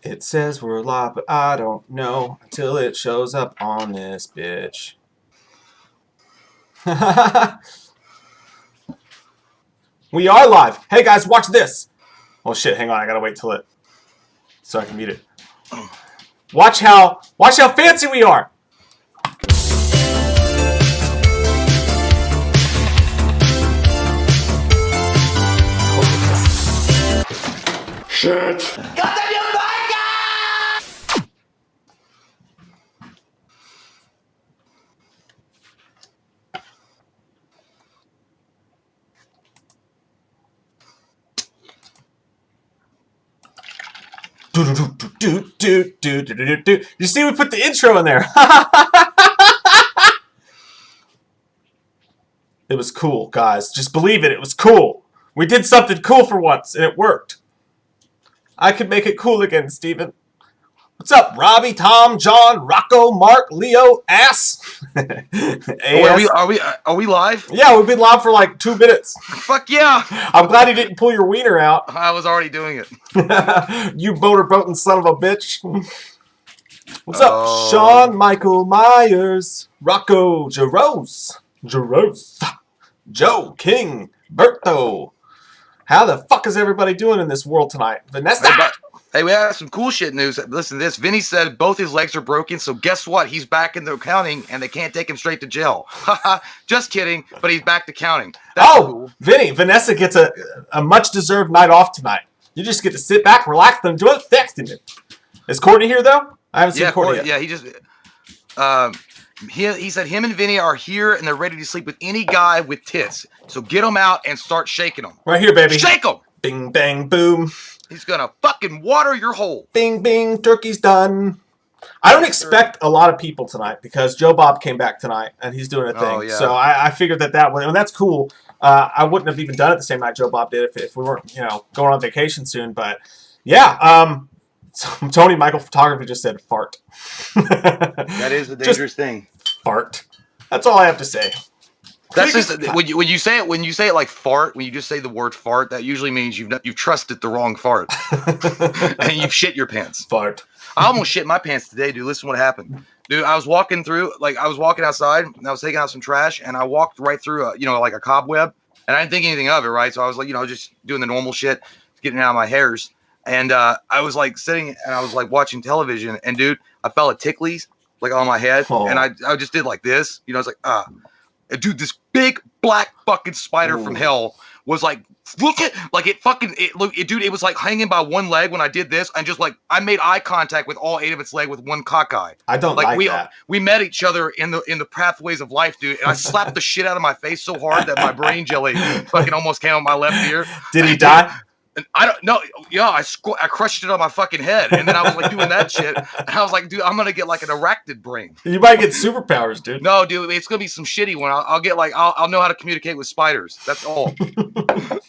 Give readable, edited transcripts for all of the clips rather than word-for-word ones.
It says we're live, but I don't know until it shows up on this bitch. We are live. Hey guys, watch this. Oh shit, hang on, I gotta wait till it so I can mute it. Watch how fancy we are. Shit. You see, we put the intro in there. It was cool, guys. Just believe it. It was cool. We did something cool for once, and it worked. I could make it cool again, Steven. What's up, Robbie, Tom, John, Rocco, Mark, Leo, Ass? Are we live? Yeah, we've been live for like 2 minutes. Fuck yeah! I'm glad you didn't pull your wiener out. I was already doing it. You motorboating son of a bitch. What's up, Sean, Michael Myers, Rocco, Jaros, Joe, King, Berto. How the fuck is everybody doing in this world tonight? Vanessa! Hey, we have some cool shit news. Listen to this. Vinny said both his legs are broken, so guess what? He's back in the counting, and they can't take him straight to jail. Just kidding, but he's back to counting. That's cool. Vinny, Vanessa gets a much-deserved night off tonight. You just get to sit back, relax, and enjoy texting it. Is Courtney here, though? I haven't seen Courtney yet. Yeah, he just... He said him and Vinny are here, and they're ready to sleep with any guy with tits. So get them out and start shaking them. Right here, baby. Shake them! Bing, bang, boom. He's gonna fucking water your hole. Bing, bing, turkey's done. I don't expect a lot of people tonight because Joe Bob came back tonight and he's doing a thing. Oh, yeah. So I figured that would, and that's cool. I wouldn't have even done it the same night Joe Bob did if we weren't, going on vacation soon. But yeah, Tony Michael Photography just said fart. That is a dangerous thing. Fart. That's all I have to say. That's just when you say it like fart. When you just say the word fart, that usually means you've trusted the wrong fart, and you've shit your pants. Fart. I almost shit my pants today, dude. Listen to what happened, dude. I was walking outside, and I was taking out some trash, and I walked right through like a cobweb, and I didn't think anything of it, right? So I was like, just doing the normal shit, getting out of my hairs, and I was like sitting and I was like watching television, and dude, I felt a ticklies like on my head, and I just did like this, I was like, dude, this big black fucking spider from hell was like, it was like hanging by one leg when I did this, and just like I made eye contact with all 8 of its legs with one cock eye. I don't like that. We met each other in the pathways of life, dude, and I slapped the shit out of my face so hard that my brain jelly fucking almost came on my left ear. Did he die? And I don't know. Yeah, I crushed it on my fucking head, and then I was like doing that shit, and I was like, dude, I'm gonna get like an arachnid brain. You might get superpowers, dude. No, dude, it's gonna be some shitty one. I'll get like I'll know how to communicate with spiders. That's all.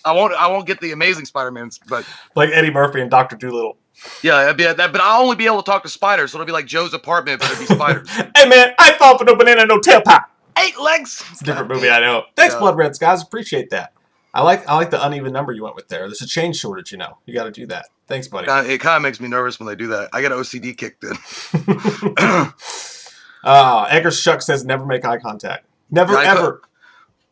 I won't get the amazing Spider-Mans, but like Eddie Murphy and Dr. Dolittle. Yeah, it'd be that, but I'll only be able to talk to spiders, so it'll be like Joe's apartment, but it'll be spiders. Hey man, I fall for no banana, no tailpipe. 8 legs. It's a different movie, I know. Thanks, Blood Reds, guys. Appreciate that. I like the uneven number you went with there. There's a change shortage, You got to do that. Thanks, buddy. It kind of makes me nervous when they do that. I get OCD kicked in. Edgar Shuck says never make eye contact. Never, ever.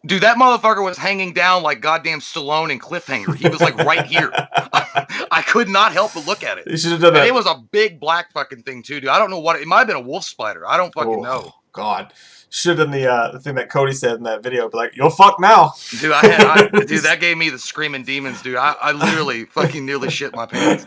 Dude, that motherfucker was hanging down like goddamn Stallone in Cliffhanger. He was like right here. I could not help but look at it. You should have done that. It was a big black fucking thing too, dude. I don't know what it might have been a wolf spider. I don't fucking know. God. Should have done the thing that Cody said in that video, be like, "You'll fuck now." Dude, dude, that gave me the screaming demons, dude. I literally fucking nearly shit my pants.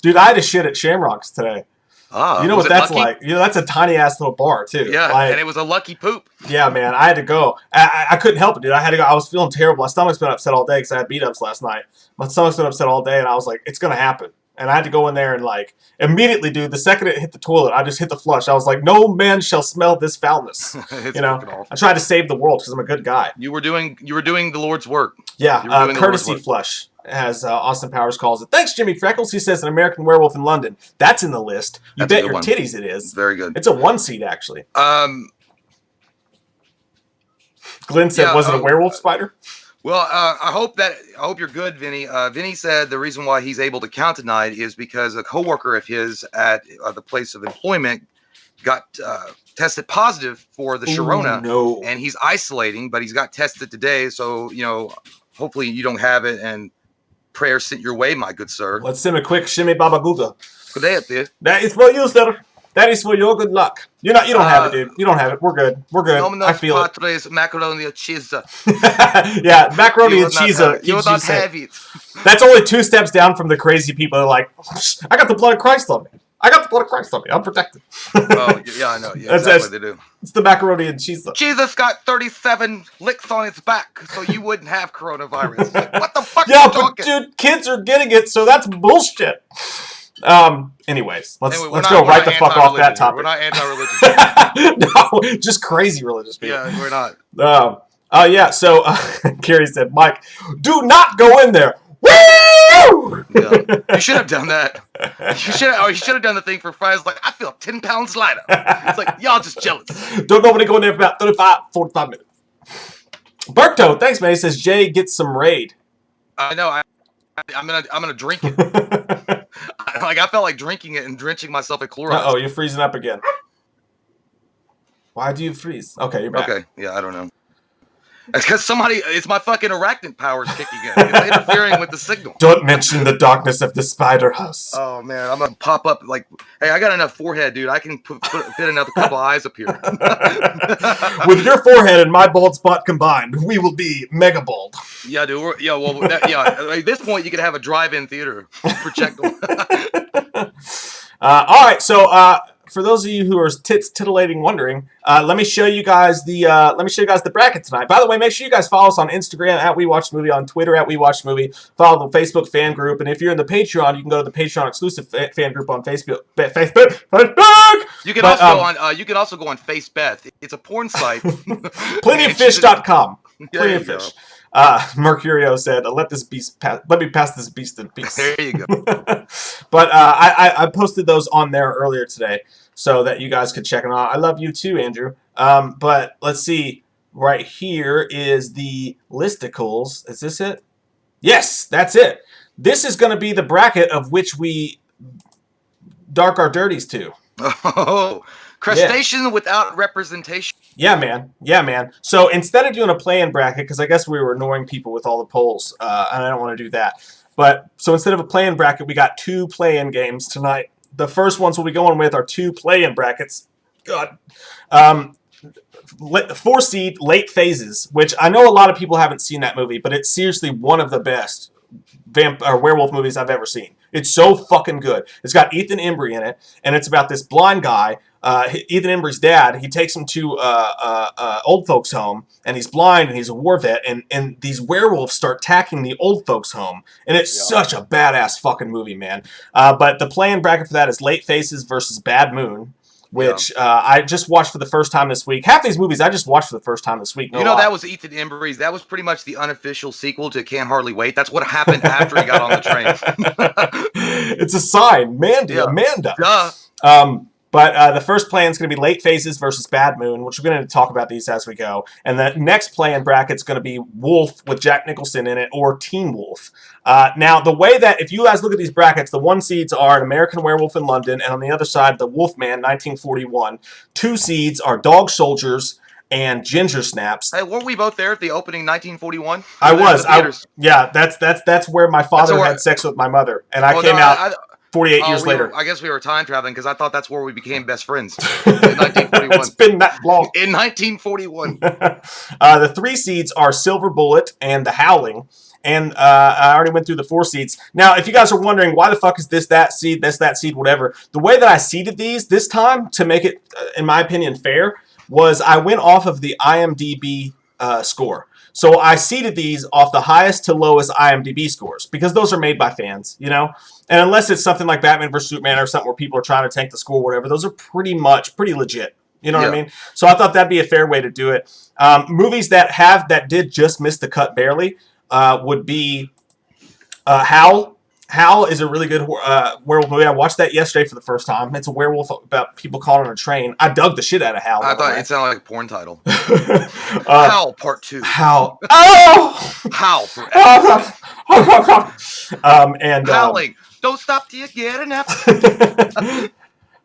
Dude, I had to shit at Shamrocks today. Oh, you know what that's like? That's a tiny ass little bar too. Yeah, and it was a lucky poop. Yeah, man, I had to go. I couldn't help it, dude. I had to go. I was feeling terrible. My stomach's been upset all day because I had beat ups last night. My stomach's been upset all day, and I was like, "It's gonna happen." And I had to go in there and like immediately, dude. The second it hit the toilet, I just hit the flush. I was like, "No man shall smell this foulness." I tried to save the world because I'm a good guy. You were doing the Lord's work. Yeah, courtesy flush, as Austin Powers calls it. Thanks, Jimmy Freckles. He says an American Werewolf in London. That's in the list. You bet your titties it is. Very good. It's a 1 seat actually. Glenn said, "Was it a werewolf spider?" Well, I hope you're good, Vinny. Vinny said the reason why he's able to count tonight is because a coworker of his at the place of employment got tested positive for the Sharona, no. and he's isolating, but he's got tested today. So, hopefully you don't have it, and prayers sent your way, my good sir. Let's send a quick shimmy baba googa. Good day, dude. That is for you, sir. That is for your good luck. You don't have it, dude. You don't have it. We're good. We're good. I feel it. Macaroni and cheese. Yeah, macaroni and cheese keeps you not safe. have it. That's only 2 steps down from the crazy people that are like, I got the blood of Christ on me. I got the blood of Christ on me. I'm protected. Oh, yeah, I know. Yeah, exactly what they do. It's the macaroni and cheese. Jesus got 37 licks on his back, so you wouldn't have coronavirus. Like, what the fuck yeah, are you but talking? dude, kids are getting it, so that's bullshit. Anyways, let's go right the fuck off that topic. We're not anti-religious. No, just crazy religious people. Yeah, we're not. Yeah, so Carrie said, Mike, do not go in there. Woo! Yeah. You should have done that. You should have done the thing for Fridays, like, I feel 10 pounds lighter. It's like, y'all just jealous. Don't nobody go in there for about 45 minutes. Berto, thanks, man. He says, Jay gets some raid. I know. I'm gonna drink it. I felt like drinking it and drenching myself in Clorox. Uh-oh, you're freezing up again. Why do you freeze? Okay, you're back. Okay, yeah, I don't know. It's because it's my fucking arachnid powers kicking in. It's interfering with the signal. Don't mention the darkness of the spider house. Oh, man, I'm going to pop up like, hey, I got enough forehead, dude. I can fit another couple eyes up here. With your forehead and my bald spot combined, we will be mega bald. Yeah, dude. At this point, you could have a drive-in theater projectile. All right, so for those of you who are titillating wondering, let me show you guys the bracket tonight. By the way, make sure you guys follow us on Instagram at We Watch Movie, on Twitter at We Watch Movie. Follow the Facebook fan group, and if you're in the Patreon, you can go to the Patreon exclusive fan group on Facebook. You can also go on FaceBeth. It's a porn site. Plentyoffish.com. Plenty of fish. Mercurio said, let me pass this beast in peace. There you go. But I posted those on there earlier today so that you guys could check them out. I love you too, Andrew. But let's see. Right here is the listicles. Is this it? Yes, that's it. This is going to be the bracket of which we dark our dirties to. Oh, crustacean without representation. Yeah, man. Yeah, man. So instead of doing a play-in bracket, because I guess we were annoying people with all the polls, and I don't want to do that. But so instead of a play-in bracket, we got 2 play-in games tonight. The first ones we'll be going with are 2 play-in brackets. God. 4 seed Late Phases, which I know a lot of people haven't seen that movie, but it's seriously one of the best werewolf movies I've ever seen. It's so fucking good. It's got Ethan Embry in it, and it's about this blind guy. Ethan Embry's dad, he takes him to old folks' home, and he's blind, and he's a war vet, and these werewolves start attacking the old folks' home, and it's such a badass fucking movie, man. But the play-in bracket for that is Late Faces versus Bad Moon, which I just watched for the first time this week. Half these movies I just watched for the first time this week. That was Ethan Embry's. That was pretty much the unofficial sequel to Can't Hardly Wait. That's what happened after he got on the train. It's a sign. Amanda. Duh. But the first play-in is going to be Late Phases versus Bad Moon, which we're going to talk about these as we go. And the next play-in bracket is going to be Wolf with Jack Nicholson in it, or Teen Wolf. Now, the way that, if you guys look at these brackets, the 1 seeds are An American Werewolf in London, and on the other side, The Wolfman, 1941. 2 seeds are Dog Soldiers and Ginger Snaps. Hey, weren't we both there at the opening 1941? I was. That's where my father had sex with my mother, and I came out 48 years later. I guess we were time traveling because I thought that's where we became best friends. In 1941. It's been that long. In 1941. The 3 seeds are Silver Bullet and The Howling. And I already went through the 4 seeds. Now, if you guys are wondering, why the fuck is this, that seed, whatever, the way that I seeded these this time, to make it, in my opinion, fair, was I went off of the IMDb score. So I seeded these off the highest to lowest IMDb scores, because those are made by fans, you know? And unless it's something like Batman vs. Superman or something where people are trying to tank the score or whatever, those are pretty legit. You know what I mean? So I thought that'd be a fair way to do it. Movies that did just miss the cut barely would be Howl, Hal is a really good werewolf movie. I watched that yesterday for the first time. It's a werewolf about people caught on a train. I dug the shit out of Hal. I thought it sounded like a porn title. Hal Part 2. Hal. Oh! Hal forever. And howling. Don't stop till you get enough.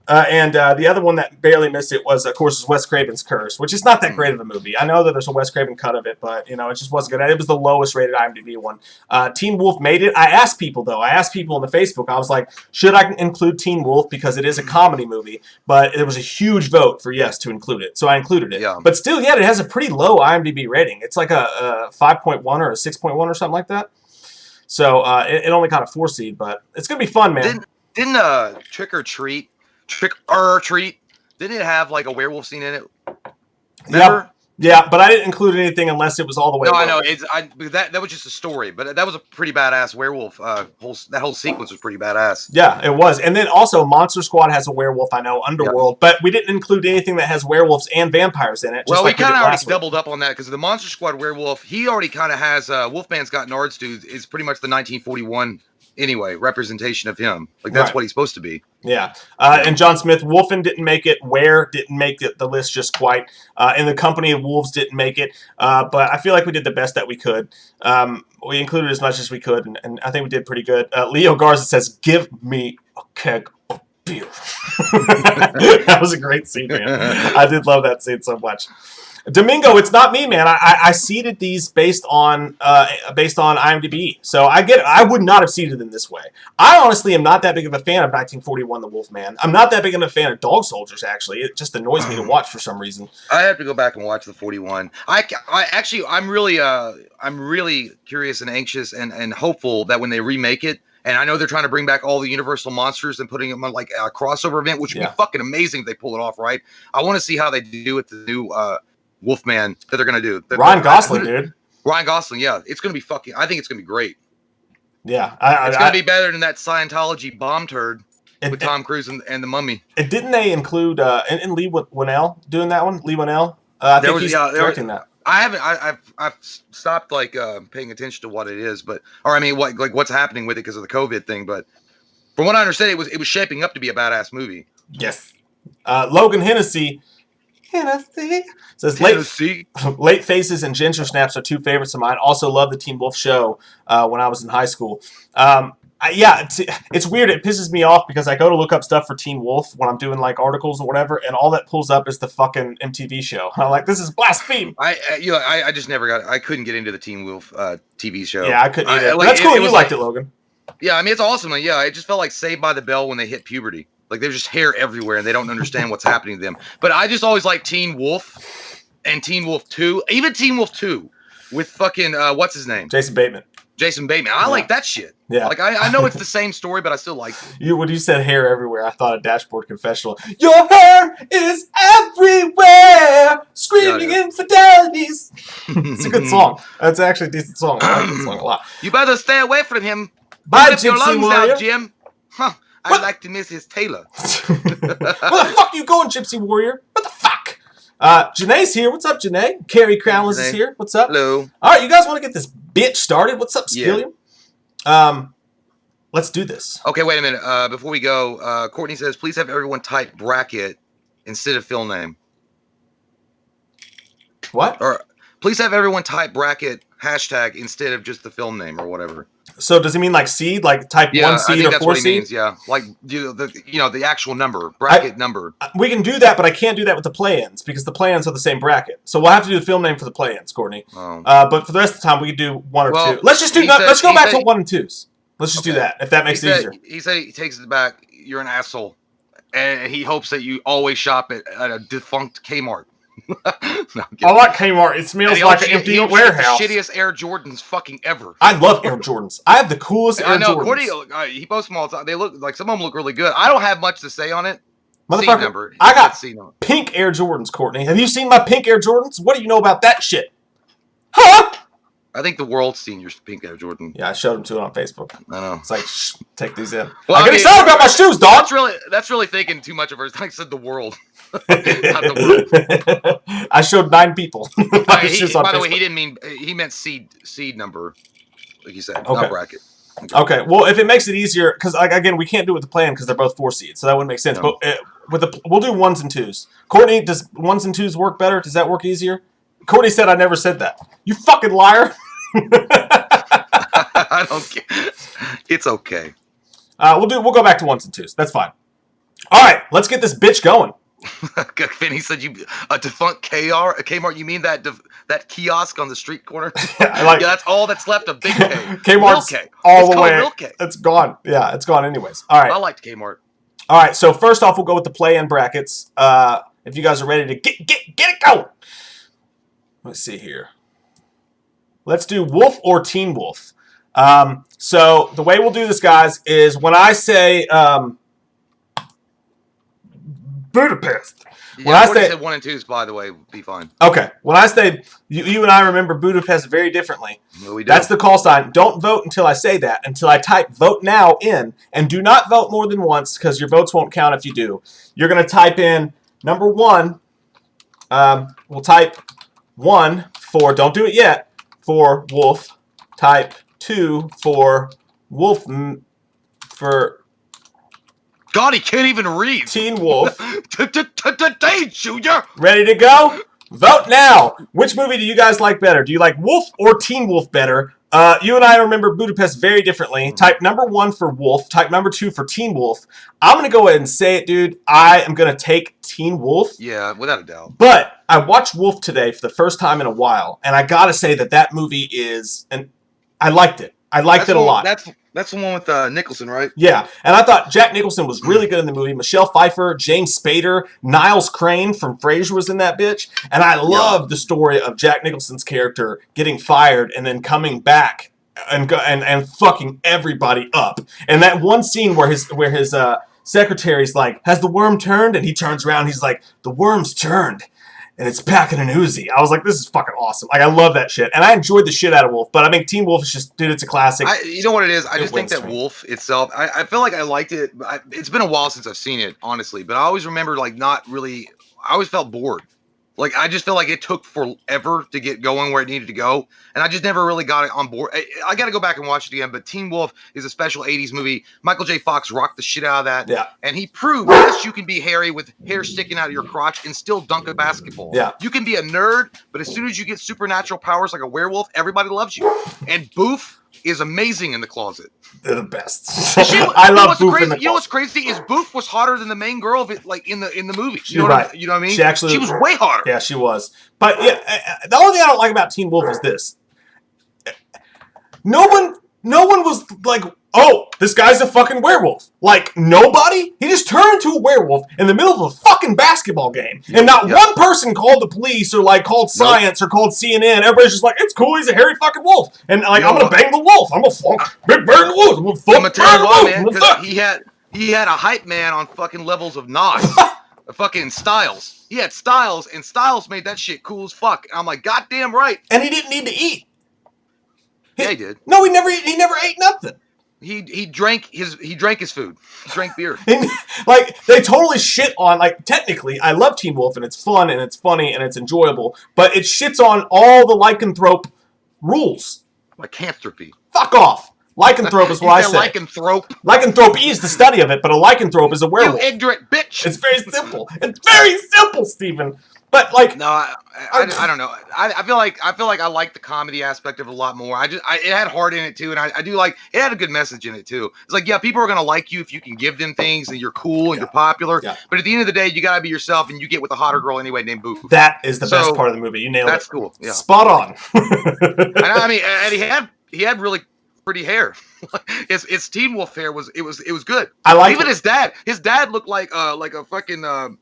And the other one that barely missed it was, of course, Wes Craven's Curse, which is not that great of a movie. I know that there's a Wes Craven cut of it, but, it just wasn't good. It was the lowest rated IMDb one. Teen Wolf made it. I asked people in the Facebook, I was like, should I include Teen Wolf because it is a comedy movie? But there was a huge vote for yes to include it, so I included it. Yeah. But still, it has a pretty low IMDb rating. It's like a 5.1 or a 6.1 or something like that. So it only got a 4 seed, but it's going to be fun, man. Didn't Trick or Treat, didn't it have like a werewolf scene in it? Remember? Yep. Yeah, but I didn't include anything unless it was all the way. No, I know. That was just a story, but that was a pretty badass werewolf. That whole sequence was pretty badass. Yeah, it was. And then also Monster Squad has a werewolf, I know, Underworld, but we didn't include anything that has werewolves and vampires in it. Well, we kind of already doubled up on that because the Monster Squad werewolf, he already kind of has Wolfman's Got Nards, dude, is pretty much the 1941 anyway representation of him. Like that's what he's supposed to be. Yeah. And John Smith, Wolfen didn't make it. Where didn't make the list just quite. And the Company of Wolves didn't make it. But I feel like we did the best that we could. We included as much as we could, and I think we did pretty good. Leo Garza says, "Give me a keg of beer." That was a great scene, man. I did love that scene so much. Domingo, it's not me, man. I seeded these based on IMDb, so I get it. I would not have seeded them this way. I honestly am not that big of a fan of 1941, The Wolfman. I'm not that big of a fan of Dog Soldiers. Actually, it just annoys me to watch for some reason. I have to go back and watch the 41. I'm really curious and anxious and hopeful that when they remake it. And I know they're trying to bring back all the Universal monsters and putting them on like a crossover event, which would be fucking amazing if they pull it off right. I want to see how they do with the new Wolfman that they're gonna do. Ryan Gosling, dude. Ryan Gosling, yeah, it's gonna be fucking. I think it's gonna be great. Yeah, it's gonna be better than that Scientology bomb turd with Tom Cruise and the Mummy. And didn't they include and Lee Winnell doing that one? Lee Winnell, I think he's directing that. I haven't. I've stopped like paying attention to what it is, what's happening with it because of the COVID thing. But from what I understand, it was shaping up to be a badass movie. Yes. Logan Hennessy says late faces and ginger snaps are two favorites of mine. Also love the Teen Wolf show when I was in high school. It's weird. It pisses me off because I go to look up stuff for Teen Wolf when I'm doing like articles or whatever, and all that pulls up is the fucking MTV show. I'm like, this is blasphemy. I just never got. I couldn't get into the Teen Wolf TV show. Yeah, I couldn't either. That's cool. You liked it, Logan. Yeah, I mean it's awesome. Yeah, it just felt like Saved by the Bell when they hit puberty. Like there's just hair everywhere and they don't understand what's happening to them. But I just always like Teen Wolf and Teen Wolf 2. Even Teen Wolf 2 with fucking what's his name? Jason Bateman. I like that shit. Yeah. Like I know it's the same story, but I still like it. When you said hair everywhere, I thought of Dashboard Confessional. Your hair is everywhere, screaming infidelities. It's a good song. That's actually a decent song. I like that song a lot. You better stay away from him. Bye, Lift your lungs Warrior. out, Jim. Huh. I'd like to miss his Taylor. Where the fuck you going, Gypsy Warrior? What the fuck? Janae's here. What's up, Janae? Carrie Crownless is here. What's up? Hello. All right, you guys want to get this bitch started? What's up, Skillian? Yeah. Let's do this. Okay, wait a minute. Before we go, Courtney says, please have everyone type bracket instead of film name. What? Or please have everyone type bracket hashtag instead of just the film name or whatever. So does he mean like seed, like type 1 seed or 4 seed? Means, yeah, like the actual number, bracket number. We can do that, but I can't do that with the play-ins because the play-ins are the same bracket. So we'll have to do the film name for the play-ins, Courtney. Oh. But for the rest of the time, we can do 1 or 2. Let's just do. Let's go back to 1 and 2s. Let's just do that if that makes it easier. He said he takes it back. You're an asshole, and he hopes that you always shop at a defunct Kmart. No, I like Kmart. It smells like an empty warehouse. The shittiest Air Jordans fucking ever. I love Air Jordans. I have the coolest Air Jordans. I know. Cordy, he posts them all the time. They look like some of them look really good. I don't have much to say on it. Motherfucker, I got pink Air Jordans, Courtney. Have you seen my pink Air Jordans? What do you know about that shit? Huh? I think the world's seen your pink Air Jordan. Yeah, I showed them to it on Facebook. I know. It's like, shh, take these in. Well, I get excited about my shoes, dog. That's really thinking too much of her. I said the world. Not the world. I showed 9 people. By the way, he didn't mean he meant seed number, like you said, not bracket. Okay. Well, if it makes it easier, because again, we can't do it with the plan because they're both 4 seeds, so that wouldn't make sense. No. But we'll do 1s and 2s. Courtney, does 1s and 2s work better? Does that work easier? Courtney said I never said that. You fucking liar. I don't care. It's okay. We'll go back to 1s and 2s. That's fine. All right, let's get this bitch going. Vinny said you a defunct Kmart. You mean that kiosk on the street corner? Yeah, that's all that's left of Big K. Kmart's all the way. It's gone. Yeah, it's gone anyways. All right. I liked Kmart. All right. So first off, we'll go with the play-in brackets. If you guys are ready to get it going. Let's see here. Let's do Wolf or Teen Wolf. So the way we'll do this, guys, is when I say Budapest. When I say 1 and 2s, by the way, would be fine. Okay. When I say you and I remember Budapest very differently. No, we do. That's the call sign. Don't vote until I say that. Until I type vote now in, and do not vote more than once because your votes won't count if you do. You're going to type in number 1. We'll type 1 for, don't do it yet, for Wolf. Type 2 for Wolf for... God, he can't even read. Teen Wolf. Today, Junior. Ready to go? Vote now. Which movie do you guys like better? Do you like Wolf or Teen Wolf better? You and I remember Budapest very differently. Type number 1 for Wolf. Type number 2 for Teen Wolf. I'm going to go ahead and say it, dude. I am going to take Teen Wolf. Yeah, without a doubt. But I watched Wolf today for the first time in a while, and I got to say that movie is... and I liked it. I liked it a lot. That's the one with Nicholson, right? Yeah, and I thought Jack Nicholson was really good in the movie. Michelle Pfeiffer, James Spader, Niles Crane from Frasier was in that bitch. And I loved the story of Jack Nicholson's character getting fired and then coming back and fucking everybody up. And that one scene where his secretary's like, has the worm turned? And he turns around, he's like, the worm's turned. And it's packing an Uzi. I was like, this is fucking awesome. Like, I love that shit. And I enjoyed the shit out of Wolf. But I mean, Teen Wolf is just, dude, it's a classic. You know what it is? I just think that Wolf itself, I feel like I liked it. It's been a while since I've seen it, honestly. But I always remember, like, not really, I always felt bored. Like, I just feel like it took forever to get going where it needed to go. And I just never really got it on board. I got to go back and watch it again. But Teen Wolf is a special 80s movie. Michael J. Fox rocked the shit out of that. Yeah. And he proved, yes, you can be hairy with hair sticking out of your crotch and still dunk a basketball. Yeah. You can be a nerd, but as soon as you get supernatural powers like a werewolf, everybody loves you. And Boof is amazing in the closet. They're the best. I love Boof in the closet. You know what's crazy is Boof was hotter than the main girl of it, like in the movie. You know what I mean? She was way hotter. Yeah, she was. But yeah, the only thing I don't like about Teen Wolf is this. No one was like, oh, this guy's a fucking werewolf. Like, nobody? He just turned into a werewolf in the middle of a fucking basketball game. And not one person called the police or, like, called science or called CNN. Everybody's just like, it's cool, he's a hairy fucking wolf. And, like, I'm going to bang the wolf. I'm going to fuck Big Bear in the woods. I'm going to fuck tell you what, man, because he had a hype man on fucking levels of Nas. Fucking Styles. He had Styles, and Styles made that shit cool as fuck. And I'm like, goddamn right. And he didn't need to eat. Yeah, he did. No, he never ate nothing. He drank his food. He drank beer. Like, they totally shit on, like, technically, I love Teen Wolf, and it's fun, and it's funny, and it's enjoyable, but it shits on all the lycanthrope rules. Lycanthropy. Fuck off. Lycanthrope is what I say. Lycanthrope. Lycanthropy is the study of it, but a lycanthrope is a werewolf. You ignorant bitch. It's very simple. It's very simple, Stephen. But like, no, I don't know. I feel like I like the comedy aspect of it a lot more. It had heart in it too, and I do like it had a good message in it too. It's like, yeah, people are gonna like you if you can give them things and you're cool and you're popular. Yeah. But at the end of the day, you gotta be yourself, and you get with a hotter girl anyway named Boo. That is the best part of the movie. You nailed it. That's cool. Yeah, spot on. I mean, and he had really pretty hair. His Teen Wolf hair was good. I like even his dad. His dad looked like a fucking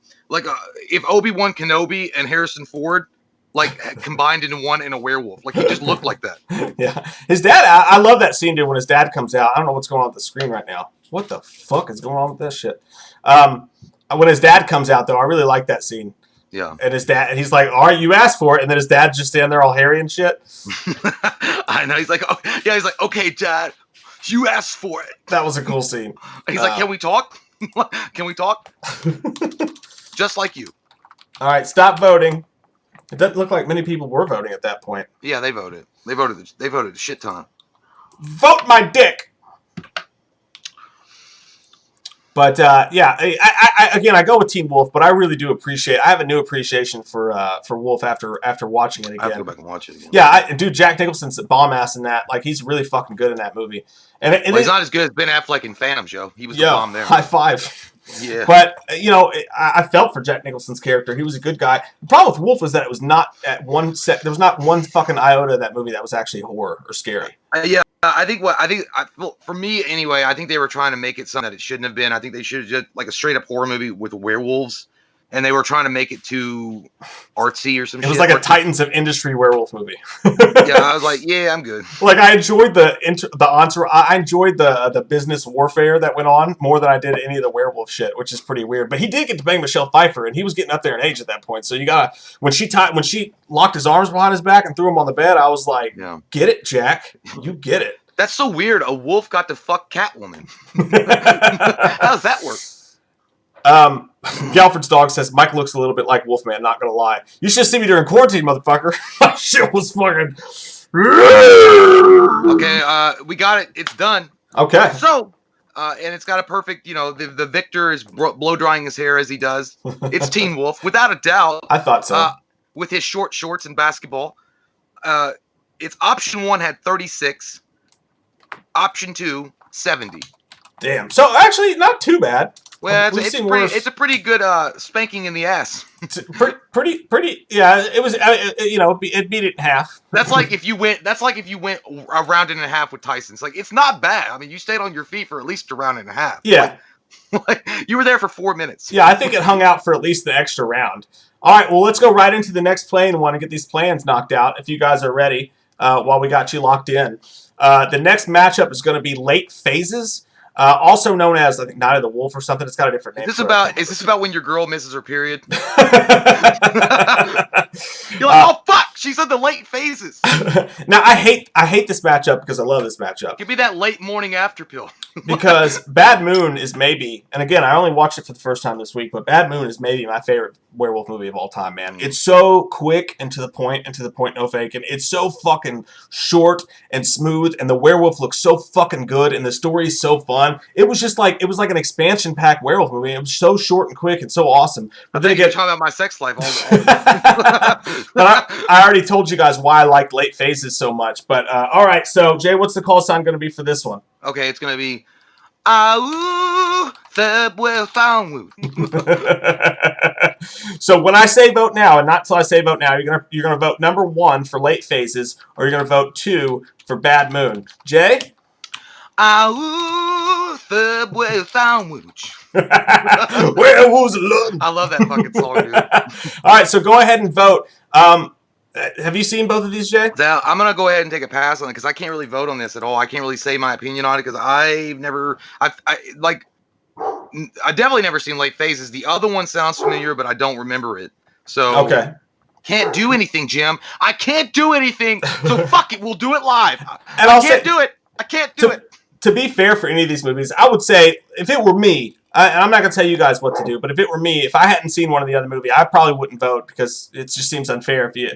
if Obi-Wan Kenobi and Harrison Ford like combined into one in a werewolf. Like he just looked like that. Yeah, his dad. I love that scene, dude. When his dad comes out, I don't know what's going on with the screen right now. What the fuck is going on with this shit? When his dad comes out, though, I really like that scene. Yeah. And his dad, he's like, all right, you asked for it. And then his dad's just standing there all hairy and shit. I know. He's like, oh, yeah, he's like, okay, Dad, you asked for it. That was a cool scene. He's like, can we talk? Can we talk? Just like you. All right, stop voting. It doesn't look like many people were voting at that point. Yeah, they voted. They voted a shit ton. Vote my dick. But yeah, again, I go with Team Wolf, but I really do appreciate. I have a new appreciation for Wolf after watching it again. I have to go back and watch it again. Yeah, dude, Jack Nicholson's a bomb ass in that. Like, he's really fucking good in that movie. And he's not as good as Ben Affleck in Phantom, Joe. He was the bomb there. High five. Yeah. But, you know, I felt for Jack Nicholson's character. He was a good guy. The problem with Wolf was that it was not at one set. There was not one fucking iota of that movie that was actually horror or scary. Yeah, for me anyway, I think they were trying to make it something that it shouldn't have been. I think they should have just like a straight up horror movie with werewolves, and they were trying to make it too artsy or something. It was like a Titans of Industry werewolf movie. Yeah, I was like, yeah, I'm good. Like, I enjoyed the entourage. I enjoyed the business warfare that went on more than I did any of the werewolf shit, which is pretty weird. But he did get to bang Michelle Pfeiffer, and he was getting up there in age at that point. So you gotta when she locked his arms behind his back and threw him on the bed, I was like, get it, Jack, you get it. That's so weird. A wolf got to fuck Catwoman. How does that work? Galford's dog says Mike looks a little bit like Wolfman. Not gonna lie, you should see me during quarantine, motherfucker. My shit was fucking. Okay, we got it. It's done. Okay. So, and it's got a perfect. You know, the victor is blow drying his hair as he does. It's Teen Wolf, without a doubt. I thought so. With his short shorts and basketball. It's option 1 had 36. Option 2, 70. Damn. So actually, not too bad. Well, it's a pretty good spanking in the ass. pretty. Yeah, it was. It beat it in half. That's like if you went a round and a half with Tyson. It's like, it's not bad. I mean, you stayed on your feet for at least a round and a half. Yeah, like you were there for 4 minutes. Yeah, I think it hung out for at least the extra round. All right, well, let's go right into the next play and want to get these plans knocked out. If you guys are ready, while we got you locked in, the next matchup is going to be Late Phases. Also known as, I think, Night of the Wolf or something. It's got a different name. Is this about when your girl misses her period? You're like, oh fuck, she's in the late phases. Now I hate this matchup because I love this matchup. Give me that late morning after pill. Because Bad Moon is maybe, and again, I only watched it for the first time this week, but Bad Moon is maybe my favorite werewolf movie of all time, man. It's so quick and to the point, no fake, and it's so fucking short and smooth, and the werewolf looks so fucking good, and the story is so fun. It was like an expansion pack werewolf movie. It was so short and quick and so awesome. But then again, you're talking about my sex life. But I already told you guys why I like Late Phases so much. But all right, so Jay, what's the call sign going to be for this one? Okay, it's going to be the well found. So when I say vote now, and not until I say vote now, you're gonna vote number 1 for Late Phases, or you're gonna vote 2 for Bad Moon. Jay? The well found. Werewolves alone. I love that fucking song, dude. All right, so go ahead and vote. Have you seen both of these, Jay? I'm going to go ahead and take a pass on it because I can't really vote on this at all. I can't really say my opinion on it because I've definitely never seen Late Phases. The other one sounds familiar, but I don't remember it. So okay. Can't do anything, Jim. I can't do anything. So fuck it. We'll do it live. And I can't do it. I can't do it. To be fair for any of these movies, I would say if it were me, and I'm not going to tell you guys what to do, but if it were me, if I hadn't seen one of the other movie, I probably wouldn't vote because it just seems unfair if you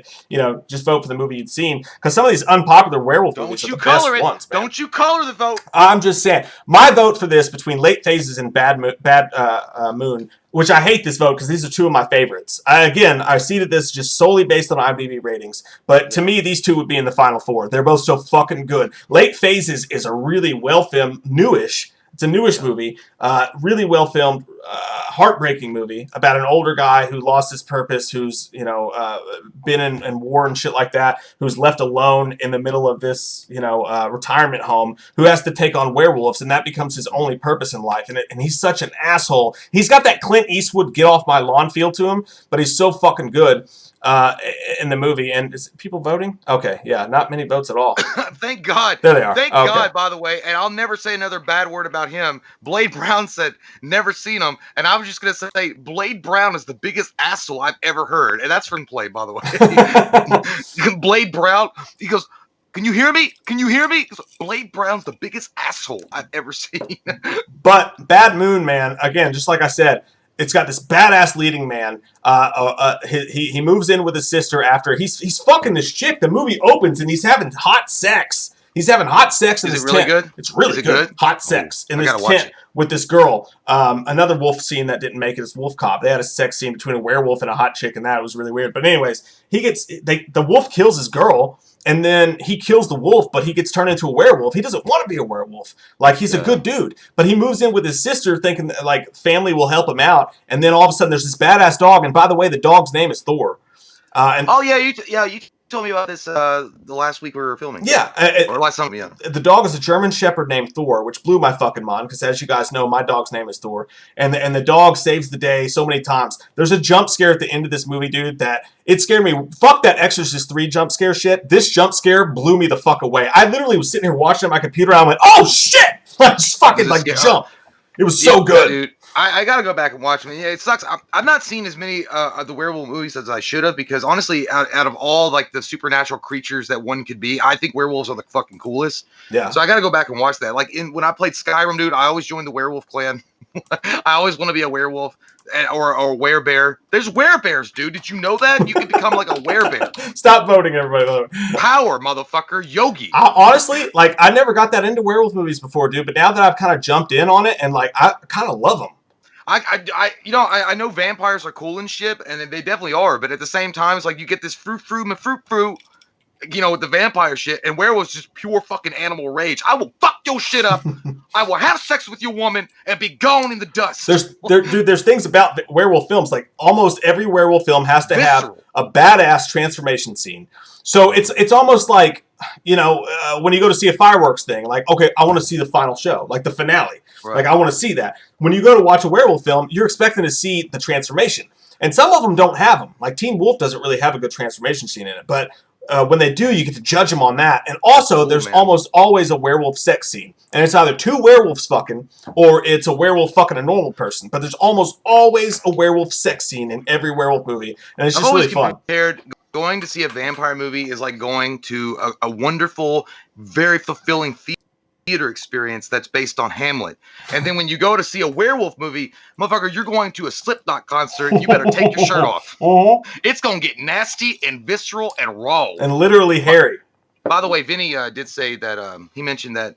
just vote for the movie you'd seen. Because some of these unpopular werewolf movies are the best ones, man. Don't you color the vote. I'm just saying. My vote for this between Late Phases and Bad Moon, which I hate this vote because these are two of my favorites. I seeded this just solely based on IMDb ratings, but to me, these two would be in the final 4. They're both so fucking good. Late Phases is a really well-filmed, newish. It's a newish movie, really well filmed, heartbreaking movie about an older guy who lost his purpose, who's been in war and shit like that, who's left alone in the middle of this retirement home, who has to take on werewolves, and that becomes his only purpose in life. And he's such an asshole. He's got that Clint Eastwood get off my lawn feel to him, but he's so fucking good in the movie. And is people voting? Okay, yeah, not many votes at all. Thank God. There they are. Thank God, by the way. And I'll never say another bad word about him. Blade Brown said, never seen him. And I was just going to say, Blade Brown is the biggest asshole I've ever heard. And that's from Play, by the way. Blade Brown, he goes, can you hear me? Can you hear me? Blade Brown's the biggest asshole I've ever seen. But Bad Moon, man, again, just like I said, it's got this badass leading man. He moves in with his sister after he's fucking this chick. The movie opens and he's having hot sex. He's having hot sex in Is this it really tent. good? It's really Is it good. good? Hot sex in I this gotta watch tent it. with this girl. Another wolf scene that didn't make it is Wolf Cop. They had a sex scene between a werewolf and a hot chick, and that was really weird. But anyways, the wolf kills his girl, and then he kills the wolf, but he gets turned into a werewolf. He doesn't want to be a werewolf. Like, he's a good dude. But he moves in with his sister thinking that, like, family will help him out. And then all of a sudden there's this badass dog. And by the way, the dog's name is Thor. You told me about this the last week we were filming. Yeah. Or last time, yeah. The dog is a German Shepherd named Thor, which blew my fucking mind because, as you guys know, my dog's name is Thor. And the dog saves the day so many times. There's a jump scare at the end of this movie, dude, that it scared me. Fuck that Exorcist 3 jump scare shit. This jump scare blew me the fuck away. I literally was sitting here watching on my computer and I went, oh shit! I just fucking like jump. It was so good. Dude. I gotta go back and watch them. Yeah, it sucks. I've not seen as many of the werewolf movies as I should have because honestly, out of all like the supernatural creatures that one could be, I think werewolves are the fucking coolest. Yeah. So I gotta go back and watch that. Like when I played Skyrim, dude, I always joined the werewolf clan. I always want to be a werewolf or a werebear. There's werebears, dude. Did you know that? You can become like a werebear. Stop voting, everybody. Power, motherfucker. Yogi. Honestly, like, I never got that into werewolf movies before, dude. But now that I've kind of jumped in on it, and like, I kind of love them. I know vampires are cool and shit, and they definitely are. But at the same time, it's like you get this fruit, you know, with the vampire shit, and werewolves just pure fucking animal rage. I will fuck your shit up. I will have sex with your woman and be gone in the dust. There's things about werewolf films, like almost every werewolf film has to have a badass transformation scene. So it's almost like, you know, when you go to see a fireworks thing, like, okay, I want to see the final show, like the finale. Right. Like, I want to see that. When you go to watch a werewolf film, you're expecting to see the transformation. And some of them don't have them. Like, Teen Wolf doesn't really have a good transformation scene in it. But when they do, you get to judge them on that. And also, there's almost always a werewolf sex scene. And it's either two werewolves fucking, or it's a werewolf fucking a normal person. But there's almost always a werewolf sex scene in every werewolf movie. And it's just really fun. Going to see a vampire movie is like going to a wonderful, very fulfilling theater experience that's based on Hamlet. And then when you go to see a werewolf movie, motherfucker, you're going to a Slipknot concert. You better take your shirt off. It's going to get nasty and visceral and raw. And literally hairy. By the way, Vinny did say that he mentioned that,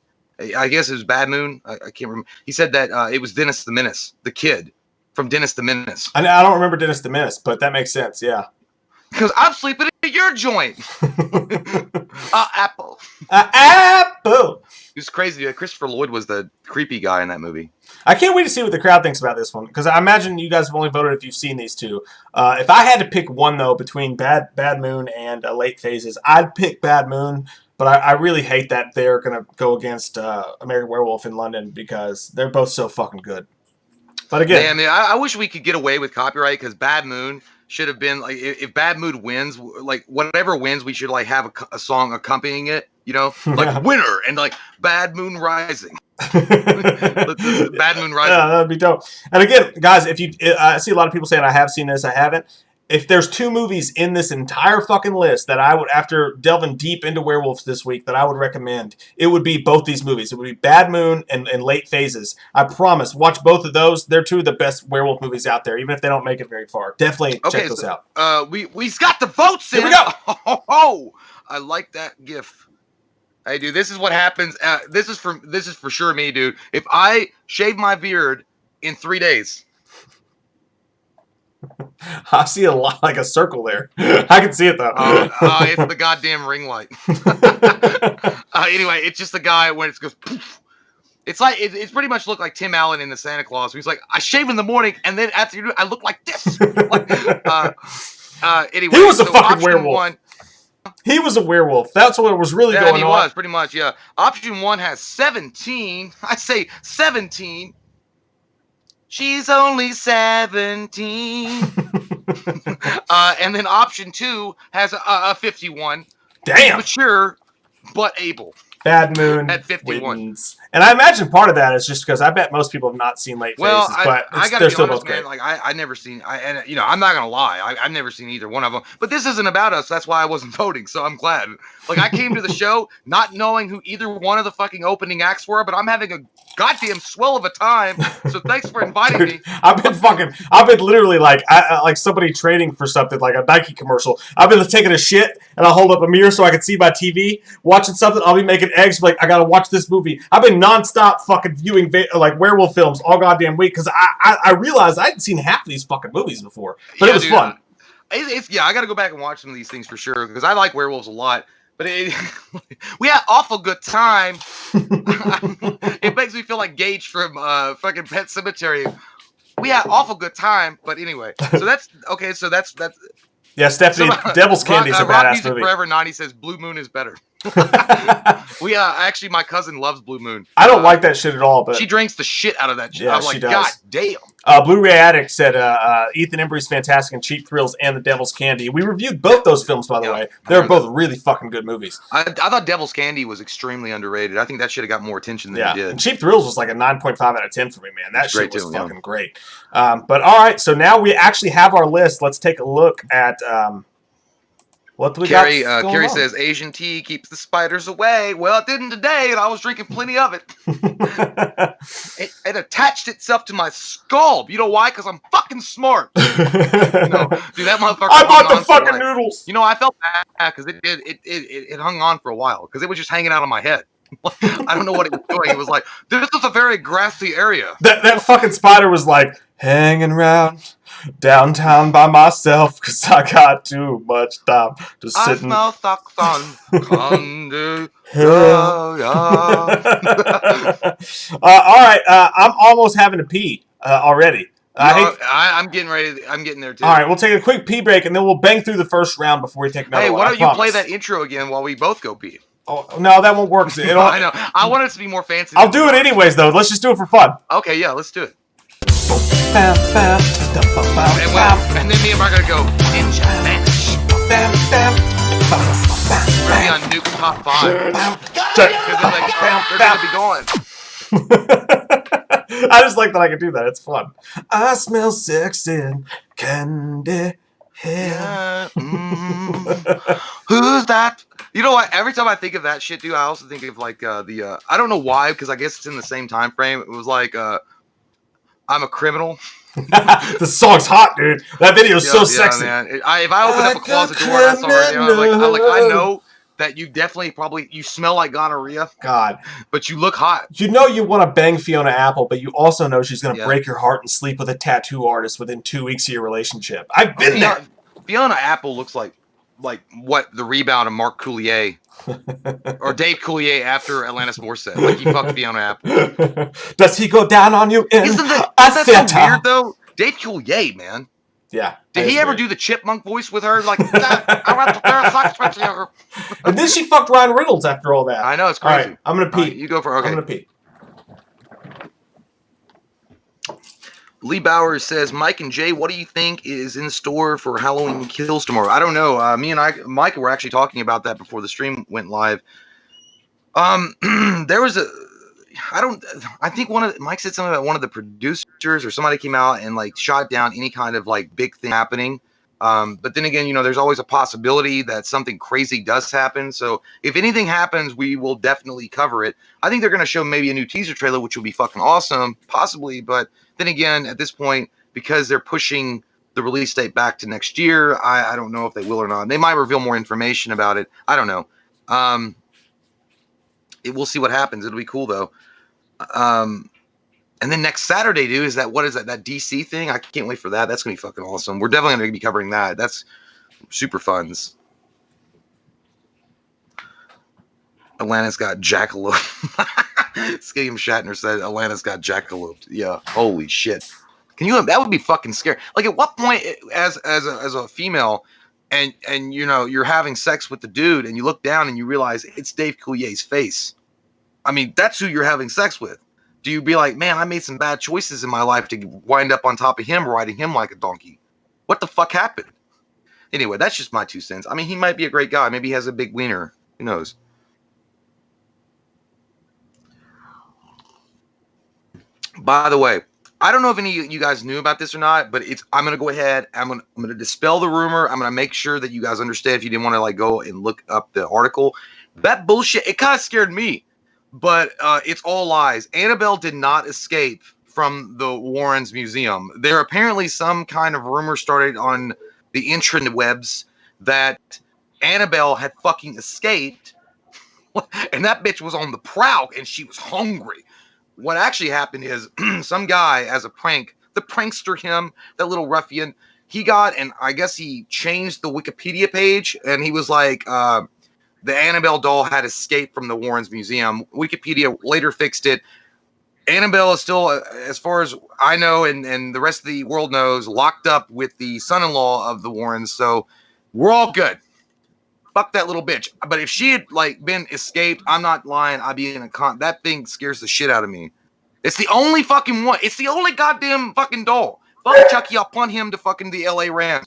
I guess it was Bad Moon. I can't remember. He said that it was Dennis the Menace, the kid from Dennis the Menace. I don't remember Dennis the Menace, but that makes sense, yeah. Because I'm sleeping at your joint. Apple. Apple. It was crazy. Christopher Lloyd was the creepy guy in that movie. I can't wait to see what the crowd thinks about this one, because I imagine you guys have only voted if you've seen these two. If I had to pick one, though, between Bad Moon and Late Phases, I'd pick Bad Moon, but I really hate that they're going to go against American Werewolf in London, because they're both so fucking good. But again... Man, I wish we could get away with copyright, because Bad Moon should have been, like, if Bad Moon wins, like, whatever wins, we should, like, have a song accompanying it, you know? Like, Winner, and, like, Bad Moon Rising. Bad Moon Rising. Yeah, that'd be dope. And again, guys, I see a lot of people saying I have seen this, I haven't. If there's two movies in this entire fucking list that I would, after delving deep into werewolves this week, that I would recommend, it would be both these movies. It would be Bad Moon and Late Phases. I promise. Watch both of those. They're two of the best werewolf movies out there, even if they don't make it very far. Definitely check those out. We've got the votes in. Here we go. Oh, I like that gif. Hey, dude, this is what happens. This is for sure me, dude. If I shave my beard in 3 days. I see a lot, like a circle there. I can see it though. It's the goddamn ring light. Anyway, it's just the guy when it goes poof. It's like it's pretty much looked like Tim Allen in the Santa Claus. He's like, I shave in the morning, and then after I look like this. Anyway, he was a fucking werewolf. He was a werewolf. That's what was really going on. He was pretty much, yeah. Option 1 has 17. I say 17. She's only 17. And then option 2 has a 51. Damn. Mature, but able. Bad Moon at 51. Wins. And I imagine part of that is just because I bet most people have not seen Late Phases, but they're still both great. Like I never seen, and you know, I'm not gonna lie, I've never seen either one of them. But this isn't about us. That's why I wasn't voting. So I'm glad. Like I came to the show not knowing who either one of the fucking opening acts were, but I'm having a goddamn swell of a time. So thanks for inviting me. I've been literally like somebody trading for something, like a Nike commercial. I've been taking a shit and I'll hold up a mirror so I can see my TV, watching something. I'll be making get eggs. Like, I gotta watch this movie. I've been nonstop fucking viewing like werewolf films all goddamn week because I realized I hadn't seen half of these fucking movies before, but it was fun. Yeah, I got to go back and watch some of these things for sure because I like werewolves a lot. But we had awful good time. It makes me feel like Gage from fucking Pet Cemetery. We had awful good time. But anyway, so that's okay. So that's yeah. Stephanie, Devil's Candy is a Rock badass Music movie. Forever 90 says Blue Moon is better. We actually, my cousin loves Blue Moon. I don't like that shit at all, but she drinks the shit out of that shit. Yeah, I'm like, she does. God damn. Blu-ray Addict said Ethan Embry's fantastic and Cheap Thrills and The Devil's Candy. We reviewed both those films, by the way. They're both really fucking good movies. I thought Devil's Candy was extremely underrated. I think that should have got more attention than it did. And Cheap Thrills was like a 9.5 out of 10 for me, man. That shit was fucking great. But all right, so now we actually have our list. Let's take a look at what do we got going Carrie on? says Asian tea keeps the spiders away. Well, it didn't today, and I was drinking plenty of it. It attached itself to my skull. You know why? Because I'm fucking smart. Dude, that motherfucker. I bought the fucking noodles. You know, I felt bad because it hung on for a while because it was just hanging out on my head. I don't know what it was doing. It was like, this is a very grassy area. That fucking spider was like hanging around downtown by myself because I got too much time to sit. I smell socks on Conde. All right, I'm almost having to pee already. I'm getting ready. I'm getting there too. All right, we'll take a quick pee break and then we'll bang through the first round before we take another one. Hey, why don't you play that intro again while we both go pee? Oh, no, that won't work. I know. I want it to be more fancy. I'll do it anyways, though. Let's just do it for fun. Okay, yeah, let's do it. And then me and Mark are going to go Ninja Spanish. We're going to be on Nuke Top 5. Because they're going to be going. I just like that I can do that. It's fun. I smell sex and candy. Yeah. Who's that? You know what? Every time I think of that shit, dude, I also think of like I don't know why, because I guess it's in the same time frame. It was like I'm a criminal. The song's hot, dude. That video is so sexy. Man. If I open up a closet door and I saw right now, I know that you definitely you smell like gonorrhea. God. But you look hot. You know you want to bang Fiona Apple, but you also know she's going to break your heart and sleep with a tattoo artist within 2 weeks of your relationship. I've been there. Fiona Apple looks like what the rebound of Mark Coulier or Dave Coulier after Alanis Morissette. Like he fucked Fiona Apple. Does he go down on you? Isn't that so weird though? Dave Coulier, man. Yeah. Did he ever do the chipmunk voice with her? Like, I want to throw socks with you. And then she fucked Ryan Reynolds after all that. I know, it's crazy. All right, I'm going to pee. Right, you go for it. Okay. I'm going to pee. Lee Bowers says, Mike and Jay, what do you think is in store for Halloween Kills tomorrow? I don't know. Me and Mike were actually talking about that before the stream went live. There was I think Mike said something about one of the producers or somebody came out and like shot down any kind of like big thing happening. But then again, there's always a possibility that something crazy does happen. So if anything happens, we will definitely cover it. I think they're going to show maybe a new teaser trailer, which will be fucking awesome, possibly. But then again, at this point, because they're pushing the release date back to next year, I don't know if they will or not. They might reveal more information about it. I don't know. We'll see what happens. It'll be cool though. And then next Saturday, dude, what is that DC thing? I can't wait for that. That's going to be fucking awesome. We're definitely going to be covering that. That's super funs. Atlanta's got jackalope. Skilliam Shatner said Atlanta's got jackalope. Yeah, holy shit. That would be fucking scary. Like at what point as a female and you're having sex with the dude and you look down and you realize it's Dave Coulier's face. I mean, that's who you're having sex with. Do you be like, man, I made some bad choices in my life to wind up on top of him, riding him like a donkey? What the fuck happened? Anyway, that's just my 2 cents. I mean, he might be a great guy. Maybe he has a big wiener. Who knows? By the way, I don't know if any of you guys knew about this or not, but I'm going to go ahead. I'm going to dispel the rumor. I'm going to make sure that you guys understand if you didn't want to like go and look up the article. That bullshit, it kind of scared me. But it's all lies. Annabelle did not escape from the Warrens Museum. There apparently some kind of rumor started on the intranewebs that Annabelle had fucking escaped And that bitch was on the prowl, and she was hungry. What actually happened is some guy, as a prank, the prankster him, that little ruffian, he got, and I guess he changed the Wikipedia page, and he was like, the Annabelle doll had escaped from the Warrens Museum. Wikipedia later fixed it. Annabelle is still, as far as I know, and the rest of the world knows, locked up with the son-in-law of the Warrens, so we're all good. Fuck that little bitch. But if she had like been escaped, I'm not lying, I'd be in a that thing scares the shit out of me. It's the only fucking one. It's the only goddamn fucking doll. Fuck Chucky, I'll punt him to fucking the LA Rams.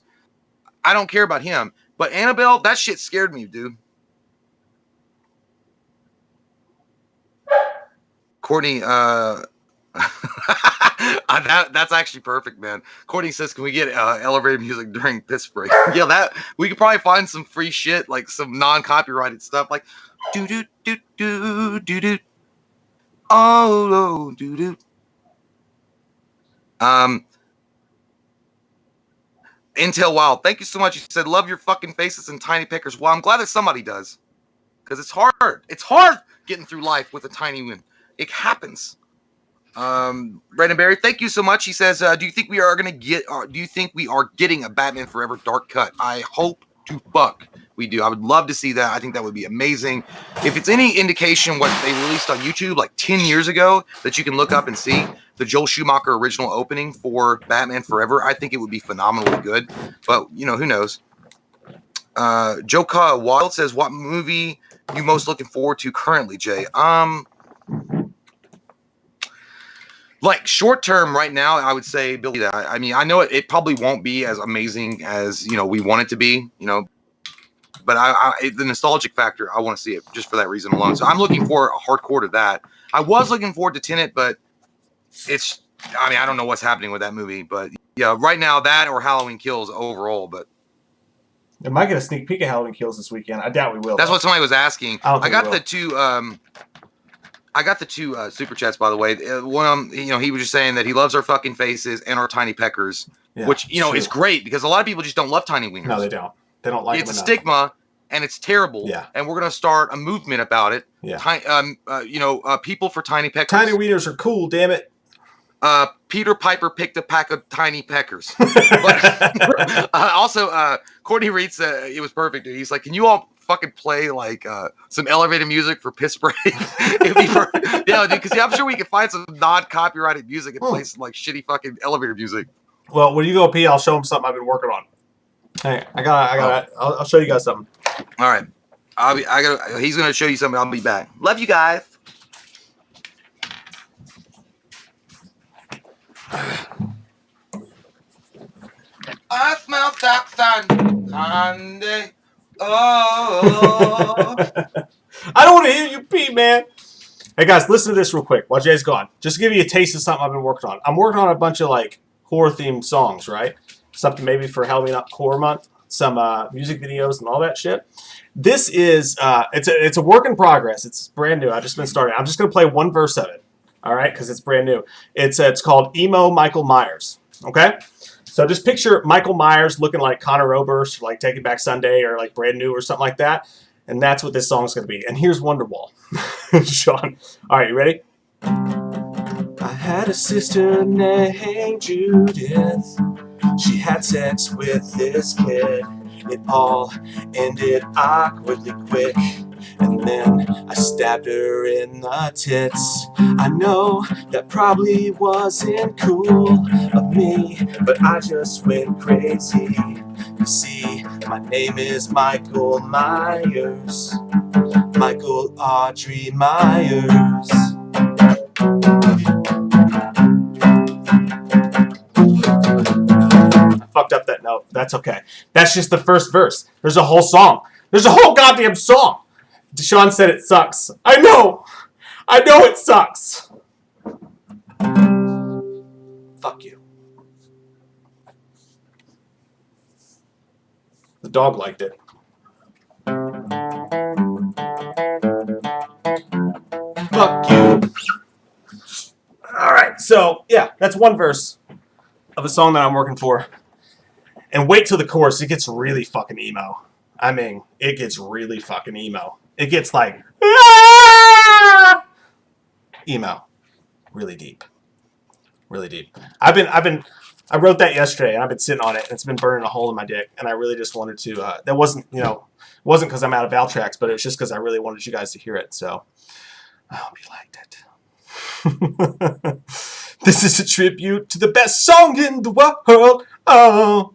I don't care about him. But Annabelle, that shit scared me, dude. Courtney, that's actually perfect, man. Courtney says, "Can we get elevator music during piss break?" Yeah, that we could probably find some free shit, like some non-copyrighted stuff, like do do do do do do. Oh, do do. Intel Wild, thank you so much. You said, "Love your fucking faces and tiny pickers." Well, I'm glad that somebody does, because it's hard. It's hard getting through life with a tiny one. It happens. Brandon Barry, thank you so much. He says, "Do you think we are do you think we are getting a Batman Forever dark cut?" I hope to fuck we do. I would love to see that. I think that would be amazing. If it's any indication what they released on YouTube like 10 years ago that you can look up and see, the Joel Schumacher original opening for Batman Forever, I think it would be phenomenally good. But, you know, who knows? Joe Wild says, "What movie you most looking forward to currently, Jay?" Like short term right now, I would say Billy. I mean, I know it probably won't be as amazing as, you know, we want it to be, you know, but the nostalgic factor, I want to see it just for that reason alone. So I'm looking for a hardcore to that. I was looking forward to Tenet, but I mean, I don't know what's happening with that movie, but yeah, right now that or Halloween Kills overall, but. I might get a sneak peek of Halloween Kills this weekend. I doubt we will. That's what somebody was asking. I got the two. I got the two super chats, by the way. One of them, you know, he was just saying that he loves our fucking faces and our tiny peckers, which, you know, is great because a lot of people just don't love tiny wieners. No, they don't. They don't like it. It's a stigma, and it's terrible. Yeah. And we're going to start a movement about it. Yeah. You know, people for tiny peckers. Tiny wieners are cool, damn it. Peter Piper picked a pack of tiny peckers. But, also, Courtney Reed said it was perfect, dude. He's like, "Can you all fucking play like some elevator music for piss break?" It'd be yeah, dude, because I'm sure we can find some non-copyrighted music and play some like shitty fucking elevator music. Well, when you go pee, I'll show him something I've been working on. Hey, I'll show you guys something. All right, he's gonna show you something. I'll be back. Love you guys. I smell Sunday. Oh. I don't want to hear you pee, man. Hey guys, listen to this real quick while Jay's gone. Just to give you a taste of something I've been working on. I'm working on a bunch of like horror themed songs, right? Something maybe for Halloween Horror Month, some music videos and all that shit. This is it's a work in progress. It's brand new. I've just been starting. I'm just gonna play one verse of it. All right, because it's brand new. It's called Emo Michael Myers. Okay. So just picture Michael Myers looking like Conor Oberst, like Taking Back Sunday or like Brand New or something like that. And that's what this song's going to be. And here's Wonderwall. Sean. All right, you ready? I had a sister named Judith. She had sex with this kid. It all ended awkwardly quick. And then I stabbed her in the tits. I know that probably wasn't cool of me, but I just went crazy. You see, my name is Michael Myers. Michael Audrey Myers. I fucked up that note. That's okay. That's just the first verse. There's a whole song. There's a whole goddamn song. Deshaun said it sucks. I know it sucks. Fuck you. The dog liked it. Fuck you. Alright, so yeah, that's one verse of a song that I'm working for. And wait till the chorus, it gets really fucking emo. I mean, it gets really fucking emo. It gets like ah! Emo, really deep, really deep. I wrote that yesterday, and I've been sitting on it, and it's been burning a hole in my dick, and I really just wanted to. That wasn't, wasn't because I'm out of Valtrax, but it was just because I really wanted you guys to hear it. So I hope you liked it. This is a tribute to the best song in the world. Oh,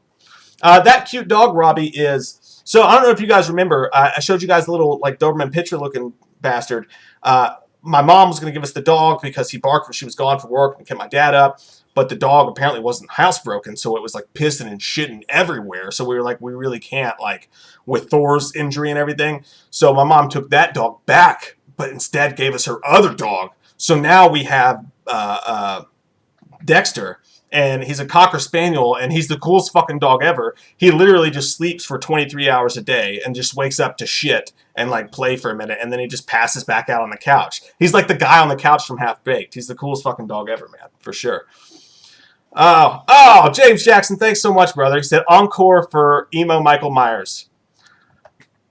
that cute dog, Robbie, is. So I don't know if you guys remember. I showed you guys a little like Doberman Pinscher-looking bastard. My mom was going to give us the dog because he barked when she was gone for work and kept my dad up. But the dog apparently wasn't housebroken, so it was like pissing and shitting everywhere. So we were like, we really can't, like, with Thor's injury and everything. So my mom took that dog back, but instead gave us her other dog. So now we have Dexter, and he's a Cocker Spaniel, and he's the coolest fucking dog ever. He literally just sleeps for 23 hours a day and just wakes up to shit and like play for a minute, and then he just passes back out on the couch. He's like the guy on the couch from Half Baked. He's the coolest fucking dog ever, man, for sure. Oh, James Jackson, thanks so much, brother. He said encore for emo Michael Myers.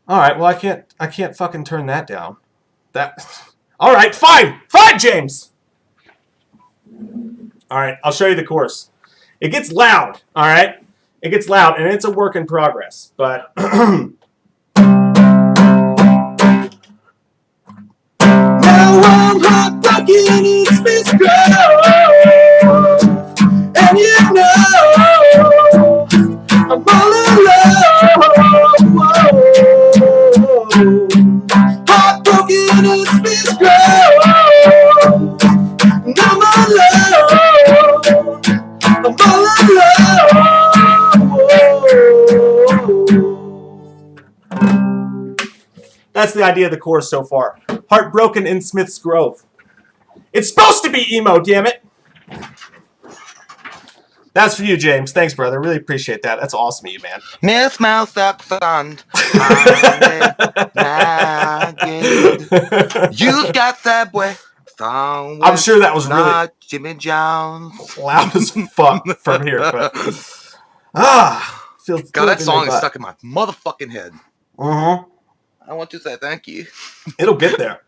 All right, well I can't fucking turn that down. All right, fine, James. All right, I'll show you the chorus. It gets loud. All right, it gets loud, and it's a work in progress. But now I'm heartbroken, it's Miss Grove. And you know, I'm all alone. Heartbroken is Miss Grove. And I'm alone. I'm all alone. That's the idea of the chorus so far. Heartbroken in Smith's Grove. It's supposed to be emo, damn it. That's for you, James. Thanks, brother. Really appreciate that. That's awesome of you, man. Miss Mouse up front. You got Subway. I'm sure that was really Jimmy Jones. loud as fuck from here. But, feels God, that song is stuck in my motherfucking head. Uh-huh. I want to say thank you. It'll get there.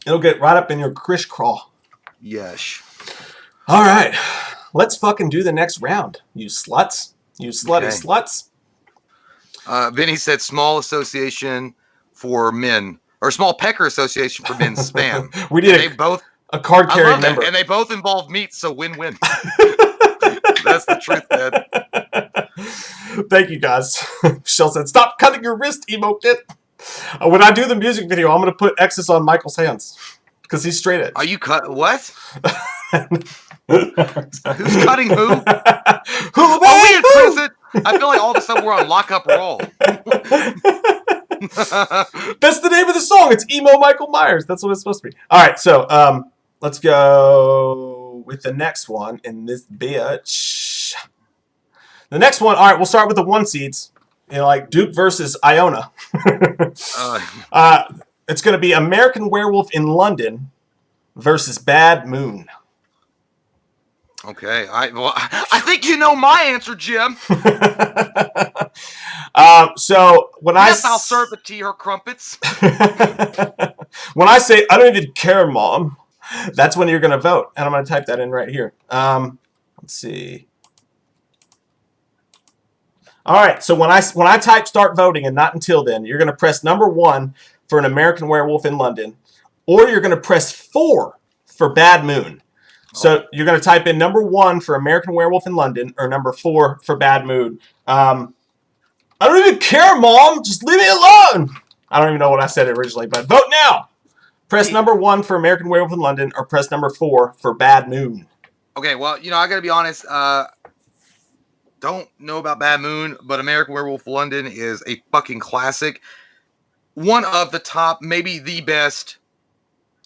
It'll get right up in your crish crawl. Yes. All right. Let's fucking do the next round, you sluts. You slutty sluts. Vinny said small association for men, or small pecker association for men spam. We did a card carrying member. And they both involve meat, so win-win. That's the truth, man. Thank you, guys. Michelle said, stop cutting your wrist, emo kid. When I do the music video, I'm going to put X's on Michael's hands. Because he's straight edge. Are you what? Who's cutting who? Who? Are we in prison? I feel like all of a sudden we're on lockup roll. That's the name of the song. It's emo Michael Myers. That's what it's supposed to be. All right, so let's go with the next one in this bitch. The next one. All right, we'll start with the 1 seeds. Like Duke versus Iona. It's going to be American Werewolf in London versus Bad Moon. Okay, I think you know my answer, Jim. So when I'll serve the tea or crumpets. When I say I don't even care, Mom, that's when you're going to vote, and I'm going to type that in right here. Let's see. All right, so when I type start voting and not until then, you're going to press number 1 for an American Werewolf in London, or you're going to press 4 for Bad Moon. So you're going to type in number 1 for American Werewolf in London, or number 4 for Bad Moon. I don't even care, Mom. Just leave me alone. I don't even know what I said originally, but vote now. Press number 1 for American Werewolf in London, or press number 4 for Bad Moon. Okay, well, I got to be honest. Don't know about Bad Moon, but American Werewolf London is a fucking classic. One of the top, maybe the best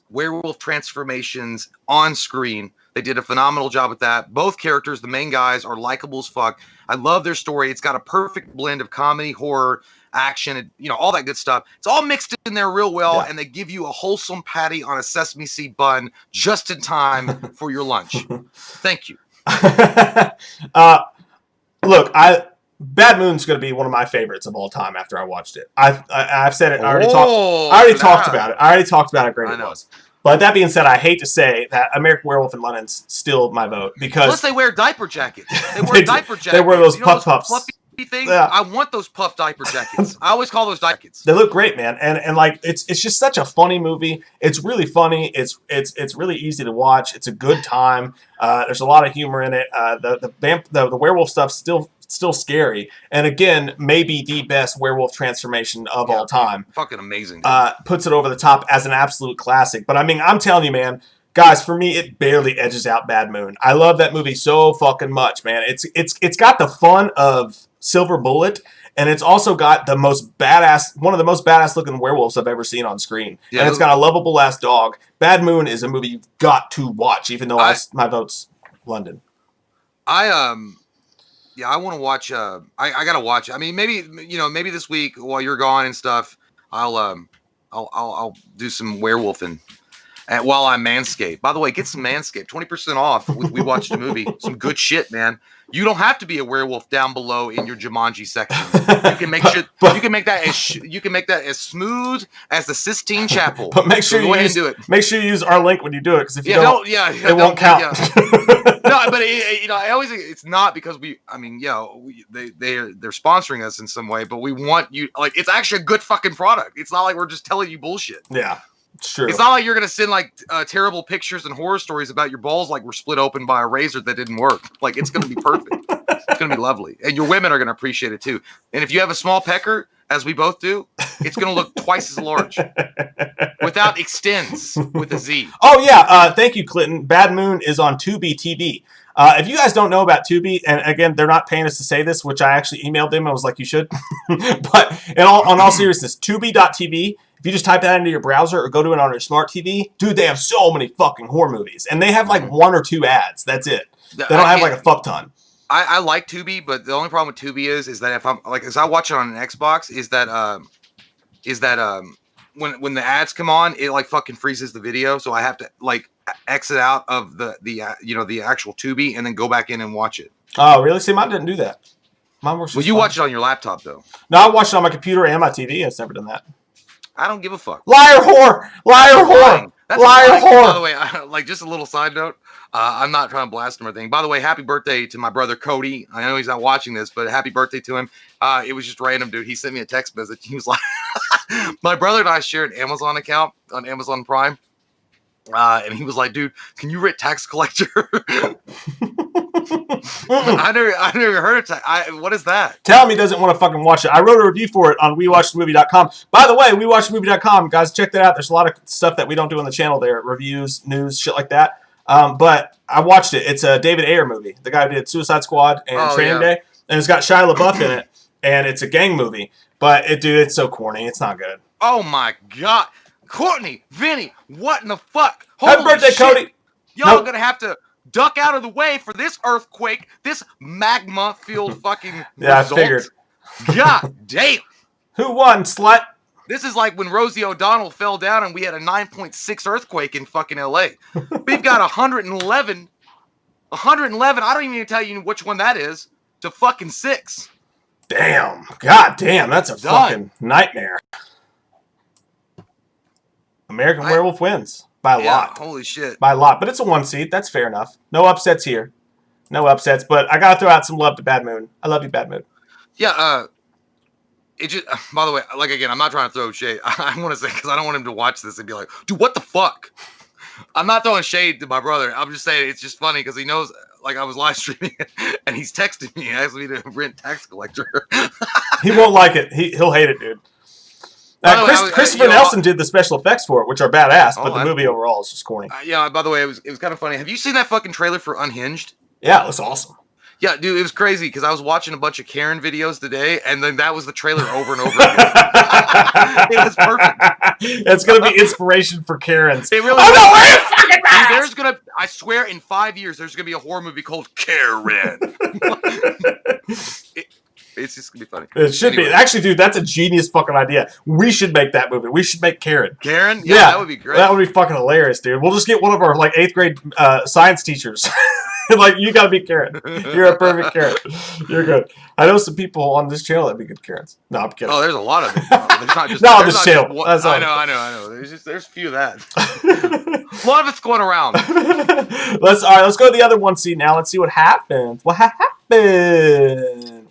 werewolf transformations on screen. They did a phenomenal job with that. Both characters, the main guys, are likable as fuck. I love their story. It's got a perfect blend of comedy, horror, action, and, all that good stuff. It's all mixed in there real well, and they give you a wholesome patty on a sesame seed bun just in time for your lunch. Thank you. Look, Bad Moon's going to be one of my favorites of all time after I watched it. I've said it. I already talked about it. I already talked about how great it was. But that being said, I hate to say that American Werewolf in London's still my vote because plus they wear diaper jackets. They wear diaper jackets. They wear those puffs. Fluffy things. Yeah. I want those puff diaper jackets. I always call those diapers. They look great, man, and like it's just such a funny movie. It's really funny. It's really easy to watch. It's a good time. There's a lot of humor in it. The werewolf stuff's still scary, and again, maybe the best werewolf transformation of all time. Fucking amazing. Puts it over the top as an absolute classic. But I mean, I'm telling you, man, guys, for me, it barely edges out Bad Moon. I love that movie so fucking much, man. It's got the fun of Silver Bullet, and it's also got one of the most badass looking werewolves I've ever seen on screen. Yeah, and it's got a lovable ass dog. Bad Moon is a movie you've got to watch, even though my vote's London. Yeah, I want to watch. I gotta watch. I mean, maybe this week while you're gone and stuff, I'll do some werewolfing, and while I'm Manscaped. By the way, get some Manscaped, 20% off. We watched a movie, some good shit, man. You don't have to be a werewolf down below in your Jumanji section. You can make you can make that as smooth as the Sistine Chapel. But make sure you do it. Make sure you use our link when you do it, because if you don't, it won't count. No, but I always think it's not because they're sponsoring us in some way, but we want you, like, it's actually a good fucking product. It's not like we're just telling you bullshit. Yeah. It's true. It's not like you're gonna send like terrible pictures and horror stories about your balls like were split open by a razor that didn't work. Like, it's gonna be perfect. It's gonna be lovely, and your women are gonna appreciate it too. And if you have a small pecker, as we both do, it's gonna look twice as large without extends with a Z. Oh yeah, thank you, Clinton. Bad Moon is on Tubi TV. If you guys don't know about Tubi, and again, they're not paying us to say this, which I actually emailed them. I was like, you should. But on all seriousness, Tubi.tv. If you just type that into your browser or go to it on your smart TV, dude, they have so many fucking horror movies. And they have like 1 or 2 ads. That's it. They don't have like a fuck ton. I like Tubi, but the only problem with Tubi is that if I'm like, as I watch it on an Xbox, is that when the ads come on, it like fucking freezes the video. So I have to like exit out of the actual Tubi and then go back in and watch it. Oh, really? See, mine didn't do that. Mine works. Well, you watch it on your laptop though. No, I watched it on my computer and my TV. It's never done that. I don't give a fuck. Liar whore! Liar whore! Liar whore! By the way, like, just a little side note. I'm not trying to blast him or anything. By the way, happy birthday to my brother Cody. I know he's not watching this, but happy birthday to him. It was just random, dude. He sent me a text message. He was like, my brother and I share an Amazon account on Amazon Prime. And he was like, dude, can you rate Tax Collector? I never heard of what is that? Tell him he doesn't want to fucking watch it. I wrote a review for it on WeWatchedTheMovie.com. By the way, WeWatchedTheMovie.com, guys, check that out. There's a lot of stuff that we don't do on the channel there. Reviews, news, shit like that. But I watched it. It's a David Ayer movie. The guy who did Suicide Squad and Training Day. And it's got Shia LaBeouf in it. And it's a gang movie. But, it's so corny. It's not good. Oh, my God. Courtney, Vinny, what in the fuck? Happy birthday, shit. Cody. Y'all are going to have to duck out of the way for this earthquake, this magma-filled fucking yeah, result. I figured. God damn. Who won, slut? This is like when Rosie O'Donnell fell down and we had a 9.6 earthquake in fucking L.A. We've got 111. 111, I don't even tell you which one that is, to fucking 6. Damn. God damn, that's a fucking nightmare. American Werewolf wins. By a lot. Holy shit. By a lot. But it's a 1 seed. That's fair enough. No upsets here. No upsets. But I got to throw out some love to Bad Moon. I love you, Bad Moon. Yeah, it just, by the way, like, again, I'm not trying to throw shade. I want to say, because I don't want him to watch this and be like, dude, what the fuck? I'm not throwing shade to my brother. I'm just saying it's just funny because he knows, like, I was live streaming and he's texting me, asking me to rent Tax Collector. He won't like it. He'll hate it, dude. Christopher Nelson did the special effects for it, which are badass, but the movie overall is just corny. Yeah, by the way, it was kind of funny. Have you seen that fucking trailer for Unhinged? Yeah, it looks awesome. Yeah, dude, it was crazy because I was watching a bunch of Karen videos today, and then that was the trailer over and over again. It was perfect. It's going to be inspiration for Karens. It really is. Dude, I swear, in 5 years, there's going to be a horror movie called Karen. It's just going to be funny. It should be. Actually, dude, that's a genius fucking idea. We should make that movie. We should make Karen. Karen? Yeah, that would be great. That would be fucking hilarious, dude. We'll just get one of our, like, 8th grade science teachers. Like, you gotta be Karen. You're a perfect Karen. You're good. I know some people on this channel that be good Karens. No, I'm kidding. Oh, there's a lot of it. There's not just Not on there's this not channel. just one. That's all. I know. There's a few of that. A lot of it's going around. Let's go to the other one seed now. Let's see what happens. What happened?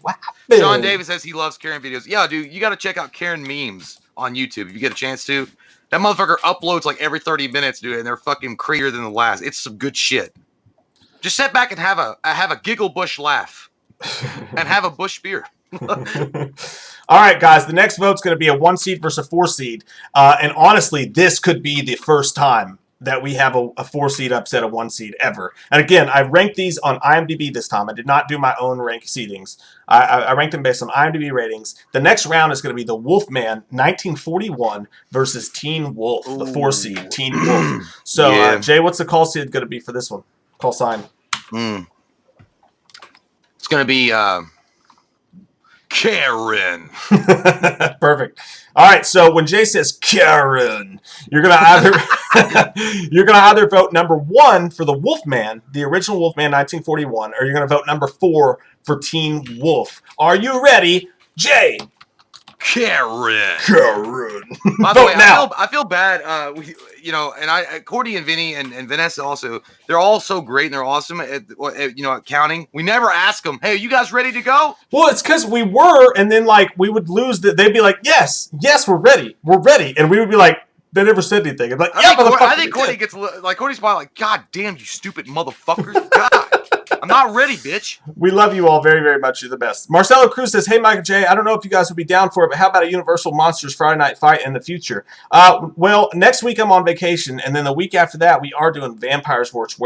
Sean Davis says he loves Karen videos. Yeah, dude, you got to check out Karen memes on YouTube if you get a chance to. That motherfucker uploads like every 30 minutes, dude, and they're fucking crazier than the last. It's some good shit. Just sit back and have a giggle bush laugh, and have a bush beer. All right, guys. The next vote's going to be a 1 seed versus a 4 seed, and honestly, this could be the first time that we have a 4 seed upset a 1 seed ever. And again, I ranked these on IMDb this time. I did not do my own rank seedings. I ranked them based on IMDb ratings. The next round is going to be the Wolfman 1941 versus Teen Wolf, the 4 seed Teen Wolf. So, Yeah. Jay, what's the call seed going to be for this one? Call sign. It's gonna be Karen. Perfect. All right. So when Jay says Karen, you're gonna either vote number 1 for the Wolfman, the original Wolfman 1941, or you're gonna vote number 4 for Teen Wolf. Are you ready, Jay? Karen. Vote By the way, now. I feel bad. And Cordy and Vinny and Vanessa also, they're all so great and they're awesome at counting. We never ask them, hey, are you guys ready to go? Well, it's because we were, and then like we would lose. They'd be like, yes, we're ready, and we would be like, they never said anything. And like, I think Cordy gets like Cordy's probably like, God damn, you stupid motherfuckers! God, I'm not ready, bitch. We love you all very, very much. You're the best. Marcelo Cruz says, hey, Mike and Jay, I don't know if you guys would be down for it, but how about a Universal Monsters Friday Night Fight in the future? Well, next week I'm on vacation, and then the week after that, we are doing Vampires versus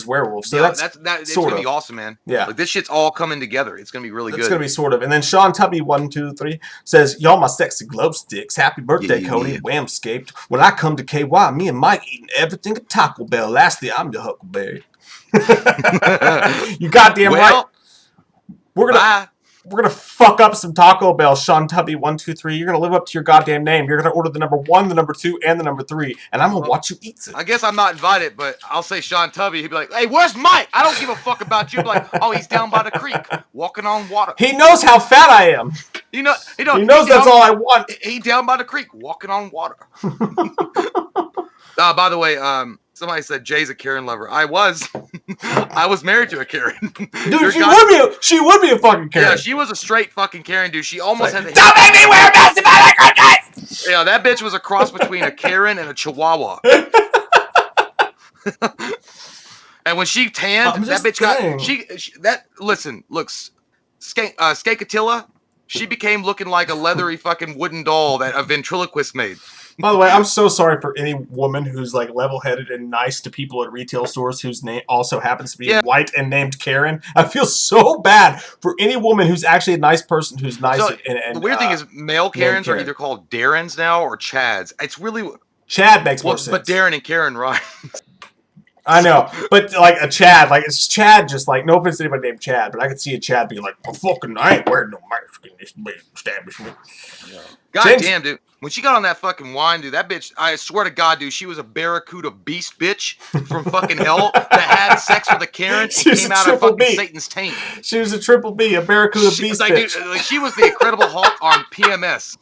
Werewolf. So it's going to be awesome, man. Yeah. Like, this shit's all coming together. It's going to be really good. It's going to be sort of. And then Sean Tubby, 1, 2, 3, says, y'all my sexy glow sticks. Happy birthday, Cody. Whamscaped. When I come to KY, me and Mike eating everything at Taco Bell. Lastly, I'm your Huckleberry. You goddamn right. We're gonna fuck up some Taco Bell, Sean Tubby 1, 2, 3. You're gonna live up to your goddamn name. You're gonna order the number 1, the number 2, and the number 3, and I'm gonna watch you eat it. I guess I'm not invited, but I'll say Sean Tubby. He'd be like, "Hey, where's Mike? I don't give a fuck about you." Be like, "Oh, he's down by the creek, walking on water." He knows how fat I am. He knows that's all I want. He down by the creek, walking on water. By the way, somebody said Jay's a Karen lover. I was married to a Karen. Dude, she would be a fucking Karen. Yeah, she was a straight fucking Karen, dude. She almost had the don't make me wear a mask if I like her. Yeah, that bitch was a cross between a Karen and a Chihuahua. And when she tanned, that bitch looks Skakatilla, she became looking like a leathery fucking wooden doll that a ventriloquist made. By the way, I'm so sorry for any woman who's like level-headed and nice to people at retail stores whose name also happens to be white and named Karen. I feel so bad for any woman who's actually a nice person who's nice. So, the weird thing is male Karens are either called Darrens now or Chads. It's really Chad makes more sense. But Darren and Karen rhyme. I know, but like a Chad, like it's Chad. Just like no offense to anybody named Chad, but I could see a Chad being like, I ain't wearing no mask in this establishment." Yeah. God damn, dude. When she got on that fucking wine, dude, that bitch, I swear to God, dude, she was a barracuda beast bitch from fucking hell that had sex with a Karen and came out of fucking Satan's taint. She was a triple B, a barracuda beast bitch. Dude, she was the Incredible Hulk on PMS.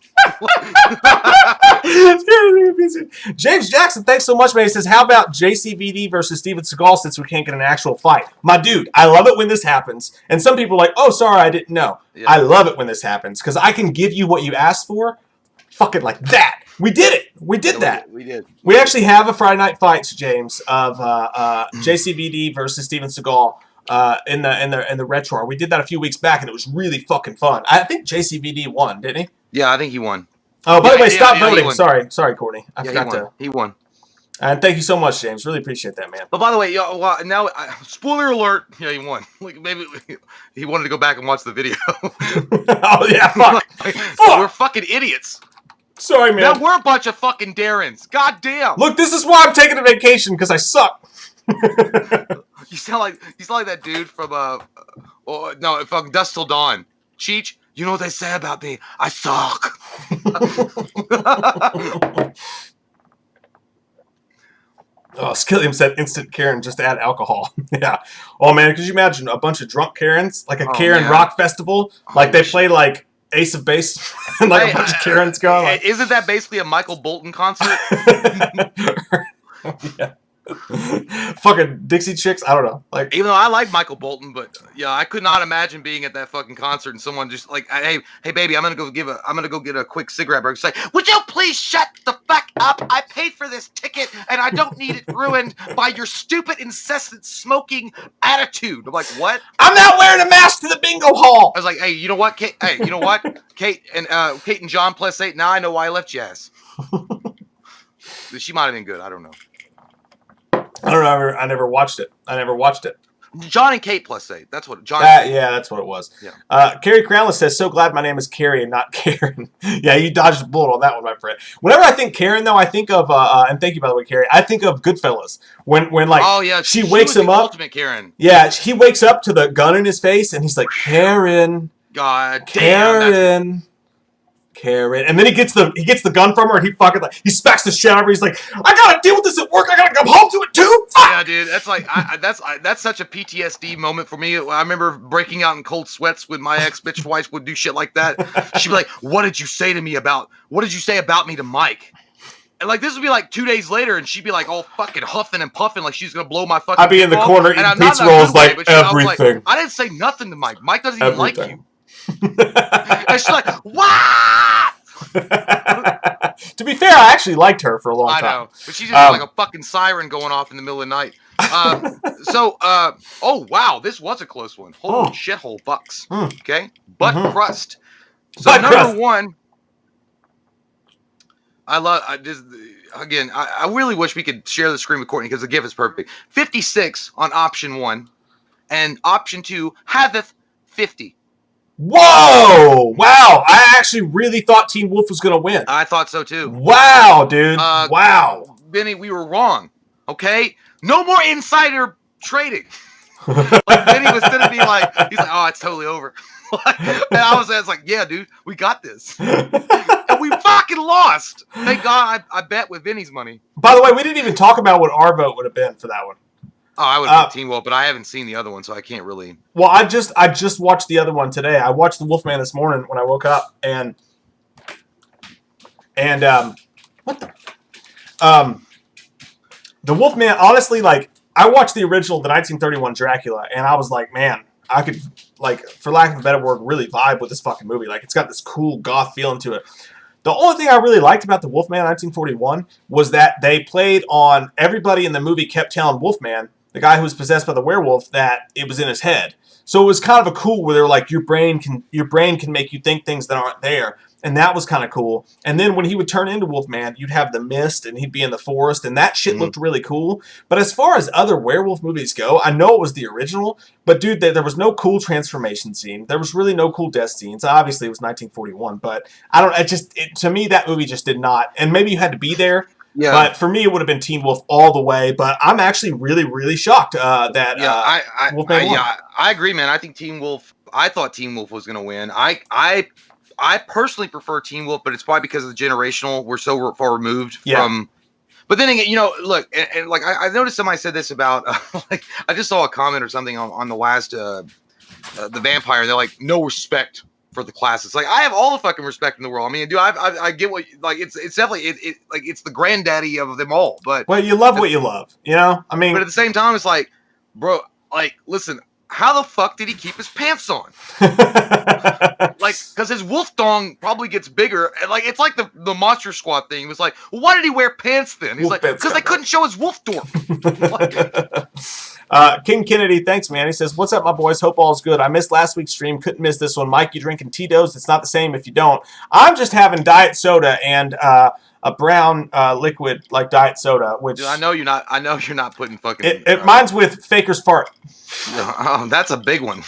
James Jackson, thanks so much, man. He says, how about JCVD versus Steven Seagal since we can't get an actual fight? My dude, I love it when this happens. And some people are like, oh, sorry, I didn't know. Yeah. I love it when this happens because I can give you what you asked for. Fucking like that. We did it. We did that. We did. We actually have a Friday Night Fights, James, of JCVD versus Steven Seagal in the retro. We did that a few weeks back, and it was really fucking fun. I think JCVD won, didn't he? Yeah, I think he won. Oh, by the way, stop voting. Sorry, Courtney. I forgot to. He won. And thank you so much, James. Really appreciate that, man. But by the way, now spoiler alert. Yeah, he won. Like maybe he wanted to go back and watch the video. Oh yeah, fuck. We're fucking idiots. Sorry, man. Now we're a bunch of fucking Darrens. God damn. Look, this is why I'm taking a vacation because I suck. You sound like that dude from fucking Dusk Till Dawn. Cheech, you know what they say about me? I suck. Oh, Skilliam said instant Karen, just add alcohol. Yeah. Oh, man, could you imagine a bunch of drunk Karens? Like a Karen rock festival? Like they play like Ace of Base and like a bunch of Karens going. Like... Isn't that basically a Michael Bolton concert? Yeah. Fucking Dixie Chicks, I don't know. Like, even though I like Michael Bolton, but yeah, I could not imagine being at that fucking concert and someone just like, hey baby, I'm gonna go get a quick cigarette break. It's like, would you please shut the fuck up? I paid for this ticket and I don't need it ruined by your stupid incessant smoking attitude. I'm like, what? I'm not wearing a mask to the bingo hall. I was like, hey, you know what, Kate? Hey, you know what, Kate and John +8. Now I know why I left you ass. She might have been good. I don't know. I don't know. I never watched it. John and Kate +8. That's what John. Yeah, that's what it was. Yeah. Carrie Crownless says, "So glad my name is Carrie and not Karen." Yeah, you dodged a bullet on that one, my friend. Whenever I think Karen, though, I think of and thank you by the way, Carrie. I think of Goodfellas when like oh yeah, she wakes him up. Ultimate Karen. Yeah, he wakes up to the gun in his face and he's like, "Karen, God, Karen." Karen, and then he gets the gun from her, and he fucking like he smacks the shit out of her. He's like, "I gotta deal with this at work. I gotta come home to it too." Fuck! Yeah, dude, that's like that's such a PTSD moment for me. I remember breaking out in cold sweats when my ex-bitch wife would do shit like that. She'd be like, "What did you say about me to Mike?" And like this would be like 2 days later, and she'd be like all fucking huffing and puffing like she's gonna blow my fucking. I'd be in the corner eating pizza rolls like everything. I didn't say nothing to Mike. Mike doesn't even like you. And she's like, what? To be fair, I actually liked her for a long time. I know, but she's just like a fucking siren going off in the middle of the night. Oh wow, this was a close one. Holy shithole bucks. Okay, butt crust. So number one, I really wish we could share the screen with Courtney because the GIF is perfect. 56 on option 1, and option 2 haveth 50. Whoa! Wow! I actually really thought Teen Wolf was going to win. I thought so too. Wow, dude. Wow. Benny, we were wrong. Okay? No more insider trading. Like Benny was sitting me like, he's like, oh, it's totally over. And I was like, yeah, dude, we got this. And we fucking lost. Thank God I bet with Vinny's money. By the way, we didn't even talk about what our vote would have been for that one. Oh, I would have been Teen Wolf, but I haven't seen the other one, so I can't really. Well, I just watched the other one today. I watched the Wolfman this morning when I woke up, and what the Wolfman. Honestly, like I watched the original, the 1931 Dracula, and I was like, man, I could like, for lack of a better word, really vibe with this fucking movie. Like, it's got this cool goth feeling to it. The only thing I really liked about the Wolfman 1941 was that they played on everybody in the movie kept telling Wolfman, the guy who was possessed by the werewolf, that it was in his head. So it was kind of a cool where they're like, your brain can make you think things that aren't there. And that was kind of cool. And then when he would turn into Wolfman, you'd have the mist and he'd be in the forest, and that shit looked really cool. But as far as other werewolf movies go, I know it was the original, but dude, there was no cool transformation scene. There was really no cool death scenes. Obviously, it was 1941, but I don't. To me, that movie just did not. And maybe you had to be there. Yeah. But for me, it would have been Teen Wolf all the way. But I'm actually really, really shocked that Wolfman won. Yeah, I agree, man. I think Teen Wolf. I thought Teen Wolf was going to win. I personally prefer Teen Wolf, but it's probably because of the generational. We're so far removed from. But then again, look, and like I noticed somebody said this about like I just saw a comment or something on the last the Vampire. They're like, no respect for the classics. Like I have all the fucking respect in the world. I mean, dude, I get what like it's definitely it like it's the granddaddy of them all. But well, you love what you love, I mean, but at the same time, it's like, bro, like listen. How the fuck did he keep his pants on? Like, because his wolf dong probably gets bigger. And like, it's like the Monster Squad thing. It was like, well, why did he wear pants then? He's like, because they couldn't show his wolf dork. King Kennedy, thanks, man. He says, what's up, my boys? Hope all's good. I missed last week's stream. Couldn't miss this one. Mike, you drinking Tito's? It's not the same if you don't. I'm just having diet soda and a brown liquid like diet soda, which dude, I know you're not putting fucking. Mine's with Faker's fart. Oh, that's a big one.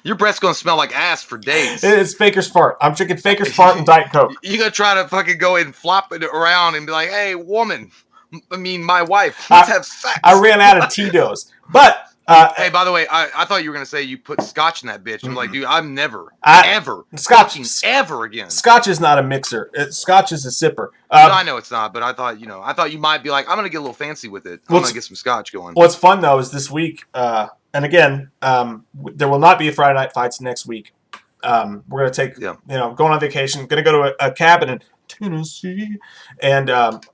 Your breath's gonna smell like ass for days. It's Faker's fart. I'm drinking Faker's fart and Diet Coke. You gonna try to fucking go and flop it around and be like, "Hey, woman, I mean, my wife, let's have sex." I ran out of Tito's, but Hey, by the way, I thought you were gonna say you put scotch in that bitch. I'm like, dude, I'm never, ever, Scotch, fucking ever again. Scotch is not a mixer. Scotch is a sipper. No, I know it's not, but I thought you might be like, I'm gonna get a little fancy with it. I'm gonna get some scotch going. What's fun though is this week, and again, there will not be a Friday Night Fights next week. We're gonna take, going on vacation. Gonna go to a cabin in Tennessee and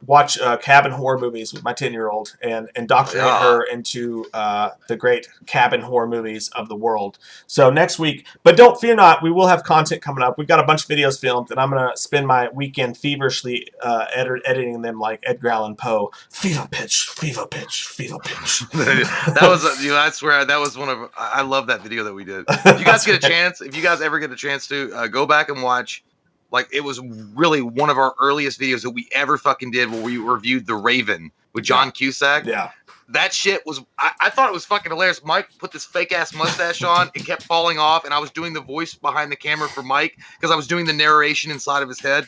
watch cabin horror movies with my 10-year-old and indoctrinate her into the great cabin horror movies of the world. So next week, but don't fear not, we will have content coming up. We've got a bunch of videos filmed, and I'm gonna spend my weekend feverishly editing them like Edgar Allan Poe. Fever pitch, fever pitch, fever pitch. That was, I swear, that was one of. I love that video that we did. If you guys get a chance, if you guys ever get a chance to go back and watch. Like, it was really one of our earliest videos that we ever fucking did where we reviewed The Raven with John Cusack. Yeah. That shit was, I thought it was fucking hilarious. Mike put this fake-ass mustache on. It kept falling off, and I was doing the voice behind the camera for Mike because I was doing the narration inside of his head.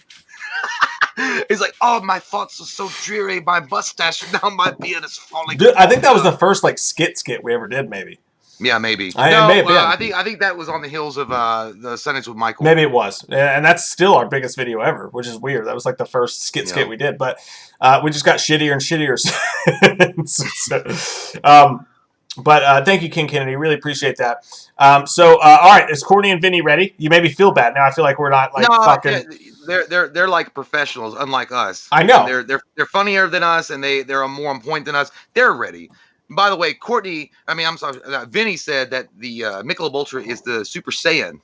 He's like, oh, my thoughts are so dreary. My mustache, now my beard is falling. Dude, I think that was the first, like, skit we ever did, maybe. Yeah, maybe. I think that was on the heels of the Sentence with Michael. Maybe it was, and that's still our biggest video ever, which is weird. That was like the first skit we did, but we just got shittier and shittier. But thank you, King Kennedy. Really appreciate that. All right, is Courtney and Vinny ready? You made me feel bad. Now I feel like we're not like fucking. They're like professionals, unlike us. I know. They're funnier than us, and they're more on point than us. They're ready. By the way, Vinny said that the Michelob Ultra is the Super Saiyan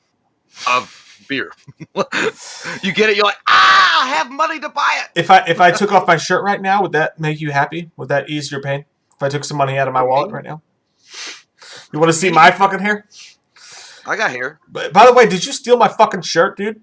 of beer. You get it? You're like, I have money to buy it. If I took off my shirt right now, would that make you happy? Would that ease your pain? If I took some money out of my wallet right now? You want to see my fucking hair? I got hair. But, by the way, did you steal my fucking shirt, dude?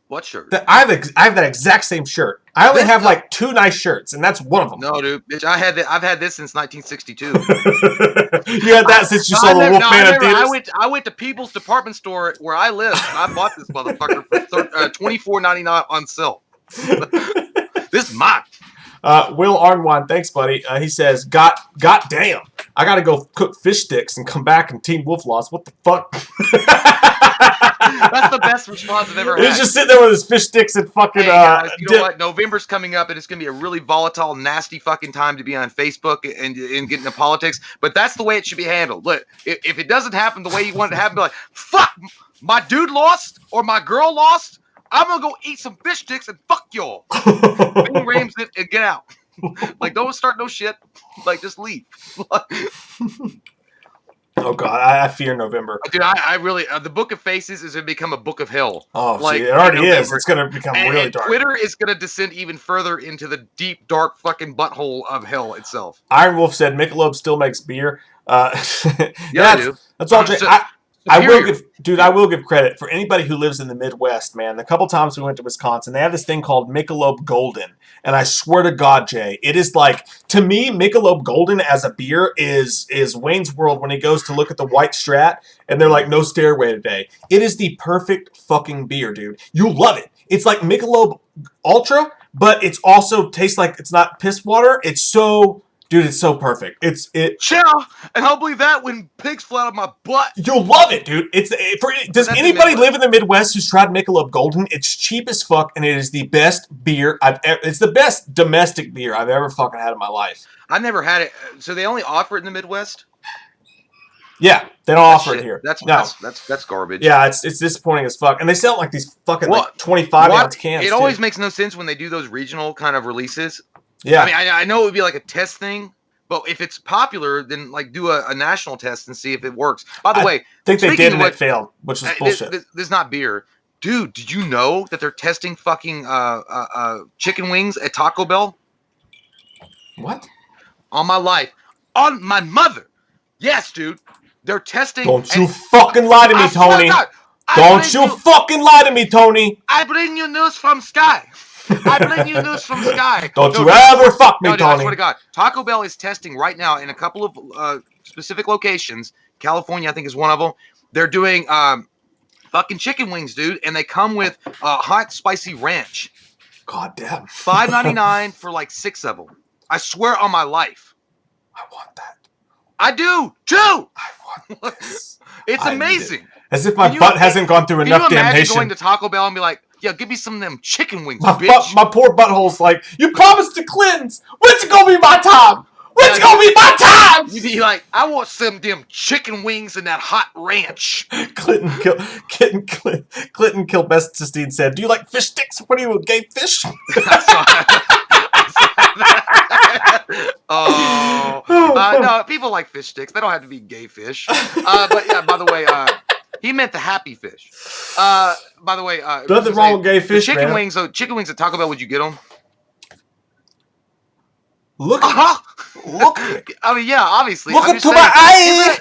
What shirt? I have that exact same shirt. I only have like 2 nice shirts, and that's one of them. No, dude, bitch, I've had this since 1962. You had that since you saw the Wolfman of Theaters? I went to People's Department Store where I live. And I bought this motherfucker for $24.99 on sale. This is mine. Will Arnwan, thanks, buddy. He says, God damn, I gotta go cook fish sticks and come back and Team Wolf lost. What the fuck? That's the best response I've ever had. He's just sitting there with his fish sticks and fucking. Hey, guys, you know what? November's coming up, and it's gonna be a really volatile, nasty fucking time to be on Facebook and get into politics. But that's the way it should be handled. Look, if it doesn't happen the way you want it to happen, be like, fuck, my dude lost or my girl lost. I'm gonna go eat some fish sticks and fuck y'all. Then Rams it and get out. Like, don't start no shit. Like, just leave. Oh God, I fear November. Dude, I really the Book of Faces is gonna become a Book of Hell. Oh, like, it already is. It's gonna become really dark. Twitter is gonna descend even further into the deep, dark fucking butthole of hell itself. Iron Wolf said Michelob still makes beer. Yeah, I do. That's all. I will give credit for anybody who lives in the Midwest, man. The couple times we went to Wisconsin, they have this thing called Michelob Golden. And I swear to God, Jay, it is like, to me, Michelob Golden as a beer is Wayne's World when he goes to look at the white Strat and they're like, no stairway today. It is the perfect fucking beer, dude. You'll love it. It's like Michelob Ultra, but it's also tastes like it's not piss water. It's so... Dude, it's so perfect. Chill, and I'll believe that when pigs fly out of my butt. You'll love it, dude. Does anybody live in the Midwest who's tried Michelob Golden? It's cheap as fuck, and it is the best beer it's the best domestic beer I've ever fucking had in my life. I've never had it. So they only offer it in the Midwest? Yeah, they don't offer it here. That's garbage. Yeah, it's disappointing as fuck, and they sell like these fucking 25-ounce cans. It always makes no sense when they do those regional kind of releases. Yeah, I mean, I know it would be like a test thing, but if it's popular, then like do a national test and see if it works. By the way, I think they did and it failed, which is bullshit. This is not beer, dude. Did you know that they're testing fucking chicken wings at Taco Bell? What? On my life, on my mother. Yes, dude. They're testing. Don't you fucking lie to me, Tony. Don't you fucking lie to me, Tony. I bring you news from Sky. I bring you news from Sky. Don't you ever fuck me, Tony. I swear to God. Taco Bell is testing right now in a couple of specific locations. California, I think, is one of them. They're doing fucking chicken wings, dude, and they come with hot, spicy ranch. God damn. $5.99 for like 6 of them. I swear on my life. I want that. I do too. It's I need amazing. it. As if my butt hasn't gone through enough damnation. Can you imagine damnation. going to Taco Bell and be like, "Yeah, give me some of them chicken wings, bitch." My poor butthole's like, you promised to cleanse. When's it gonna be my time? When's it gonna be my time? You'd be like, "I want some of them chicken wings and that hot ranch." Clinton Kilbestestein said, "Do you like fish sticks? What are you, a gay fish?" No, people like fish sticks. They don't have to be gay fish. But yeah, by the way, he meant the happy fish. By the way, nothing wrong with gay fish, chicken man. wings. So chicken wings at Taco Bell, would you get them? Look at look. I mean, yeah, obviously. Look into my eyes.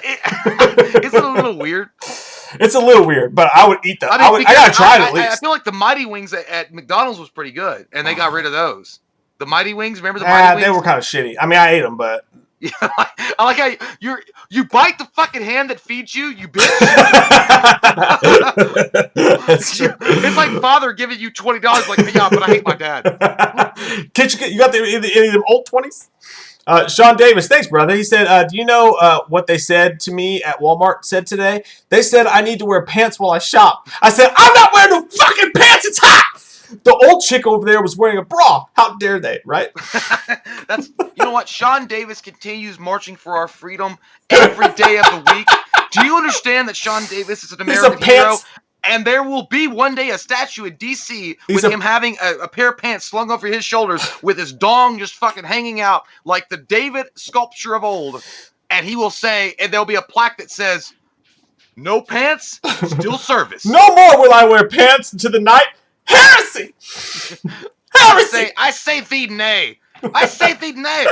Isn't it a little weird? It's a little weird, but I would eat them. I gotta try it at least. I feel like the Mighty Wings at McDonald's was pretty good, and they got rid of those. The Mighty Wings, remember the Mighty Wings? They were kind of shitty. I mean, I ate them, but yeah, I like how you bite the fucking hand that feeds you, you bitch. That's true. It's like father giving you $20, like, yeah, but I hate my dad. You got any of them old 20s? Sean Davis, thanks, brother. He said, do you know what they said to me at Walmart said today? They said I need to wear pants while I shop. I said, I'm not wearing no fucking pants. It's hot. The old chick over there was wearing a bra. How dare they, right? You know what? Sean Davis continues marching for our freedom every day of the week. Do you understand that Sean Davis is an American hero? And there will be one day a statue in D.C. with him having a pair of pants slung over his shoulders with his dong just fucking hanging out like the David sculpture of old. And he will say, and there'll be a plaque that says, "No pants, still service." No more will I wear pants into the night. Heresy! Heresy! I say thee nay. I say thee nay.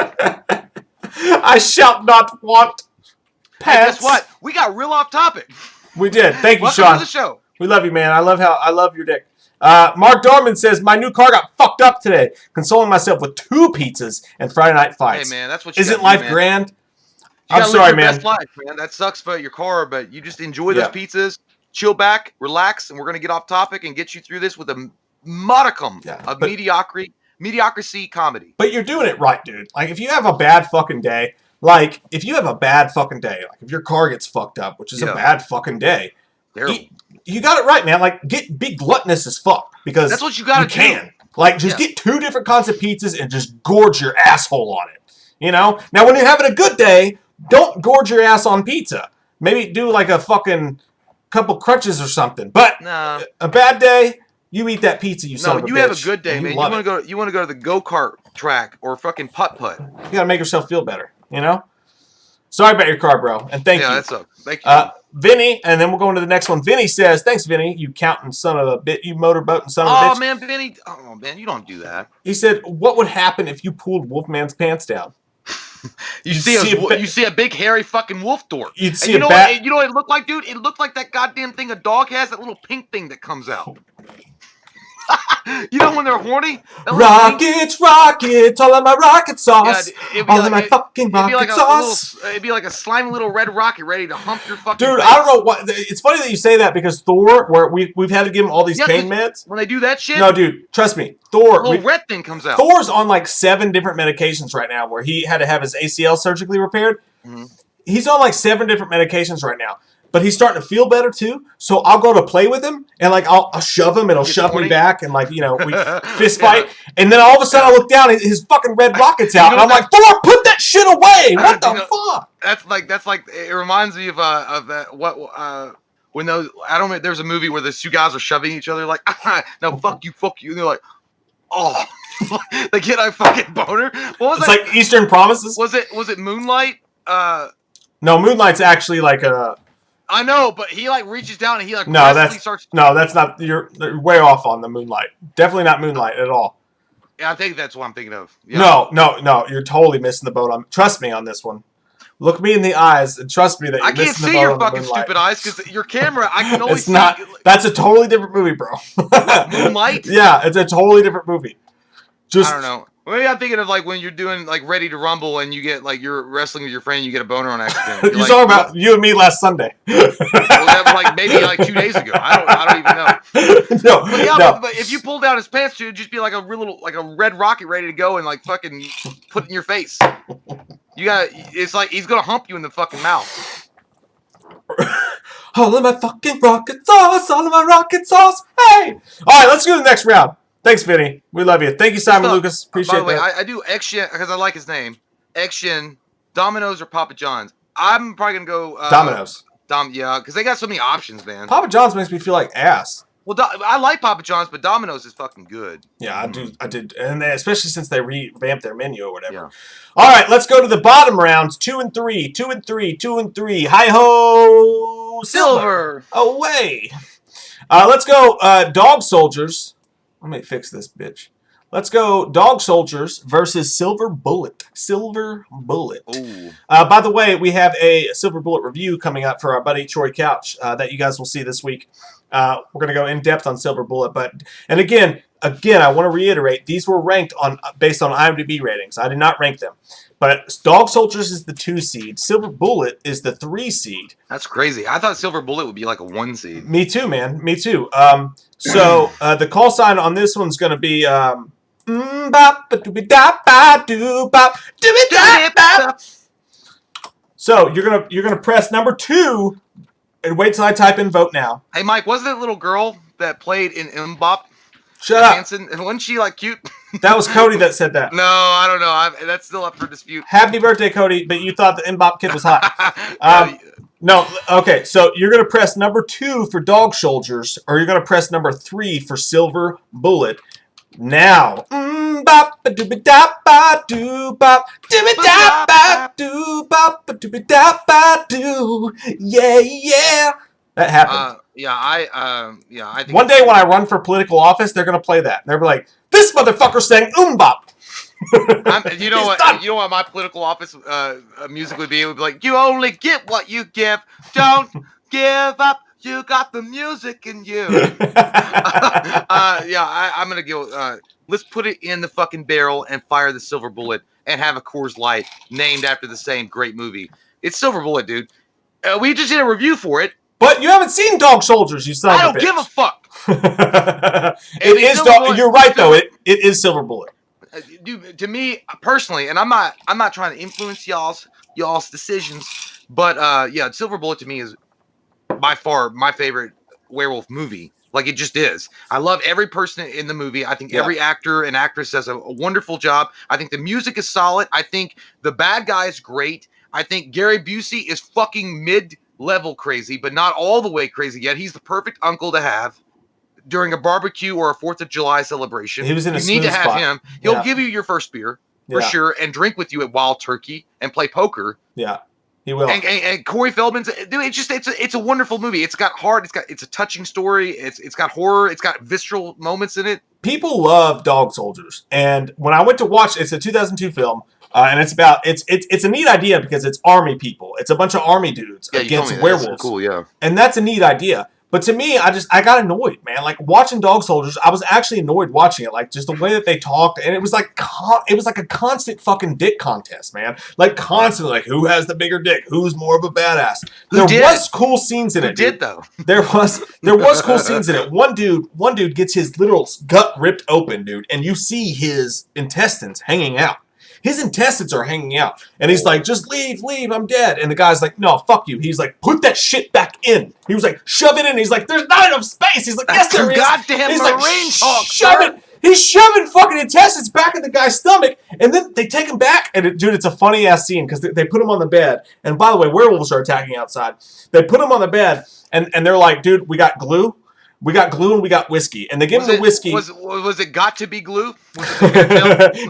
I shall not want pants. Hey, guess what? We got real off topic. We did. Thank you, Welcome Sean. to the show. We love you, man. I love your dick. Mark Dorman says, my new car got fucked up today. Consoling myself with 2 pizzas and Friday night fights. Hey, man, that's what you Isn't life grand? I'm sorry, man. Best life, man. That sucks for your car, but you just enjoy those pizzas, chill back, relax, and we're going to get off topic and get you through this with a modicum of mediocrity comedy. But you're doing it right, dude. Like, if you have a bad fucking day, like, if your car gets fucked up, which is a bad fucking day, you got it right, man. Like, be gluttonous as fuck, because that's what you got to do. Like, just get 2 different kinds of pizzas and just gorge your asshole on it. You know? Now, when you're having a good day, don't gorge your ass on pizza. Maybe do like a fucking couple crunches or something. But a bad day, you eat that pizza, you son of a bitch. No, you have a good day, man. You want to go to the go-kart track or fucking putt-putt. You got to make yourself feel better, you know? Sorry about your car, bro. And thank you. Yeah, that sucks. Thank you. Vinny, and then we'll go into the next one. Vinny says, thanks, Vinny, you counting son of a bit, you motorboating son of a bitch. Oh, man, Vinny. Oh, man, you don't do that. He said, what would happen if you pulled Wolfman's pants down? You see a big hairy fucking wolf dork. You'd see you know what it looked like, dude? It looked like that goddamn thing a dog has, that little pink thing that comes out. You know when they're horny? Rockets, all of my rocket sauce. All of my fucking rocket sauce. It'd be like a slimy little red rocket ready to hump your fucking Dude, face. I don't know what. It's funny that you say that, because Thor, where we've had to give him all these pain meds. When they do that shit? No, dude, trust me. Thor. A little red thing comes out. Thor's on like 7 different medications right now, where he had to have his ACL surgically repaired. Mm-hmm. He's on like 7 different medications right now. But he's starting to feel better too. So I'll go to play with him, and like I'll shove him, and he'll shove me back, and like, you know, we fist fight. And then all of a sudden I look down, and his fucking red rocket's out, and I'm like, Thor, put that shit away! What the fuck? That's like it reminds me of that when those there's a movie where the 2 guys are shoving each other like, no, fuck you, and they're like, oh, they get a fucking boner. What was it's that? Like Eastern Promises. Was it Moonlight? No, Moonlight's actually like a. I know, but he like reaches down and he like starts. No, that's not. You're way off on the Moonlight. Definitely not Moonlight at all. Yeah, I think that's what I'm thinking of. Yeah. No. You're totally missing the boat. Trust me on this one. Look me in the eyes and trust me that you're missing the boat. I can't see your fucking stupid eyes because your camera. I can only see. That's a totally different movie, bro. Moonlight. Yeah, it's a totally different movie. I don't know. Maybe I'm thinking of like when you're doing like Ready to Rumble and you get like you're wrestling with your friend and you get a boner on accident. You're talking about you and me last Sunday. Well, that was like maybe like 2 days ago. I don't even know. But if you pull down his pants, it'd just be like a real little like a red rocket ready to go and like fucking put it in your face. It's like he's gonna hump you in the fucking mouth. All of my fucking rocket sauce, all of my rocket sauce. Hey! All right, let's go to the next round. Thanks, Vinny. We love you. Thank you, Simon Lucas. Appreciate that. By the way, that. I do X-Shin because I like his name. X-Shin, Domino's or Papa John's. I'm probably gonna go Domino's. Yeah, because they got so many options, man. Papa John's makes me feel like ass. Well, I like Papa John's, but Domino's is fucking good. Yeah, I did, and especially since they revamped their menu or whatever. Yeah. All right, let's go to the bottom rounds. 2 and 3, 2 and 3, 2 and 3. Hi ho, silver away. Let's go, Dog Soldiers. Let me fix this bitch. Let's go Dog Soldiers versus Silver Bullet. Silver Bullet. Ooh. By the way, we have a Silver Bullet review coming up for our buddy Troy Couch that you guys will see this week. We're going to go in depth on Silver Bullet, and again, I want to reiterate, these were ranked based on IMDb ratings. I did not rank them, but Dog Soldiers is the 2 seed. Silver Bullet is the 3 seed. That's crazy. I thought Silver Bullet would be like a 1 seed. Me too, man. Me too. So the call sign on this one's going to be so you're gonna press number 2 and wait till I type in vote now. Hey, Mike, wasn't that little girl that played in Mbop? Shut up. Hanson? Wasn't she like cute? That was Cody that said that. No, I don't know. That's still up for dispute. Happy birthday, Cody! But you thought the Mbop kid was hot. No, okay. So you're gonna press number 2 for Dog Soldiers, or you're gonna press number 3 for Silver Bullet. Now, yeah. That happened. I think one day when I run for political office, they're gonna play that. They're like, "This motherfucker sang Bop." You know what? You know what my political office music would be? It would be like, "You only get what you give. Don't give up. You got the music in you." I'm gonna go. Let's put it in the fucking barrel and fire the Silver Bullet and have a Coors Light named after the same great movie. It's Silver Bullet, dude. We just did a review for it. But you haven't seen Dog Soldiers, you son of a bitch. I don't give a fuck. It is Dog. You're right though. It is Silver Bullet. Dude, to me personally, and I'm not trying to influence y'all's decisions, but Silver Bullet to me is by far my favorite werewolf movie. Like, it just is. I love every person in the movie. I think every actor and actress does a wonderful job. I think the music is solid. I think the bad guy is great. I think Gary Busey is fucking mid-level crazy, but not all the way crazy yet. He's the perfect uncle to have during a barbecue or a 4th of July celebration. He was in a You need to have spot. him. He'll give you your first beer for sure and drink with you at Wild Turkey and play poker. Yeah. He will. And Corey Feldman's, dude, it's a wonderful movie. It's got heart. It's a touching story. It's got horror. It's got visceral moments in it. People love Dog Soldiers, and when I went to watch, it's a 2002 film, and it's a neat idea because it's army people. It's a bunch of army dudes against werewolves. Cool, yeah. And that's a neat idea. But to me, I got annoyed, man. Like, watching Dog Soldiers, I was actually annoyed watching it. Like, just the way that they talked, and it was like a constant fucking dick contest, man. Like, constantly, like, who has the bigger dick? Who's more of a badass? There was cool scenes in it. Who did though? There was cool scenes in it. One dude gets his literal gut ripped open, dude, and you see his intestines hanging out. His intestines are hanging out. And he's like, just leave, I'm dead. And the guy's like, no, fuck you. He's like, put that shit back in. He was like, shove it in. He's like, there's not enough space. He's like, yes, there is. Goddamn He's Marine like, talk, shove it. He's shoving fucking intestines back in the guy's stomach. And then they take him back. And dude, it's a funny ass scene because they put him on the bed. And by the way, werewolves are attacking outside. They put him on the bed and they're like, dude, we got glue. We got glue and we got whiskey. And they give him the whiskey. Was it got to be glue?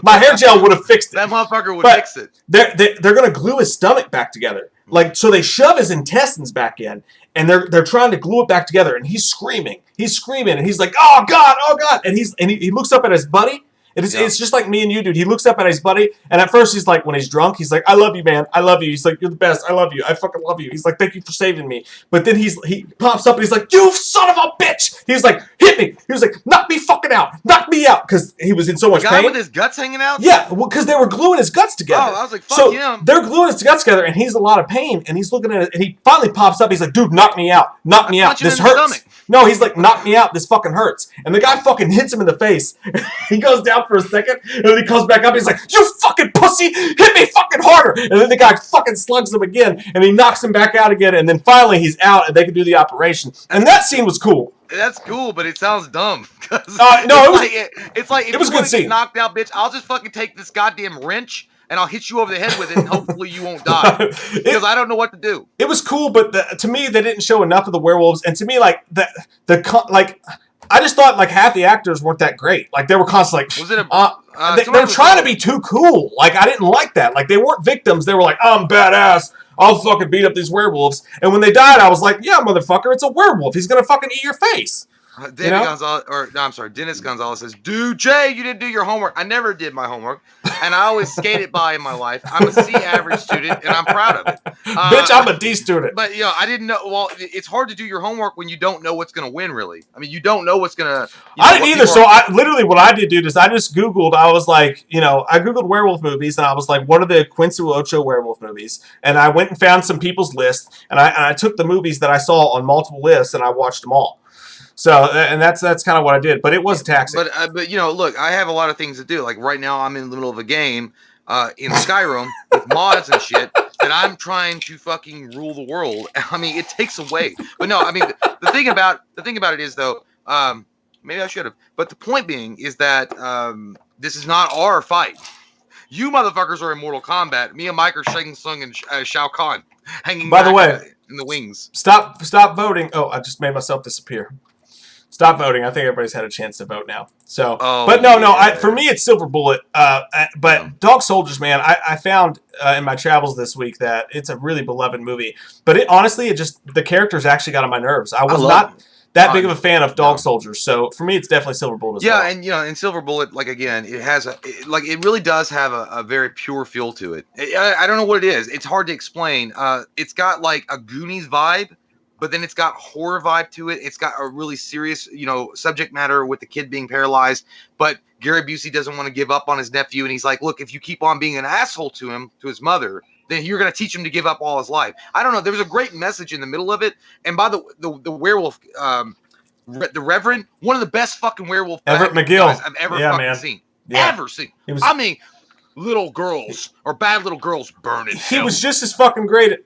My hair gel would have fixed it. That motherfucker would fix it. They're going to glue his stomach back together. Like, so they shove his intestines back in. And they're trying to glue it back together. And he's screaming. And he's like, oh, God, oh, God. And he looks up at his buddy. It's just like me and you, dude. He looks up at his buddy, and at first he's like, when he's drunk, he's like, I love you, man. I love you. He's like, you're the best. I love you. I fucking love you. He's like, thank you for saving me. But then he pops up, and he's like, you son of a bitch. He's like, hit me. He was like, knock me fucking out. Knock me out. Because he was in so much pain. The guy with his guts hanging out? Yeah, well, because they were gluing his guts together. Oh, I was like, fuck him. They're gluing his guts together, and he's in a lot of pain, and he's looking at it, and he finally pops up. He's like, dude, knock me out. Knock me out. This hurts. No, he's like, knock me out. This fucking hurts. And the guy fucking hits him in the face. He goes down for a second, and then he comes back up. He's like, you fucking pussy, hit me fucking harder. And then the guy fucking slugs him again, and he knocks him back out again. And then finally he's out, and they can do the operation. And that scene was cool. That's cool, but it sounds dumb. No, it's like if it was you a good want to scene. get knocked out, bitch, I'll just fucking take this goddamn wrench and I'll hit you over the head with it, and hopefully you won't die because I don't know what to do. It was cool, but to me, they didn't show enough of the werewolves, and to me, like I just thought like half the actors weren't that great. Like they were constantly like, Was it they were trying to be too cool. Like I didn't like that. Like they weren't victims. They were like, I'm badass. I'll fucking beat up these werewolves. And when they died, I was like, yeah, motherfucker, it's a werewolf. He's gonna fucking eat your face. Dennis Gonzalez says, dude, Jay, you didn't do your homework. I never did my homework, and I always skated by in my life. I'm a C average student, and I'm proud of it. Bitch, I'm a D student. But, I didn't know. Well, it's hard to do your homework when you don't know what's going to win, really. I mean, you don't know what's going to... I didn't either, so what I did, dude, is I just Googled, I was like, I Googled werewolf movies, and I was like, what are the Quincy Ocho werewolf movies? And I went and found some people's lists, and I took the movies that I saw on multiple lists, and I watched them all. So, and that's kind of what I did, but it was taxing. But look, I have a lot of things to do. Like right now, I'm in the middle of a game in Skyrim with mods and shit that I'm trying to fucking rule the world. I mean, it takes away. But no, I mean, the thing about it is though, maybe I should have. But the point being is that this is not our fight. You motherfuckers are in Mortal Kombat. Me and Mike are Shang Tsung and Shao Kahn hanging. By the way, in the wings. Stop voting. Oh, I just made myself disappear. Stop voting. I think everybody's had a chance to vote now. So, but no. For me, it's Silver Bullet. But Dog Soldiers, man, I found in my travels this week that it's a really beloved movie. But honestly, the characters actually got on my nerves. I was not that big of a fan of Dog Soldiers. So for me, it's definitely Silver Bullet as well. And in Silver Bullet, like again, it really does have a very pure feel to it. I don't know what it is. It's hard to explain. It's got like a Goonies vibe, but then it's got horror vibe to it. It's got a really serious, subject matter with the kid being paralyzed. But Gary Busey doesn't want to give up on his nephew, and he's like, "Look, if you keep on being an asshole to him, to his mother, then you're going to teach him to give up all his life." I don't know. There was a great message in the middle of it. And by the werewolf, the Reverend, one of the best fucking werewolf Everett McGill I've ever seen. Yeah. Ever seen. I mean, little girls or bad little girls burning. He was just as fucking great.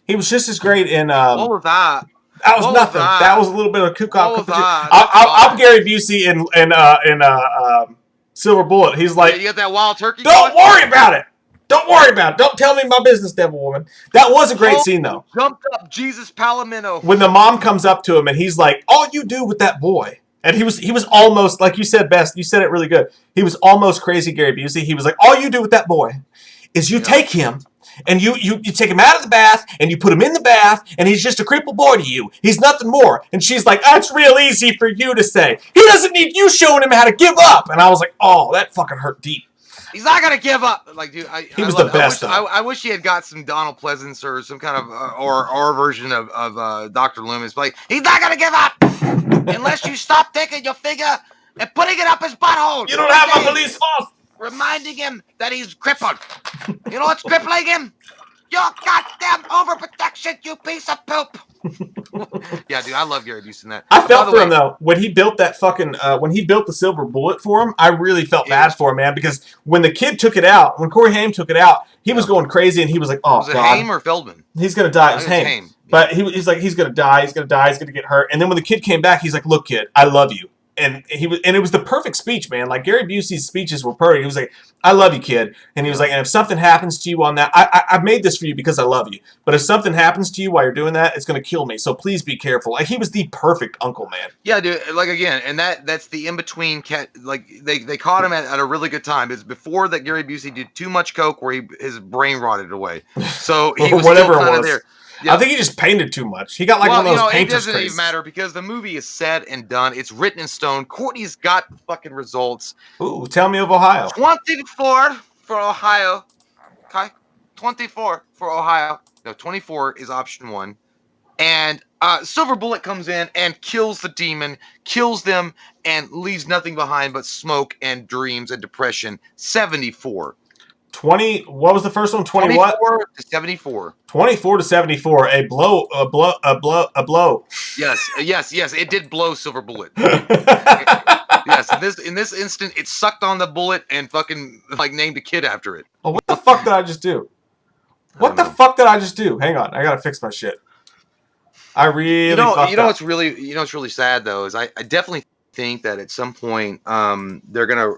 He was just as great in. What was that? That was nothing. That was a little bit of cook-off. I'm Gary Busey in Silver Bullet. He's like, you got that wild turkey. Don't worry about it. Don't worry about it. Don't tell me my business, Devil Woman. That was a great scene, though. Jumped up Jesus Palomino. When the mom comes up to him and he's like, all you do with that boy. And he was almost, like you said best, you said it really good. He was almost crazy, Gary Busey. He was like, all you do with that boy is you take him and you take him out of the bath and you put him in the bath and he's just a crippled boy to you. He's nothing more. And she's like, that's real easy for you to say. He doesn't need you showing him how to give up. And I was like, oh, that fucking hurt deep. He's not gonna give up. Like, dude, he was the best. I wish he had got some Donald Pleasance or some kind of or our version of Dr. Loomis. Like, he's not gonna give up unless you stop taking your finger and putting it up his butthole. You don't have my police force. Reminding him that he's crippled. You know what's crippling him? Your goddamn overprotection, you piece of poop. Yeah, dude, I love Gary Busey in that. I felt for him though when he built that fucking when he built the Silver Bullet for him. I really felt bad for him, man, because when the kid took it out, when Corey Haim took it out, he was going crazy and he was like, "Oh was it God, Haim or Feldman? He's gonna die." It was Haim. But he's like, he's gonna die. He's gonna die. He's gonna get hurt. And then when the kid came back, he's like, "Look, kid, I love you." And it was the perfect speech, man. Like Gary Busey's speeches were perfect. He was like, "I love you, kid," and he was like, "And if something happens to you on that, I made this for you because I love you. But if something happens to you while you're doing that, it's gonna kill me. So please be careful." Like he was the perfect uncle, man. Yeah, dude. Like again, and that's the in between. Like they caught him at a really good time. It's before that Gary Busey did too much coke, where his brain rotted away. So he was whatever still it was. There. Yeah. I think he just painted too much. He got like one of those painters. It doesn't even matter because the movie is said and done. It's written in stone. Courtney's got the fucking results. Ooh, tell me of Ohio. 24 for Ohio. Okay, 24 for Ohio. No, 24 is option 1. And Silver Bullet comes in and kills the demon, kills them, and leaves nothing behind but smoke and dreams and depression. 74. 20. What was the first one? 20 what? 24 to 74. 24 to 74. A blow. Yes. It did blow Silver Bullet. Yes. In this instant, it sucked on the bullet and fucking like named a kid after it. Oh, what the fuck did I just do? What the fuck did I just do? Hang on, I gotta fix my shit. I really fucked up. What's really sad though is I definitely think that at some point they're gonna,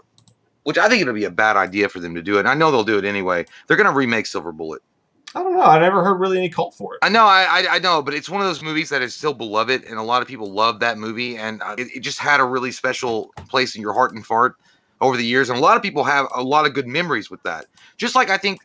which I think it'll be a bad idea for them to do it. And I know they'll do it anyway. They're gonna remake Silver Bullet. I don't know. I never heard really any call for it. I know, I know, but it's one of those movies that is still beloved, and a lot of people love that movie, and it just had a really special place in your heart and fart over the years, and a lot of people have a lot of good memories with that. Just like I think,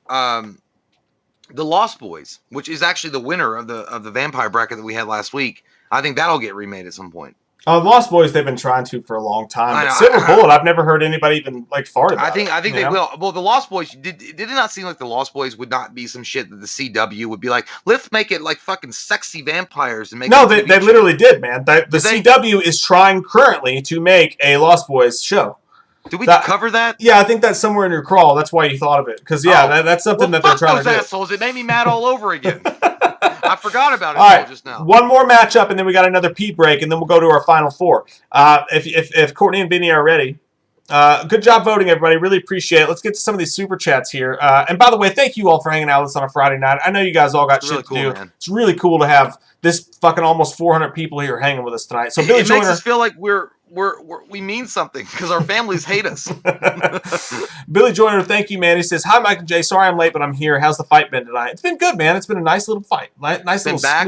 The Lost Boys, which is actually the winner of the vampire bracket that we had last week, I think that'll get remade at some point. Lost Boys, they've been trying to for a long time. But Silver Bullet, I've never heard anybody even like fart about. I think they will. Well, the Lost Boys did it not seem like the Lost Boys would not be some shit that the CW would be like, let's make it like fucking sexy vampires and make. No, they literally did, man. The CW is trying currently to make a Lost Boys show. Did we cover that? Yeah, I think that's somewhere in your crawl. That's why you thought of it. Because that's something that they're trying to do. Assholes! It made me mad all over again. I forgot about it all right, just now. One more matchup, and then we got another pee break, and then we'll go to our final four. If Courtney and Vinny are ready, good job voting, everybody. Really appreciate it. Let's get to some of these super chats here. And by the way, thank you all for hanging out with us on a Friday night. I know you guys all got shit to do. Man. It's really cool to have this fucking almost 400 people here hanging with us tonight. So Billy Joyner, makes us feel like we mean something because our families hate us. Billy Joyner, thank you, man. He says, "Hi, Mike and Jay. Sorry I'm late, but I'm here. How's the fight been tonight?" It's been good, man. It's been a nice little fight. Nice little back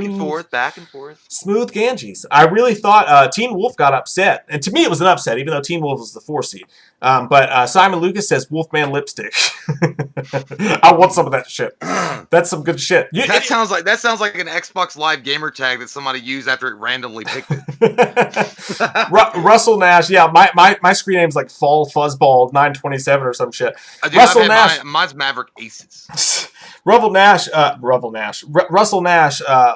and forth. Smooth Ganges. I really thought Teen Wolf got upset, and to me it was an upset, even though Teen Wolf was the 4 seed. But Simon Lucas says Wolfman lipstick. I want some of that shit. That's some good shit. That sounds like an Xbox Live gamer tag that somebody used after it randomly picked it. Russell Nash, yeah, my screen name's like Fall Fuzzball 927 or some shit. Russell Nash, mine's Maverick Aces. Russell Nash,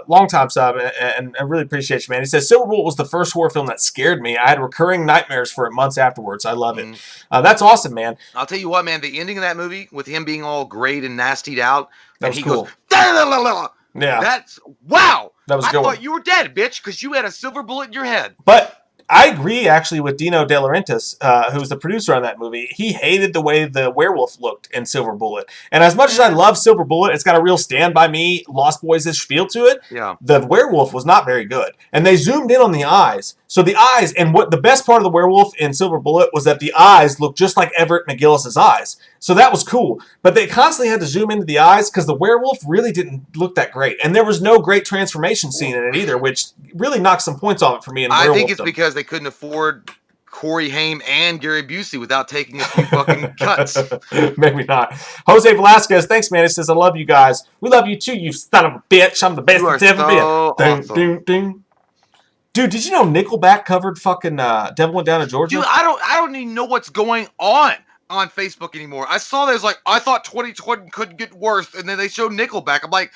longtime sub, and I really appreciate you, man. He says Silver Bullet was the first horror film that scared me. I had recurring nightmares for it months afterwards. I love it. That's awesome, man. I'll tell you what, man. The ending of that movie with him being all grayed and nastied out, and he cool. goes, yeah, that's wow. That was a good I one. thought you were dead, bitch, because you had a silver bullet in your head. But I agree, actually, with Dino De Laurentiis, who's the producer on that movie. He hated the way the werewolf looked in Silver Bullet. And as much as I love Silver Bullet, it's got a real Stand By Me, Lost Boys-ish feel to it. Yeah. The werewolf was not very good. And they zoomed in on the eyes. So the eyes, and what the best part of the werewolf in Silver Bullet was that the eyes looked just like Everett McGillis's eyes. So that was cool. But they constantly had to zoom into the eyes because the werewolf really didn't look that great. And there was no great transformation scene in it either, which really knocked some points off it for me in the werewolf. I think it's because they couldn't afford Corey Haim and Gary Busey without taking a few fucking cuts. Maybe not. Jose Velasquez, thanks, man. He says, I love you guys. We love you too, you son of a bitch. I'm the best that's ever been. Awesome. Ding, ding. Dude, did you know Nickelback covered fucking Devil Went Down to Georgia? Dude, I don't even know what's going on Facebook anymore. I saw there's like, I thought 2020 couldn't get worse, and then they showed Nickelback. I'm like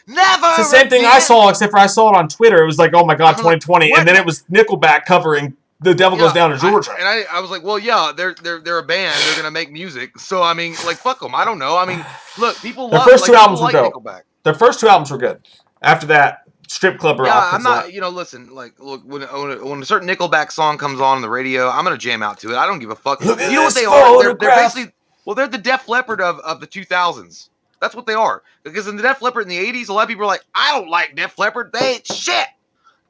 never. It's the same thing I saw, except for I saw it on Twitter. It was like, oh my god, 2020, and then it was Nickelback covering The Devil Goes Down to Georgia. I was like, well, yeah, they're a band. They're gonna make music. So I mean, like, fuck them. I don't know. I mean, look, people love. Their first two albums were dope. Nickelback. Their first two albums were good. After that, Strip Club rock. Yeah, I'm not. Listen, like, look, when a certain Nickelback song comes on the radio, I'm gonna jam out to it. I don't give a fuck. You know what they are? They're basically, well, they're the Def Leppard of the 2000s. That's what they are. Because in the Def Leppard in the 80s, a lot of people were like, I don't like Def Leppard. They ain't shit.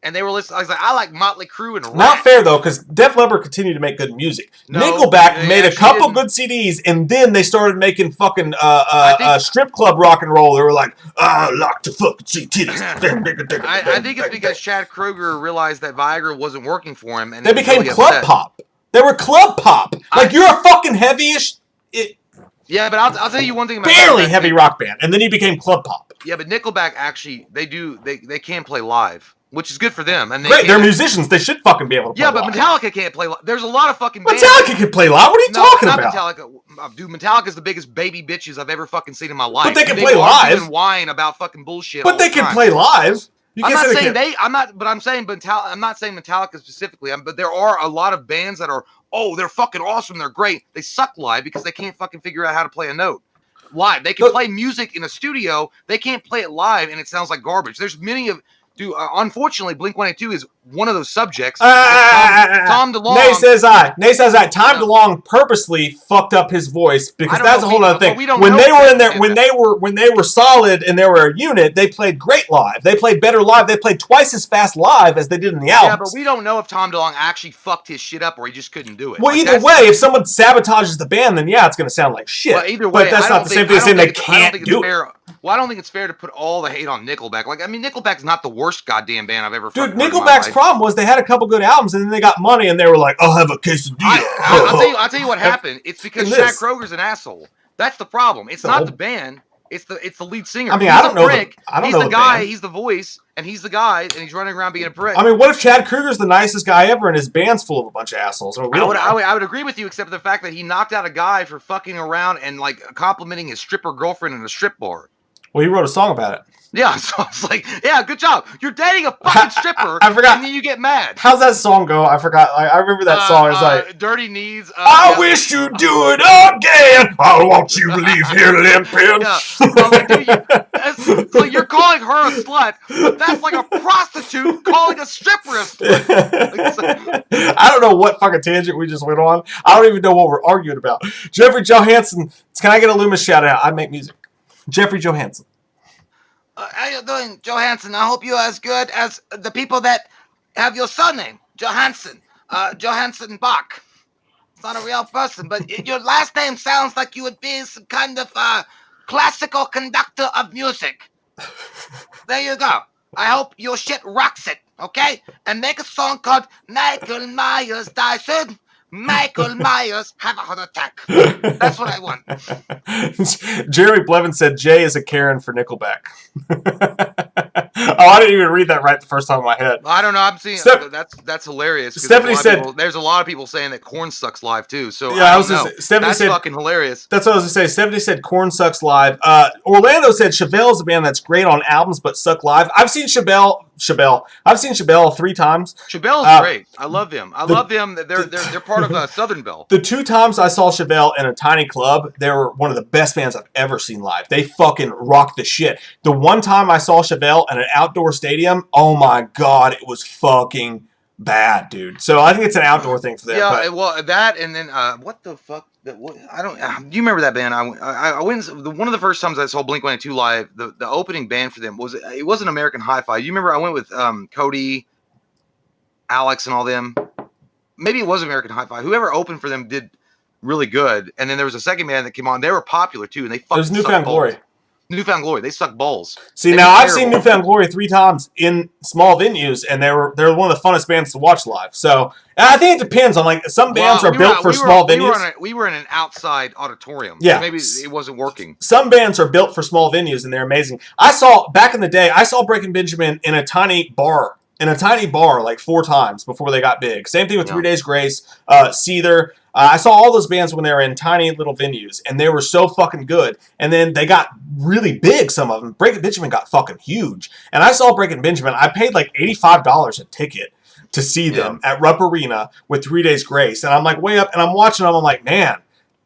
And they were listening. I was like, I like Motley Crue and Not fair though, because Def Leppard continued to make good music. Nickelback made a couple good CDs, and then they started making fucking strip club rock and roll. They were like, I like to fucking see titties. I think it's because Chad Kroeger realized that Viagra wasn't working for him, and they became club pop. They were club pop. Like you're a fucking heavyish. Yeah, but I'll tell you one thing about barely heavy rock band, and then you became club pop. Yeah, but Nickelback actually they can play live. Which is good for them. And they're musicians. They should fucking be able to play live. Yeah, but Metallica can't play live. There's a lot of fucking bands. Metallica can play live? What are you talking about? Metallica. Dude, Metallica's the biggest baby bitches I've ever fucking seen in my life. But they can play live. And whine about fucking bullshit. But they can play live. You I'm can't not say saying they they. I'm not. But I'm saying. I'm not saying Metallica specifically. But there are a lot of bands that are. Oh, they're fucking awesome. They're great. They suck live because they can't fucking figure out how to play a note live. They can play music in a studio. They can't play it live, and it sounds like garbage. There's many of. Dude, unfortunately, Blink-182 is one of those subjects. Tom DeLonge. Nay says I. Tom DeLonge purposely fucked up his voice because that's a whole other thing. When they were in there, when they were solid and they were a unit, they played great live. They played better live. They played twice as fast live as they did in the albums. Yeah, but we don't know if Tom DeLonge actually fucked his shit up or he just couldn't do it. Well, either way, if someone sabotages the band, then yeah, it's going to sound like shit. Well, either way, but that's not the same thing as saying they can't do it. Well, I don't think it's fair to put all the hate on Nickelback. Like, I mean, Nickelback's not the worst goddamn band I've ever Dude, fucking heard Nickelback's problem was they had a couple good albums, and then they got money, and they were like, I'll have a quesadilla. I'll tell you what happened. It's because Chad Kroger's an asshole. That's the problem. It's not the band. It's the lead singer. I mean, I don't know. He's the guy. He's the voice, and he's the guy, and he's running around being a prick. I mean, what if Chad Kroger's the nicest guy ever, and his band's full of a bunch of assholes? I would agree with you, except for the fact that he knocked out a guy for fucking around and like complimenting his stripper girlfriend in a strip bar. Well, he wrote a song about it. Yeah, so I was like, yeah, good job. You're dating a fucking stripper, I forgot. and then you get mad. How's that song go? I forgot. I remember that song. It's like, Dirty Knees. I wish you'd do it again. I want you to leave here limping. Yeah. So you're calling her a slut, but that's like a prostitute calling a stripper a slut. I don't know what fucking tangent we just went on. I don't even know what we're arguing about. Jeffrey Johansson. Can I get a Loomis shout out? I make music. Jeffrey Johansson. How you doing, Johansson? I hope you're as good as the people that have your surname, Johansson. Johansson Bach. It's not a real person, but your last name sounds like you would be some kind of classical conductor of music. There you go. I hope your shit rocks it, okay? And make a song called Michael Myers Die Soon. Michael Myers have a heart attack. That's what I want. Jeremy Blevin said Jay is a Karen for Nickelback. I didn't even read that right the first time in my head. I don't know. I'm seeing that's hilarious. Stephanie said there's a lot of people saying that Korn sucks live too. So yeah, that's fucking hilarious. That's what I was gonna say. Stephanie said Korn sucks live. Orlando said Chavelle's a band that's great on albums but suck live. I've seen Chevelle. I've seen Chevelle 3 times. Chevelle's great. I love them. I love them. They're part of Southern Belle. The 2 times I saw Chevelle in a tiny club, they were one of the best bands I've ever seen live. They fucking rocked the shit. The one time I saw Chevelle in an outdoor stadium, oh my god, it was fucking bad, dude. So I think it's an outdoor thing for them. Yeah, well, that and then what the fuck? I don't. Do you remember that band? I went. One of the first times I saw Blink-182 live, the opening band for them it wasn't American Hi-Fi. You remember? I went with Cody, Alex, and all them. Maybe it was American Hi-Fi. Whoever opened for them did really good. And then there was a second band that came on. They were popular too, and they fucking. It was Newfound Glory. Newfound Glory. They suck balls. See, now I've seen Newfound Glory 3 times in small venues, and they're one of the funnest bands to watch live. So I think it depends on some bands are built for small venues. We were in an outside auditorium. Yeah, so maybe it wasn't working. Some bands are built for small venues, and they're amazing. Back in the day, I saw Breaking Benjamin in a tiny bar. Like 4 times before they got big. Same thing with 3 Days Grace, Seether. I saw all those bands when they were in tiny little venues, and they were so fucking good. And then they got really big, some of them. Breaking Benjamin got fucking huge. And I saw Breaking Benjamin. I paid like $85 a ticket to see them at Rupp Arena with 3 Days Grace. And I'm like way up, and I'm watching them. I'm like, man,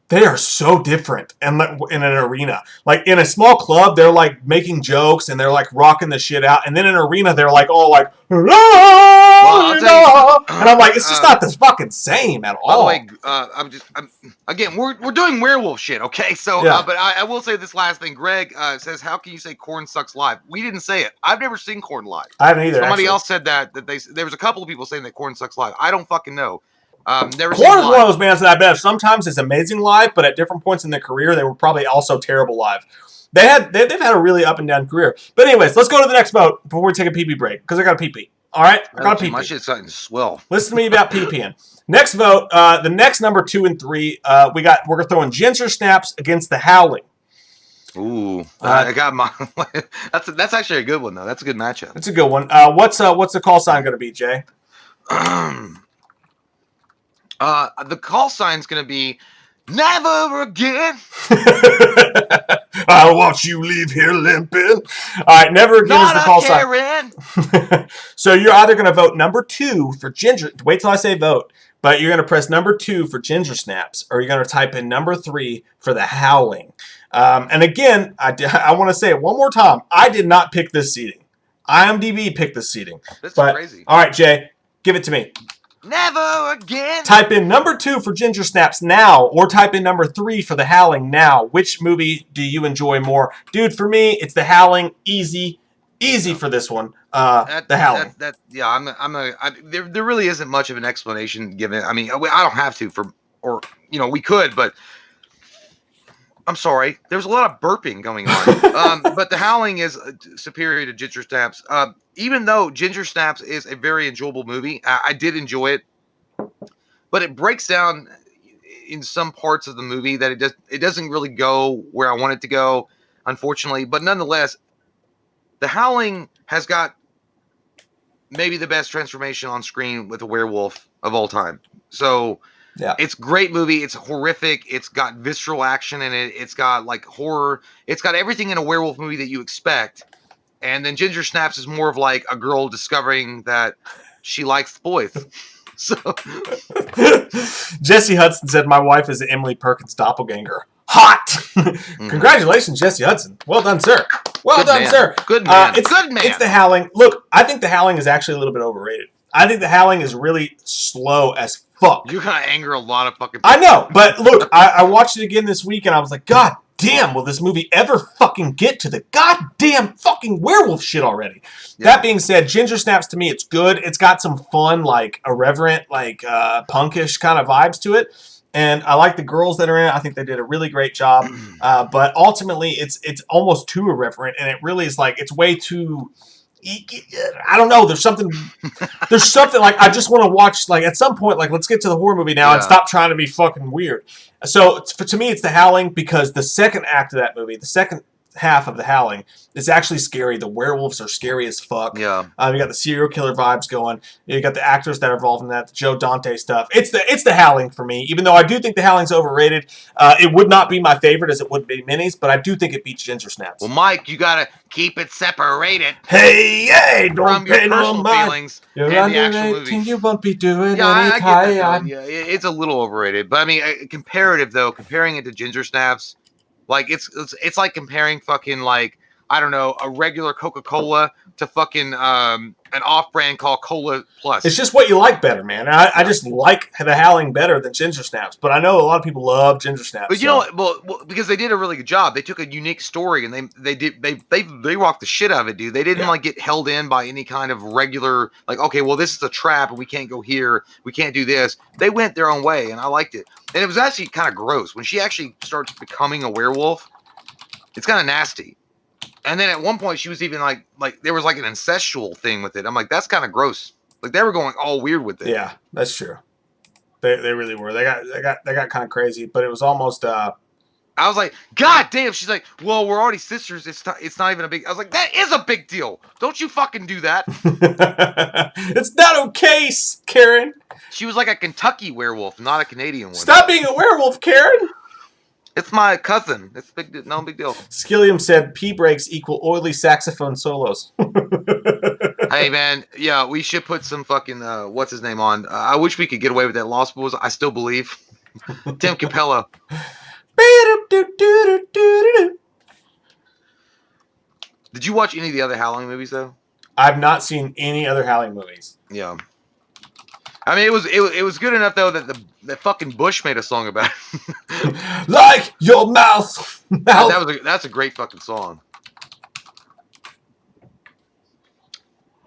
they are so different in an arena. Like in a small club, they're like making jokes and they're like rocking the shit out. And then in an arena, they're like all like, and I'm like, it's just not the fucking same at all. By the way, again, we're doing werewolf shit, okay? So, but I will say this last thing. Greg says, "How can you say Korn sucks live?" We didn't say it. I've never seen Korn live. I haven't either. Somebody else said that there was a couple of people saying that Korn sucks live. I don't fucking know. Korn is one of those bands that I bet sometimes is amazing live, but at different points in their career, they were probably also terrible live. They've had a really up and down career. But anyways, let's go to the next vote before we take a pee-pee break, because I got a pee-pee. All right? I got a pee-pee. My shit's starting to swell. Listen to me about pee-peeing. Next vote, the next number 2 and 3, we're throwing Ginger Snaps against the Howling. Ooh, I got my. That's actually a good one though. That's a good matchup. That's a good one. What's the call sign going to be, Jay? The call sign's going to be Never Again. I'll watch you leave here limping. All right, never again is the call sign. So you're either going to vote number 2 for Ginger. Wait till I say vote. But you're going to press number 2 for Ginger Snaps, or you're going to type in number 3 for The Howling. And again, I want to say it one more time. I did not pick this seating. IMDb picked this seating. That's crazy. All right, Jay, give it to me. Never again. Type in number 2 for Ginger Snaps now, or type in number 3 for The Howling now. Which movie do you enjoy more? Dude, for me, it's The Howling. Easy for this one. The Howling. There really isn't much of an explanation given. I mean, I don't have to we could, but I'm sorry. There's a lot of burping going on. But The Howling is superior to Ginger Snaps. Even though Ginger Snaps is a very enjoyable movie, I did enjoy it, but it breaks down in some parts of the movie that it doesn't really go where I want it to go, unfortunately. But nonetheless, The Howling has got maybe the best transformation on screen with a werewolf of all time. So yeah, it's a great movie. It's horrific. It's got visceral action in it. It's got like horror. It's got everything in a werewolf movie that you expect. And then Ginger Snaps is more of like a girl discovering that she likes boys. So Jesse Hudson said, "My wife is Emily Perkins' doppelganger." Hot! Congratulations, Jesse Hudson. Well done, sir. Well done, sir. Good man. Good man. It's The Howling. Look, I think The Howling is actually a little bit overrated. I think The Howling is really slow as fuck. You're gonna anger a lot of fucking people. I know, but look, I watched it again this week, and I was like, God damn, will this movie ever fucking get to the goddamn fucking werewolf shit already? Yeah. That being said, Ginger Snaps, to me, it's good. It's got some fun, like, irreverent, like, punkish kind of vibes to it. And I like the girls that are in it. I think they did a really great job. But ultimately, it's almost too irreverent, and it really is like, it's way too... I don't know. There's something like I just want to watch, like, at some point, like, let's get to the horror movie now and stop trying to be fucking weird. So to me, it's The Howling, because the second act of that movie, the second half of The Howling, is actually scary. The werewolves are scary as fuck. Yeah. You got the serial killer vibes going. You got the actors that are involved in that, the Joe Dante stuff. It's the Howling for me, even though I do think The Howling's overrated. It would not be my favorite as it would be Minnie's, but I do think it beats Ginger Snaps. Well, Mike, you gotta keep it separated. Hey, don't from your personal feelings and the actual movie. You won't be doing I get that, yeah, it's a little overrated, but I mean, comparative though, comparing it to Ginger Snaps, like it's like comparing fucking, like, I don't know, a regular Coca-Cola to fucking an off-brand called Cola Plus. It's just what you like better, man. I just like The Howling better than Ginger Snaps, but I know a lot of people love Ginger Snaps. But you know what? Well, because they did a really good job. They took a unique story and they rocked the shit out of it, dude. They didn't like get held in by any kind of regular, like, okay, well, this is a trap and we can't go here, we can't do this. They went their own way, and I liked it. And it was actually kind of gross when she actually starts becoming a werewolf. It's kind of nasty. And then at one point she was even like there was like an incestual thing with it. I'm like, that's kind of gross. Like, they were going all weird with it. Yeah, that's true. They really were. They got kind of crazy, but it was almost. I was like, God damn. She's like, well, we're already sisters. It's not even a big. I was like, that is a big deal. Don't you fucking do that. It's not okay, Karen. She was like a Kentucky werewolf, not a Canadian one. Stop being a werewolf, Karen. It's my cousin. It's no big deal. Skillium said pee breaks equal oily saxophone solos. Hey, man. Yeah, we should put some fucking, what's his name on. I wish we could get away with that. Lost Boys, I still believe. Tim Capello. Did you watch any of the other Howling movies, though? I've not seen any other Howling movies. Yeah. I mean, it was good enough, though, that the fucking Bush made a song about it. Like your mouth. That's a great fucking song.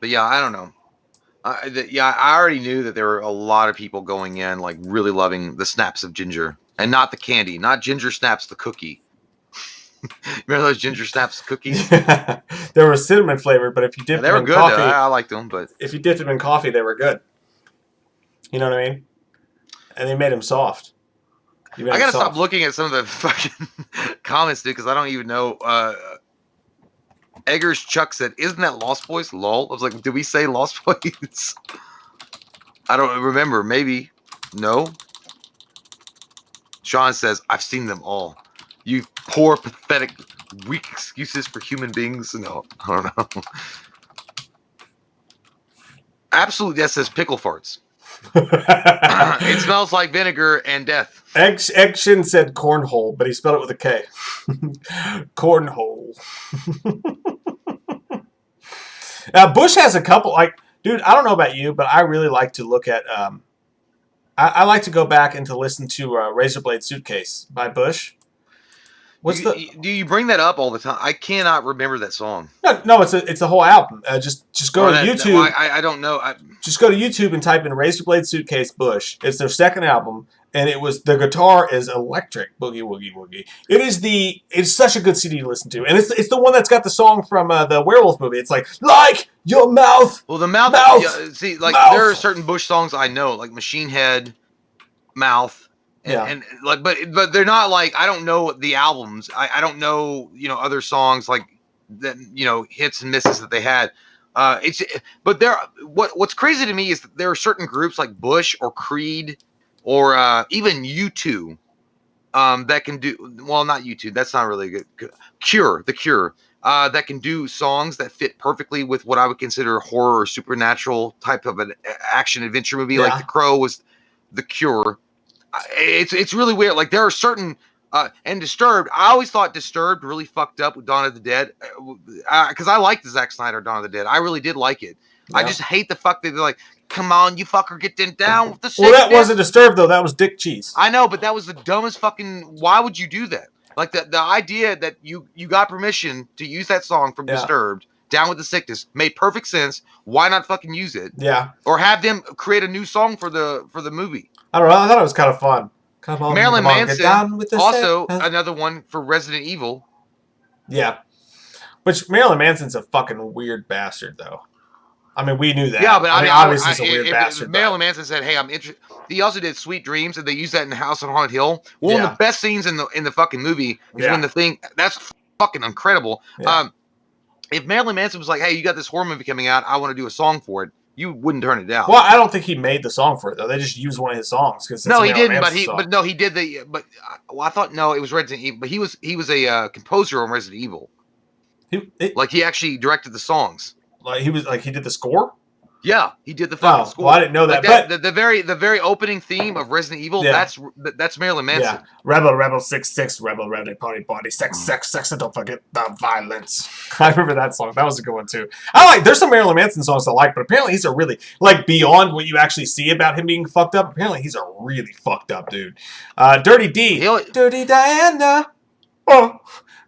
But yeah, I don't know. I already knew that there were a lot of people going in, like, really loving the snaps of ginger, and not the candy, not Ginger Snaps the cookie. Remember those Ginger Snaps cookies? They were cinnamon flavored, but if you dipped them in coffee, though. I liked them, but if you dipped them in coffee, they were good. You know what I mean? And they made them soft. I gotta stop looking at some of the fucking comments, dude, because I don't even know. Eggers Chuck said, "Isn't that Lost Boys?" Lol. I was like, "Did we say Lost Boys?" I don't remember. Maybe. No. Sean says, "I've seen them all. You poor, pathetic Weak excuses for human beings? No, I don't know. Absolute Death says pickle farts. It smells like vinegar and death. Action said cornhole, but he spelled it with a K. Cornhole. Bush has a couple, like, dude, I don't know about you, but I really like to look at, I like to go back and to listen to Razorblade Suitcase by Bush. Do you bring that up all the time? I cannot remember that song. No, it's a whole album. Just go to YouTube. I don't know. Just go to YouTube and type in Razorblade Suitcase Bush. It's their second album, and the guitar is electric. Boogie woogie woogie. It's such a good CD to listen to, and it's the one that's got the song from the Werewolf movie. It's like your mouth. Well, the mouth. Mouth see, like mouth. There are certain Bush songs I know, like Machine Head, Mouth. And like, but they're not like, I don't know the albums. I don't know, other songs like that, hits and misses that they had. What's crazy to me is that there are certain groups like Bush or Creed or even U2 that can do, well, not U2. That's not really good. The Cure, that can do songs that fit perfectly with what I would consider horror or supernatural type of an action adventure movie. Like The Crow was The Cure. It's really weird. Like there are certain and Disturbed. I always thought Disturbed really fucked up with Dawn of the Dead because I liked the Zack Snyder Dawn of the Dead. I really did like it. Yeah. I just hate the fuck that they're like, come on, you fucker, get down with the sickness. Well, that wasn't Disturbed though. That was Dick Cheese. I know, but that was the dumbest fucking. Why would you do that? Like the idea that you got permission to use that song from Disturbed, Down with the Sickness, made perfect sense. Why not fucking use it? Yeah. Or have them create a new song for the movie. I don't know. I thought it was kind of fun. Come on, Marilyn Manson, get down with the also another one for Resident Evil. Yeah. Which Marilyn Manson's a fucking weird bastard, though. I mean, we knew that. Yeah, but obviously he's a weird bastard. Marilyn Manson said, "Hey, I'm interested." He also did Sweet Dreams, and they used that in House on Haunted Hill. One of the best scenes in the fucking movie is when the thing that's fucking incredible. Yeah. If Marilyn Manson was like, "Hey, you got this horror movie coming out, I want to do a song for it," you wouldn't turn it down. Well, I don't think he made the song for it though. They just used one of his songs because no, he didn't. But he did the. But I thought no, it was Resident Evil. But he was a composer on Resident Evil. He actually directed the songs. Like he did the score. Yeah, he did the fucking score. Well, I didn't know that. But the very opening theme of Resident Evil, that's Marilyn Manson. Yeah. Rebel 66, Rebel party, sex, and don't forget the violence. I remember that song. That was a good one too. There's some Marilyn Manson songs I like, but apparently he's a really beyond what you actually see about him being fucked up. Apparently he's a really fucked up dude. Dirty D, Dirty Diana. Oh.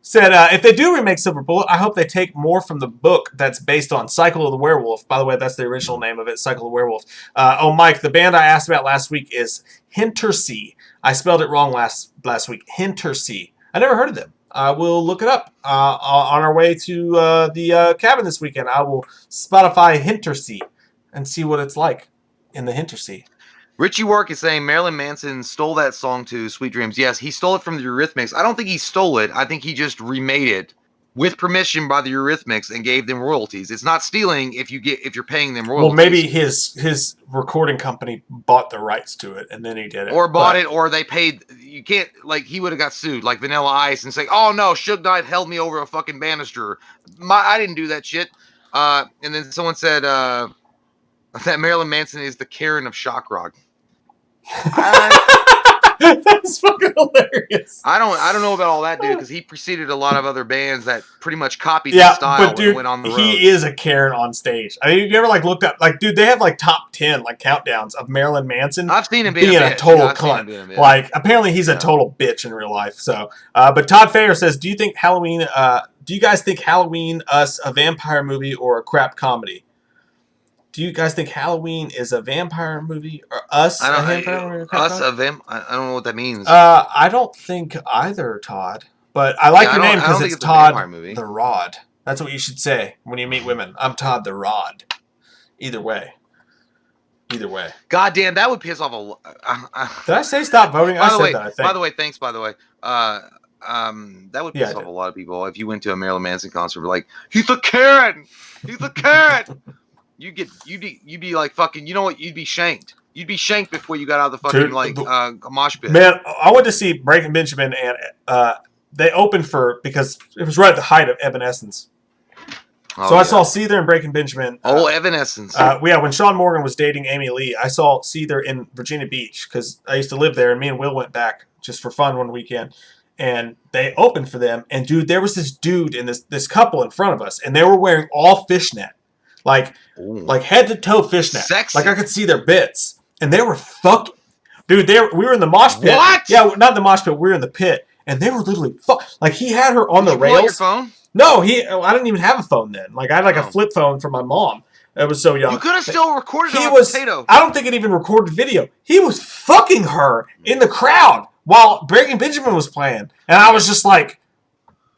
Said, if they do remake Silver Bullet, I hope they take more from the book that's based on Cycle of the Werewolf. By the way, that's the original name of it, Cycle of the Werewolf. Mike, the band I asked about last week is Hintersea. I spelled it wrong last week. Hintersea. I never heard of them. I will look it up. On our way to the cabin this weekend, I will Spotify Hintersea and see what it's like in the Hintersea. Richie Work is saying Marilyn Manson stole that song to Sweet Dreams. Yes, he stole it from the Eurythmics. I don't think he stole it. I think he just remade it with permission by the Eurythmics and gave them royalties. It's not stealing if you're paying them royalties. Well, maybe his recording company bought the rights to it and then he did it. Or bought it, or they paid. You can't, he would have got sued, like Vanilla Ice, and say, "Oh no, Suge Knight held me over a fucking banister. I didn't do that shit." And then someone said that Marilyn Manson is the Karen of shock rock. That's fucking hilarious. I don't know about all that, dude, because he preceded a lot of other bands that pretty much copied his style but dude, and went on the road. He is a Karen on stage. I mean, have you ever looked up dude, they have top 10 countdowns of Marilyn Manson. I've seen him being a total cunt. Apparently he's a total bitch in real life. So but Todd Fayer says, do you guys think Halloween Us a vampire movie or a crap comedy? Do you guys think Halloween is a vampire movie or Us a vampire movie? I don't know what that means. I don't think either, Todd. But I like your name because it's Todd the Rod. That's what you should say when you meet women. I'm Todd the Rod. Either way. God damn, that would piss off Did I say stop voting? I said that, I think. By the way, thanks, by the way. That would piss off a lot of people if you went to a Marilyn Manson concert and were like, he's a Karen! He's a Karen! You'd be like fucking, you know what? You'd be shanked. You'd be shanked before you got out of the fucking mosh pit. Man, I went to see Breaking Benjamin and they opened because it was right at the height of Evanescence. Oh, So I saw Seether and Breaking Benjamin. Evanescence. When Sean Morgan was dating Amy Lee, I saw Seether in Virginia Beach because I used to live there, and me and Will went back just for fun one weekend. And they opened for them, and dude, there was this dude and this couple in front of us, and they were wearing all fishnet, like head to toe fishnet. Sexy. Like I could see their bits, and they were fucking. Dude, we were in the mosh pit. What? Yeah, not the mosh pit. We were in the pit, and they were literally like he had her on the rails. Pull out your phone? No, I didn't even have a phone then. Like I had a flip phone from my mom. I was so young. You could have still recorded on a potato. I don't think it even recorded video. He was fucking her in the crowd while Breaking Benjamin was playing, and I was just like,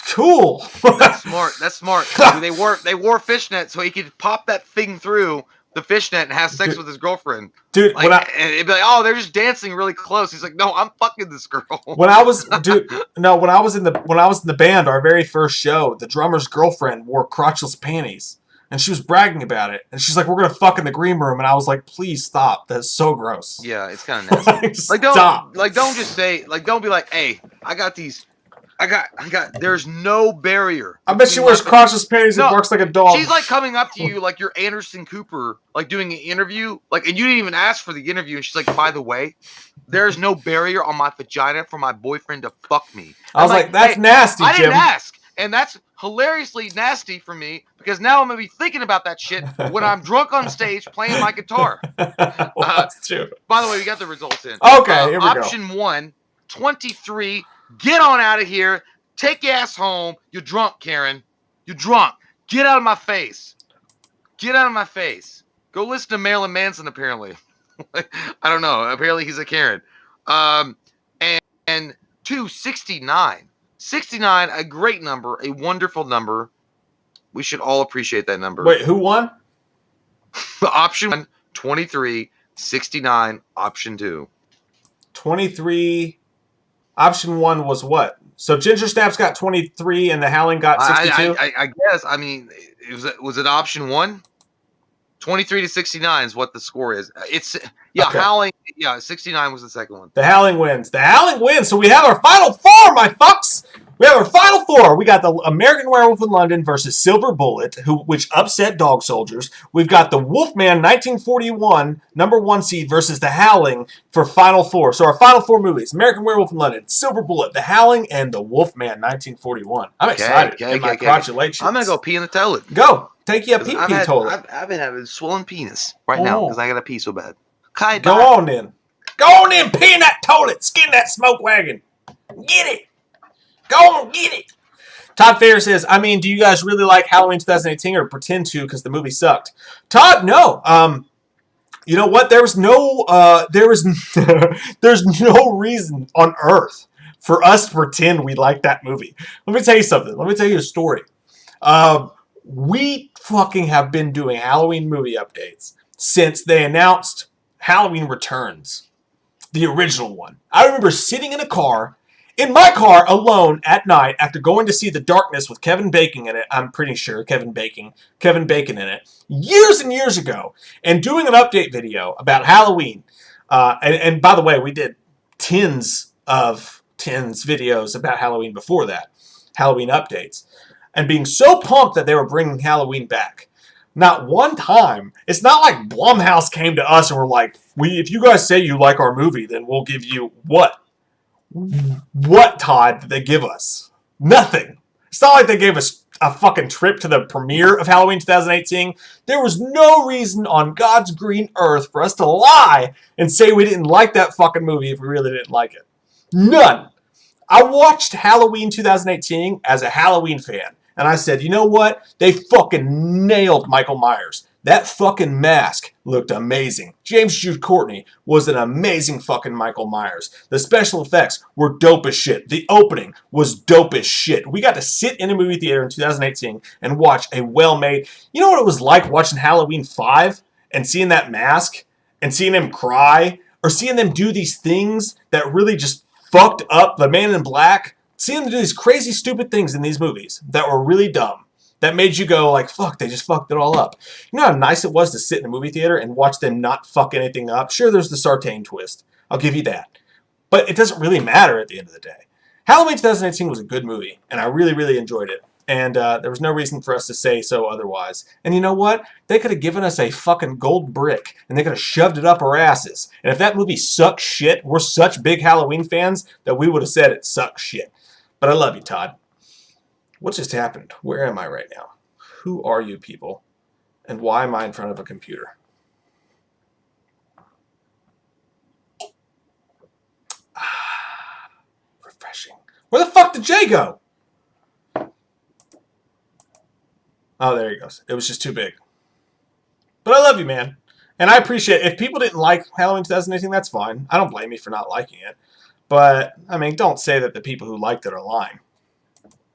cool. That's smart. That's smart. They wore fishnet so he could pop that thing through the fishnet and have sex with his girlfriend. Dude, and it'd be like, oh, they're just dancing really close. He's like, no, I'm fucking this girl. When I was in the band, our very first show, the drummer's girlfriend wore crotchless panties, and she was bragging about it. And she's like, "We're gonna fuck in the green room," and I was like, "Please stop. That's so gross." Yeah, it's kind of nasty. Don't just say don't be like, "Hey, I got these." I got. There's no barrier. I bet she wears crotchless panties and barks like a dog. She's like coming up to you like you're Anderson Cooper, like doing an interview, and you didn't even ask for the interview. And she's like, by the way, there's no barrier on my vagina for my boyfriend to fuck me. I was like, that's nasty, Jim. I didn't ask, and that's hilariously nasty for me because now I'm gonna be thinking about that shit when I'm drunk on stage playing my guitar. That's true. By the way, we got the results in. Okay, here we go. Option 1, 23. Get on out of here. Take your ass home. You're drunk, Karen. You're drunk. Get out of my face. Get out of my face. Go listen to Marilyn Manson, apparently. I don't know. Apparently he's a Karen. And 2, 69. 69, a great number, a wonderful number. We should all appreciate that number. Wait, who won? Option 1, 23. 69, option 2. 23... Option 1 was what? So Ginger Snaps got 23 and the Howling got 62? I guess. I mean, was it option 1? 23 to 69 is what the score is. It's okay. Howling. Yeah, 69 was the second one. The Howling wins. The Howling wins. So we have our final 4, my fucks. We have our final 4. We got the American Werewolf in London versus Silver Bullet, which upset Dog Soldiers. We've got the Wolfman 1941 #1 seed versus the Howling for final 4. So our final 4 movies: American Werewolf in London, Silver Bullet, the Howling, and the Wolfman 1941. I'm excited. Congratulations. I'm gonna go pee in the toilet. Go. Take you a pee toilet. I've been having a swollen penis right now because I got to pee so bad. Go on then. Go on in, pee in that toilet, skin that smoke wagon. Get it. Go on, get it. Todd Fair says, I mean, do you guys really like Halloween 2018 or pretend to because the movie sucked? Todd, no. You know what? There's no reason on earth for us to pretend we like that movie. Let me tell you something. Let me tell you a story. We fucking have been doing Halloween movie updates since they announced Halloween Returns, the original one. I remember sitting in my car alone at night after going to see The Darkness with Kevin Bacon in it. I'm pretty sure Kevin Bacon in it years and years ago, and doing an update video about Halloween. And by the way, we did tens videos about Halloween before that, Halloween updates. And being so pumped that they were bringing Halloween back. Not one time. It's not like Blumhouse came to us and were like, if you guys say you like our movie, then we'll give you what? What, Todd, did they give us? Nothing. It's not like they gave us a fucking trip to the premiere of Halloween 2018. There was no reason on God's green earth for us to lie and say we didn't like that fucking movie if we really didn't like it. None. I watched Halloween 2018 as a Halloween fan. And I said, you know what? They fucking nailed Michael Myers. That fucking mask looked amazing. James Jude Courtney was an amazing fucking Michael Myers. The special effects were dope as shit. The opening was dope as shit. We got to sit in a movie theater in 2018 and watch a well-made... You know what it was like watching Halloween 5 and seeing that mask and seeing him cry or seeing them do these things that really just fucked up the Man in Black? Seeing them do these crazy, stupid things in these movies that were really dumb. That made you go like, fuck, they just fucked it all up. You know how nice it was to sit in a movie theater and watch them not fuck anything up? Sure, there's the Sartain twist. I'll give you that. But it doesn't really matter at the end of the day. Halloween 2018 was a good movie, and I really, really enjoyed it. And there was no reason for us to say so otherwise. And you know what? They could have given us a fucking gold brick, and they could have shoved it up our asses. And if that movie sucks shit, we're such big Halloween fans that we would have said it sucks shit. But I love you, Todd. What just happened? Where am I right now? Who are you people? And why am I in front of a computer? Refreshing. Where the fuck did Jay go? Oh, there he goes. It was just too big. But I love you, man. And I appreciate it. If people didn't like Halloween 2018, that's fine. I don't blame you for not liking it. But, I mean, don't say that the people who liked it are lying.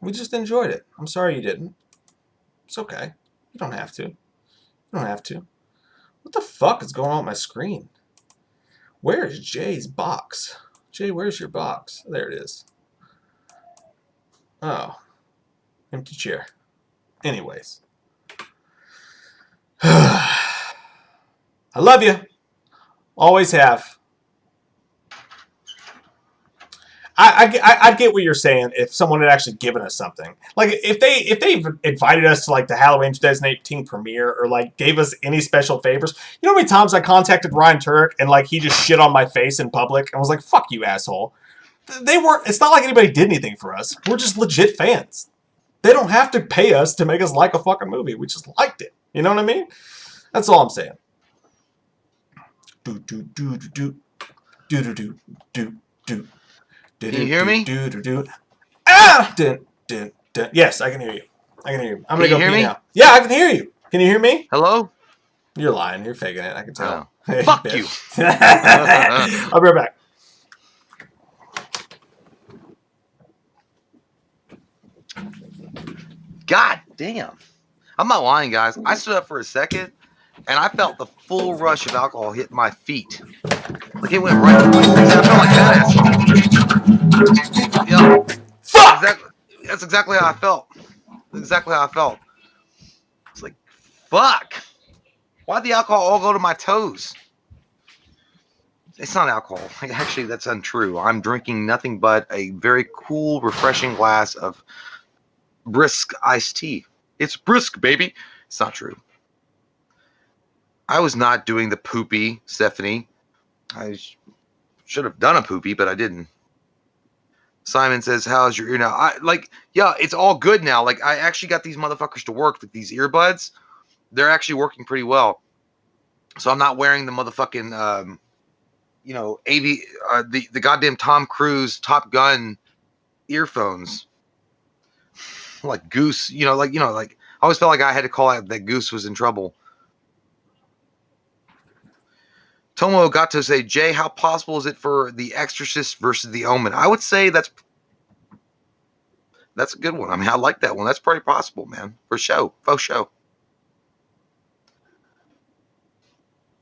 We just enjoyed it. I'm sorry you didn't. It's okay. You don't have to. You don't have to. What the fuck is going on with my screen? Where is Jay's box? Jay, where's your box? There it is. Oh. Empty chair. Anyways. I love you. Always have. I get what you're saying if someone had actually given us something. Like, if they invited us to, like, the Halloween 2018 premiere or, like, gave us any special favors. You know how many times I contacted Ryan Turek and, like, he just shit on my face in public and was like, fuck you, asshole. They weren't. It's not like anybody did anything for us. We're just legit fans. They don't have to pay us to make us like a fucking movie. We just liked it. You know what I mean? That's all I'm saying. Do do do do do do do do do. Can you hear me? Ah! Dun, dun, dun. Yes, I can hear you. I can hear you. I'm gonna go pee now. Yeah, I can hear you. Can you hear me? Hello? You're lying. You're faking it. I can tell. Oh. Hey, Fuck bitch. you. I'll be right back. God damn. I'm not lying, guys. I stood up for a second, and I felt the full rush of alcohol hit my feet. Like, it went right to my feet. I felt like that. Yeah. Fuck! That's exactly how I felt. That's exactly how I felt. It's like, fuck. Why'd the alcohol all go to my toes? It's not alcohol. Actually, that's untrue. I'm drinking nothing but a very cool, refreshing glass of brisk iced tea. It's brisk, baby. It's not true. I was not doing the poopy, Stephanie. I should have done a poopy, but I didn't. Simon says, how's your ear now? Yeah, it's all good now. Like, I actually got these motherfuckers to work with these earbuds. They're actually working pretty well. So I'm not wearing the motherfucking, the goddamn Tom Cruise Top Gun earphones. Like Goose, I always felt like I had to call out that Goose was in trouble. Tomo got to say, Jay, how possible is it for The Exorcist versus The Omen? I would say that's a good one. I mean, I like that one. That's pretty possible, man. For show. Faux show.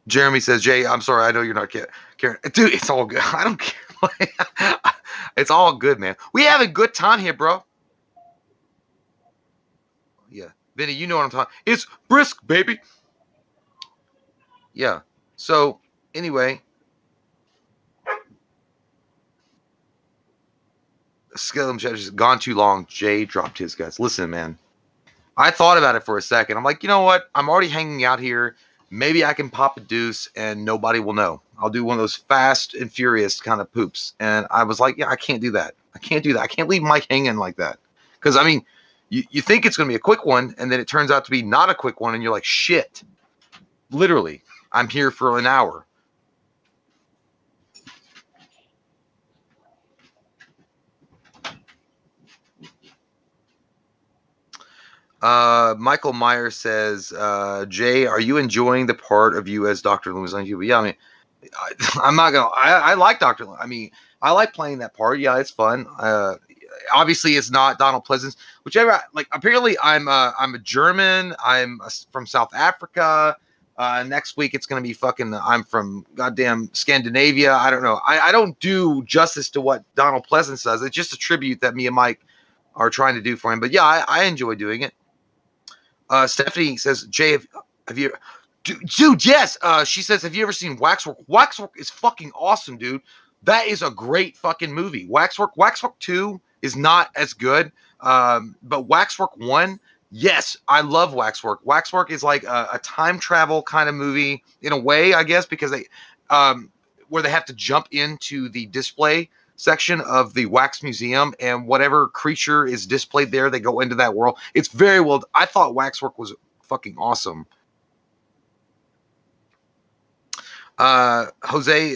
Jeremy says, Jay, I'm sorry. I know you're not caring. Dude, it's all good. I don't care. It's all good, man. We have a good time here, bro. Yeah. Vinny, you know what I'm talking. It's brisk, baby. Yeah. So, anyway. Skeleton Chat has gone too long. Jay dropped his guys. Listen, man. I thought about it for a second. I'm like, you know what? I'm already hanging out here. Maybe I can pop a deuce and nobody will know. I'll do one of those fast and furious kind of poops. And I was like, yeah, I can't do that. I can't do that. I can't leave Mike hanging like that. Because, I mean, you think it's going to be a quick one, and then it turns out to be not a quick one, and you're like, shit. Literally, I'm here for an hour. Michael Meyer says, Jay, are you enjoying the part of you as Dr. Loomis on YouTube? Yeah, I mean, I'm not going to, I like Dr. Loomis. I mean, I like playing that part. Yeah, it's fun. Obviously it's not Donald Pleasance, whichever, like, apparently I'm a German. I'm from South Africa. Next week it's going to be I'm from goddamn Scandinavia. I don't know. I don't do justice to what Donald Pleasance does. It's just a tribute that me and Mike are trying to do for him. But yeah, I enjoy doing it. Stephanie says, Jay, have you, dude, yes. She says, have you ever seen Waxwork? Waxwork is fucking awesome, dude. That is a great fucking movie. Waxwork 2 is not as good, but Waxwork 1, yes, I love Waxwork. Waxwork is like a time travel kind of movie in a way, I guess, because they where they have to jump into the display section of the wax museum, and whatever creature is displayed there, they go into that world. It's very well. I thought Waxwork was fucking awesome. Jose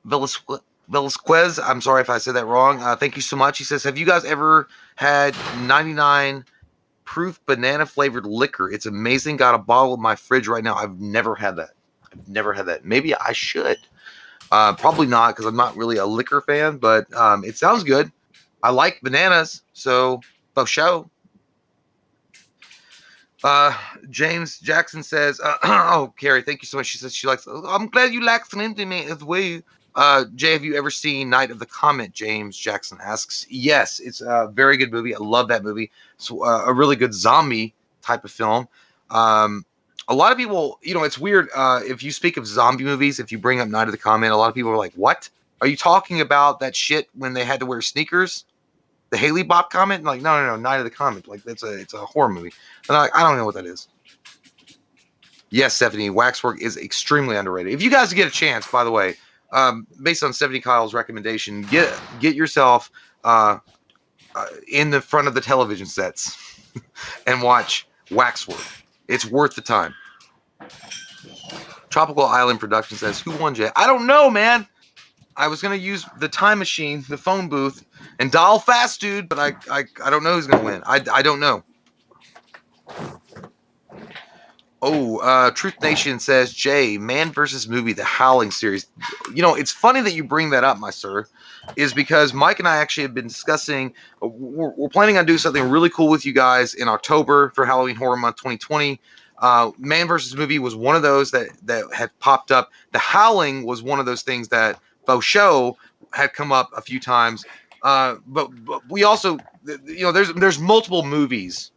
Velasquez, I'm sorry if I said that wrong. Thank you so much. He says, have you guys ever had 99 proof banana flavored liquor? It's amazing. Got a bottle in my fridge right now. I've never had that. Maybe I should. Probably not, because I'm not really a liquor fan, but it sounds good. I like bananas, so for show. James Jackson says, oh, Carrie, thank you so much. She says she likes, I'm glad you like Flint in me as well. Jay, have you ever seen Night of the Comet? James Jackson asks. Yes, it's a very good movie. I love that movie. It's a really good zombie type of film. A lot of people, it's weird. If you speak of zombie movies, if you bring up Night of the Comet, a lot of people are like, what? Are you talking about that shit when they had to wear sneakers? The Haley Bob Comet? Like, no, Night of the Comet. Like, it's a horror movie. And I don't know what that is. Yes, Stephanie, Waxwork is extremely underrated. If you guys get a chance, by the way, based on Stephanie Kyle's recommendation, get yourself in the front of the television sets and watch Waxwork. It's worth the time. Tropical Island Production says, who won, Jay? I don't know, man. I was going to use the time machine, the phone booth, and dial fast, dude, but I don't know who's going to win. I don't know. Oh, Truth Nation says, Jay, Man vs. Movie, the Howling series. It's funny that you bring that up, my sir, is because Mike and I actually have been discussing, we're planning on doing something really cool with you guys in October for Halloween Horror Month 2020. Man vs. Movie was one of those that had popped up. The Howling was one of those things that Faux Show had come up a few times. But we also, there's multiple movies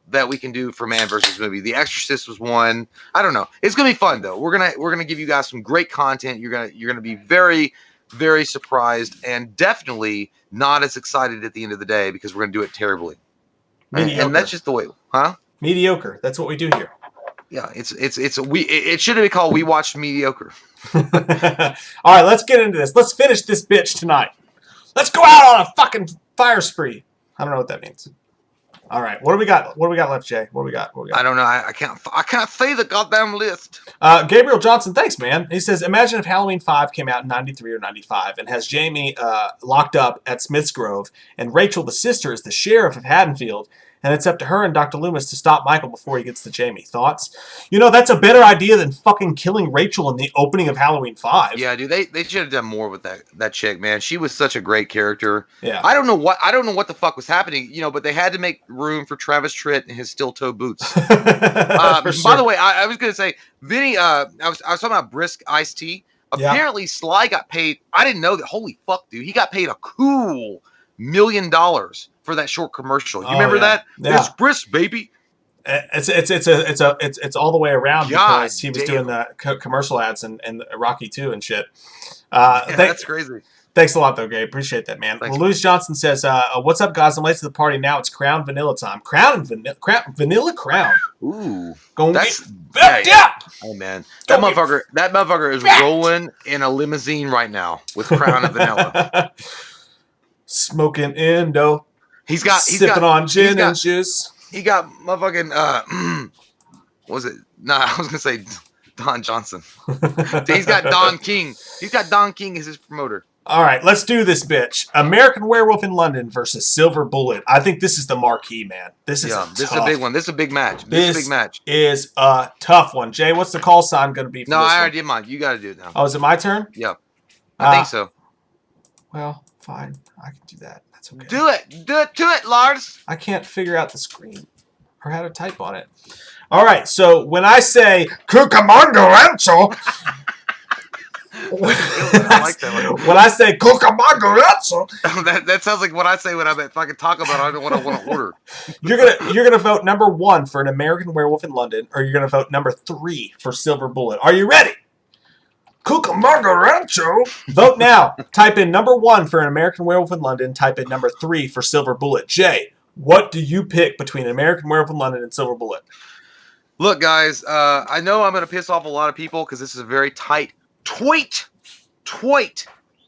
that we can do for Man versus Movie. The Exorcist was one. I don't know. It's gonna be fun though. We're gonna give you guys some great content. You're gonna be very, very surprised, and definitely not as excited at the end of the day, because we're gonna do it terribly. And that's just the way, huh? Mediocre. That's what we do here. Yeah, it should have been called We Watched Mediocre. All right, let's get into this. Let's finish this bitch tonight. Let's go out on a fucking fire spree. I don't know what that means. All right, what do we got? What do we got left, Jay? What do we got? I don't know. I can't say the goddamn list. Gabriel Johnson, thanks, man. He says, imagine if Halloween 5 came out in 93 or 95 and has Jamie locked up at Smith's Grove, and Rachel, the sister, is the sheriff of Haddonfield, and it's up to her and Dr. Loomis to stop Michael before he gets to Jamie. Thoughts? That's a better idea than fucking killing Rachel in the opening of Halloween 5. Yeah, dude, they should have done more with that chick, man. She was such a great character. Yeah. I don't know what the fuck was happening, but they had to make room for Travis Tritt and his steel-toe boots. Sure. By the way, I was gonna say, Vinny, I was talking about Brisk Iced Tea. Apparently, Sly got paid. I didn't know that. Holy fuck, dude! He got paid a cool $1 million for that short commercial. You remember that? Yeah. It's Brisk, baby. It's all the way around, God because he was doing the commercial ads and Rocky 2 and shit. That's crazy. Thanks a lot, though, Gabe. Appreciate that, man. Well, Louis Johnson says, what's up, guys? I'm late to the party now. It's Crown Vanilla time. Vanilla Crown. Ooh. Yeah. Oh, man. That motherfucker is rolling in a limousine right now with Crown and Vanilla. Smoking Indo. He's sipping on gin and juice. He got motherfucking, what was it? Nah, I was going to say Don Johnson. He's got Don King. He's got Don King as his promoter. All right, let's do this, bitch. American Werewolf in London versus Silver Bullet. I think this is the marquee, man. This is a big one. This is a big match. This is a tough one. Jay, what's the call sign going to be for this I already did mine. You got to do it now. Oh, is it my turn? Yeah. I think so. Well, fine. I can do that. That's okay. Do it, Lars. I can't figure out the screen or how to type on it. All right, so when I say Cucamonga Rancho, when I say Cucamonga Rancho, that sounds like what I say when I'm at fucking Taco Bell. I don't know what I want to order. You're gonna vote number 1 for An American Werewolf in London, or you're gonna vote number 3 for Silver Bullet. Are you ready? Cucamonga Rancho. Vote now. Type in number 1 for An American Werewolf in London. Type in number 3 for Silver Bullet. Jay, what do you pick between An American Werewolf in London and Silver Bullet? Look, guys, I know I'm going to piss off a lot of people because this is a very tight, tweet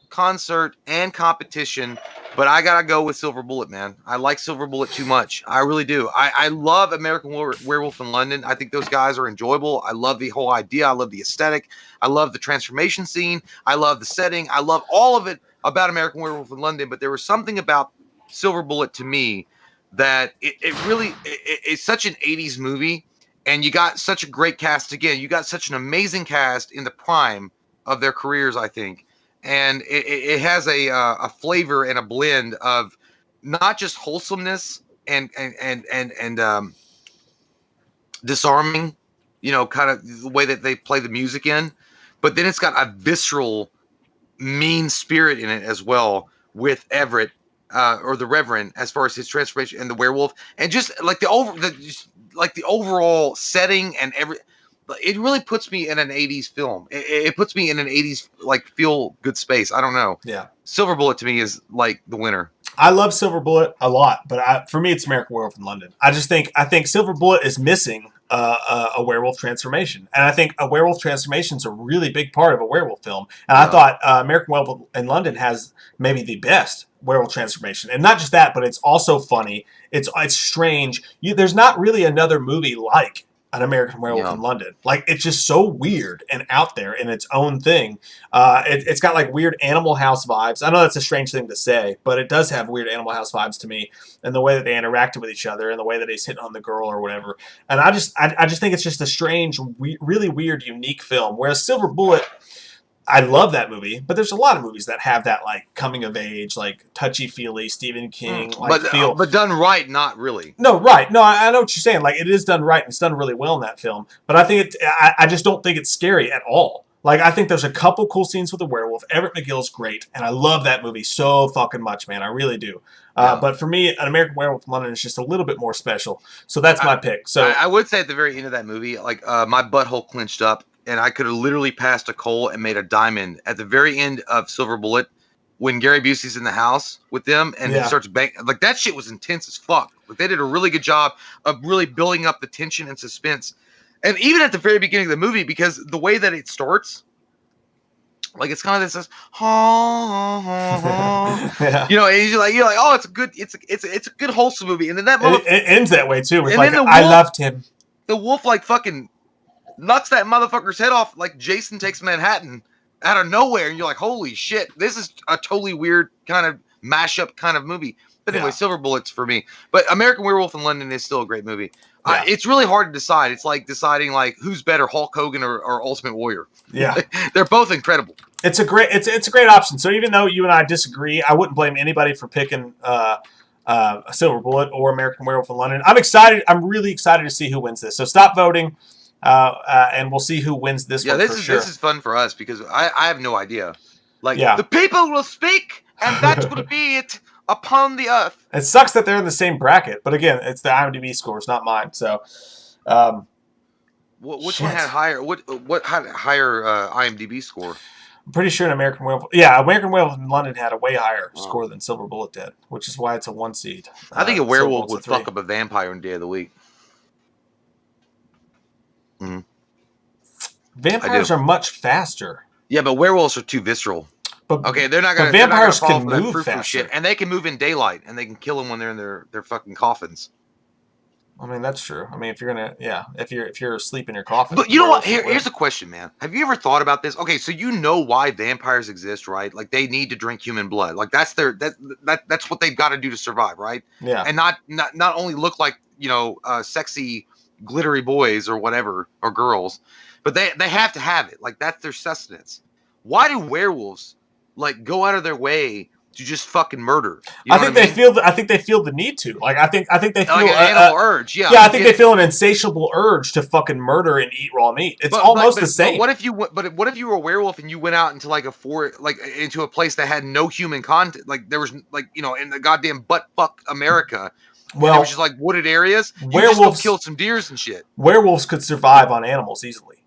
concert and competition, but I got to go with Silver Bullet, man. I like Silver Bullet too much. I really do. I love American Werewolf in London. I think those guys are enjoyable. I love the whole idea. I love the aesthetic. I love the transformation scene. I love the setting. I love all of it about American Werewolf in London, but there was something about Silver Bullet to me that it's such an 80s movie. And you got such a great cast again. You got such an amazing cast in the prime of their careers, I think. And it has a flavor and a blend of not just wholesomeness and disarming, kind of the way that they play the music in, but then it's got a visceral, mean spirit in it as well with Everett or the Reverend, as far as his transformation and the werewolf, and just like the overall setting and it really puts me in an 80s film. It puts me in an 80s like feel good space. I don't know. Yeah. Silver Bullet to me is like the winner. I love Silver Bullet a lot, but for me, it's American Werewolf in London. I think Silver Bullet is missing a werewolf transformation, and I think a werewolf transformation is a really big part of a werewolf film. And I thought American Werewolf in London has maybe the best werewolf transformation, and not just that, but it's also funny. It's strange. There's not really another movie like An American Werewolf in London. Like, it's just so weird and out there in its own thing. It's got like weird Animal House vibes. I know that's a strange thing to say, but it does have weird Animal House vibes to me, and the way that they interacted with each other and the way that he's hitting on the girl or whatever. And I just think it's just a strange, really weird, unique film. Whereas Silver Bullet, I love that movie, but there's a lot of movies that have that like coming of age, like touchy-feely Stephen King feel. But done right, not really. No, right. No, I know what you're saying. Like, it is done right and it's done really well in that film. But I think I just don't think it's scary at all. Like, I think there's a couple cool scenes with the werewolf. Everett McGill's great, and I love that movie so fucking much, man. I really do. But for me, An American Werewolf in London is just a little bit more special. So that's my pick. So I would say at the very end of that movie, like my butthole clenched up, and I could have literally passed a coal and made a diamond at the very end of Silver Bullet when Gary Busey's in the house with them and he starts banging. Like, that shit was intense as fuck. Like, they did a really good job of really building up the tension and suspense. And even at the very beginning of the movie, because the way that it starts, like, it's kind of this, yeah. And you're like, oh, it's a good wholesome movie. And then that it ends that way too. With like, I loved him. The wolf like fucking knocks that motherfucker's head off like Jason Takes Manhattan out of nowhere, and you're like, holy shit, this is a totally weird kind of mashup kind of movie. But anyway, Silver Bullets for me. But American Werewolf in London is still a great movie. It's really hard to decide. It's like deciding like who's better, Hulk Hogan or Ultimate Warrior. Yeah, they're both incredible. It's a great option. So even though you and I disagree, I wouldn't blame anybody for picking a Silver Bullet or American Werewolf in London. I'm excited. I'm really excited to see who wins this. So stop voting. And we'll see who wins this one. This is fun for us because I have no idea. Like, the people will speak, and that will be it upon the earth. It sucks that they're in the same bracket, but again, it's the IMDb scores, not mine. So, which one had higher? What had a higher IMDb score? I'm pretty sure American Werewolf. Yeah, American Werewolf in London had a way higher score than Silver Bullet did, which is why it's a 1 seed. I think a werewolf would fuck up a vampire in Day of the Week. Mm-hmm. Vampires are much faster. Yeah, but werewolves are too visceral. But they're not gonna. Vampires can move faster, shit, and they can move in daylight, and they can kill them when they're in their fucking coffins. I mean, that's true. I mean, if you're asleep in your coffin. But you know what? Here's a question, man. Have you ever thought about this? Okay, so you know why vampires exist, right? Like, they need to drink human blood. Like, that's what they've got to do to survive, right? Yeah. And not only look like sexy, glittery boys or whatever, or girls, but they have to have it. Like, that's their sustenance. Why do werewolves like go out of their way to just fucking murder? I think they feel the need to. Like, I think they feel like an animal urge. Yeah. Yeah, I think they feel an insatiable urge to fucking murder and eat raw meat. It's almost the same. But what if you were a werewolf and you went out into like into a place that had no human content? Like, there was in the goddamn butt fuck America. Well, there was just like wooded areas. You just go kill some deers and shit. Werewolves could survive on animals easily.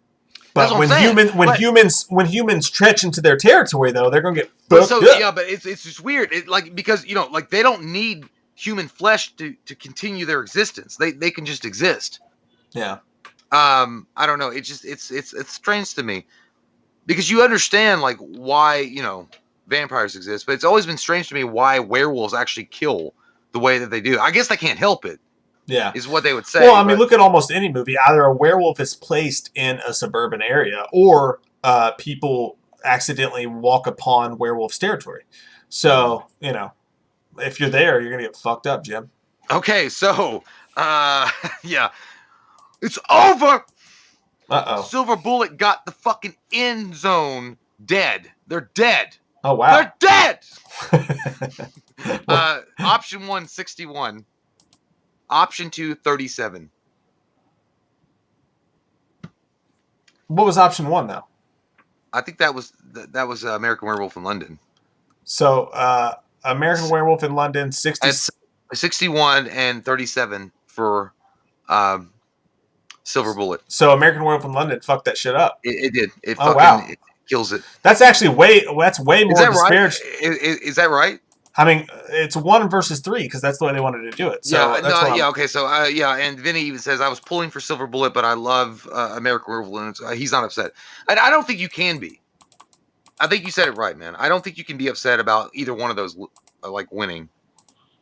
That's But what I'm saying. when humans stretch into their territory, though, they're gonna get But fucked up. yeah, but it's just weird. Because like they don't need human flesh to continue their existence. They can just exist. Yeah. I don't know. It's strange to me because you understand like why vampires exist, but it's always been strange to me why werewolves actually kill the way that they do. I guess they can't help it. Yeah. Is what they would say. Well, I mean, look at almost any movie. Either a werewolf is placed in a suburban area, or people accidentally walk upon werewolf's territory. So if you're there, you're gonna get fucked up, Jim. Okay, so yeah, it's over. Uh-oh. Silver Bullet got the fucking end zone dead. They're dead. Oh, wow. They're dead. Option 1, 61. Option 2, 37. What was option 1, though? I think that was American Werewolf in London. So, American Werewolf in London, 61 and 37 for Silver Bullet. So American Werewolf in London fucked that shit up. It did. It it kills it. That's actually way more disparaging. Right? Is that right? I mean, it's 1 versus 3 because that's the way they wanted to do it. So okay. So and Vinny even says I was pulling for Silver Bullet, but I love American Werewolf, and he's not upset. I don't think you can be. I think you said it right, man. I don't think you can be upset about either one of those like winning.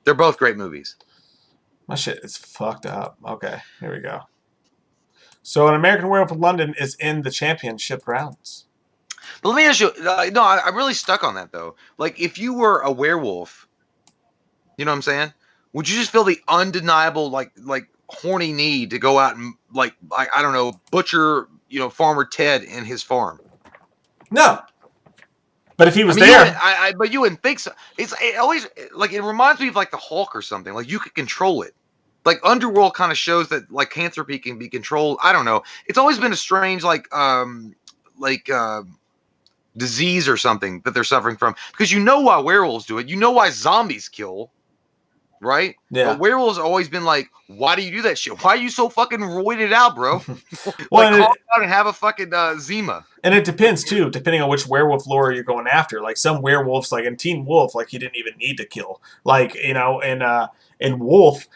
They're both great movies. My shit is fucked up. Okay, here we go. So, an American Werewolf in London is in the championship rounds. But let me ask you. No, I'm really stuck on that though. Like, if you were a werewolf, you know what I'm saying? Would you just feel the undeniable like horny need to go out and I don't know, butcher Farmer Ted and his farm? No. But if he was but you wouldn't think so. It always it reminds me of like the Hulk or something. Like you could control it. Like Underworld kind of shows that lycanthropy can be controlled. I don't know. It's always been a strange disease or something that they're suffering from, because why werewolves do it. Why zombies kill, right? Yeah. But werewolves have always been like, why do you do that shit? Why are you so fucking roided out, bro? Call out and have a fucking Zima. And it depends too, depending on which werewolf lore you're going after. Like some werewolves, like in Teen Wolf, like he didn't even need to kill. Like in Wolf.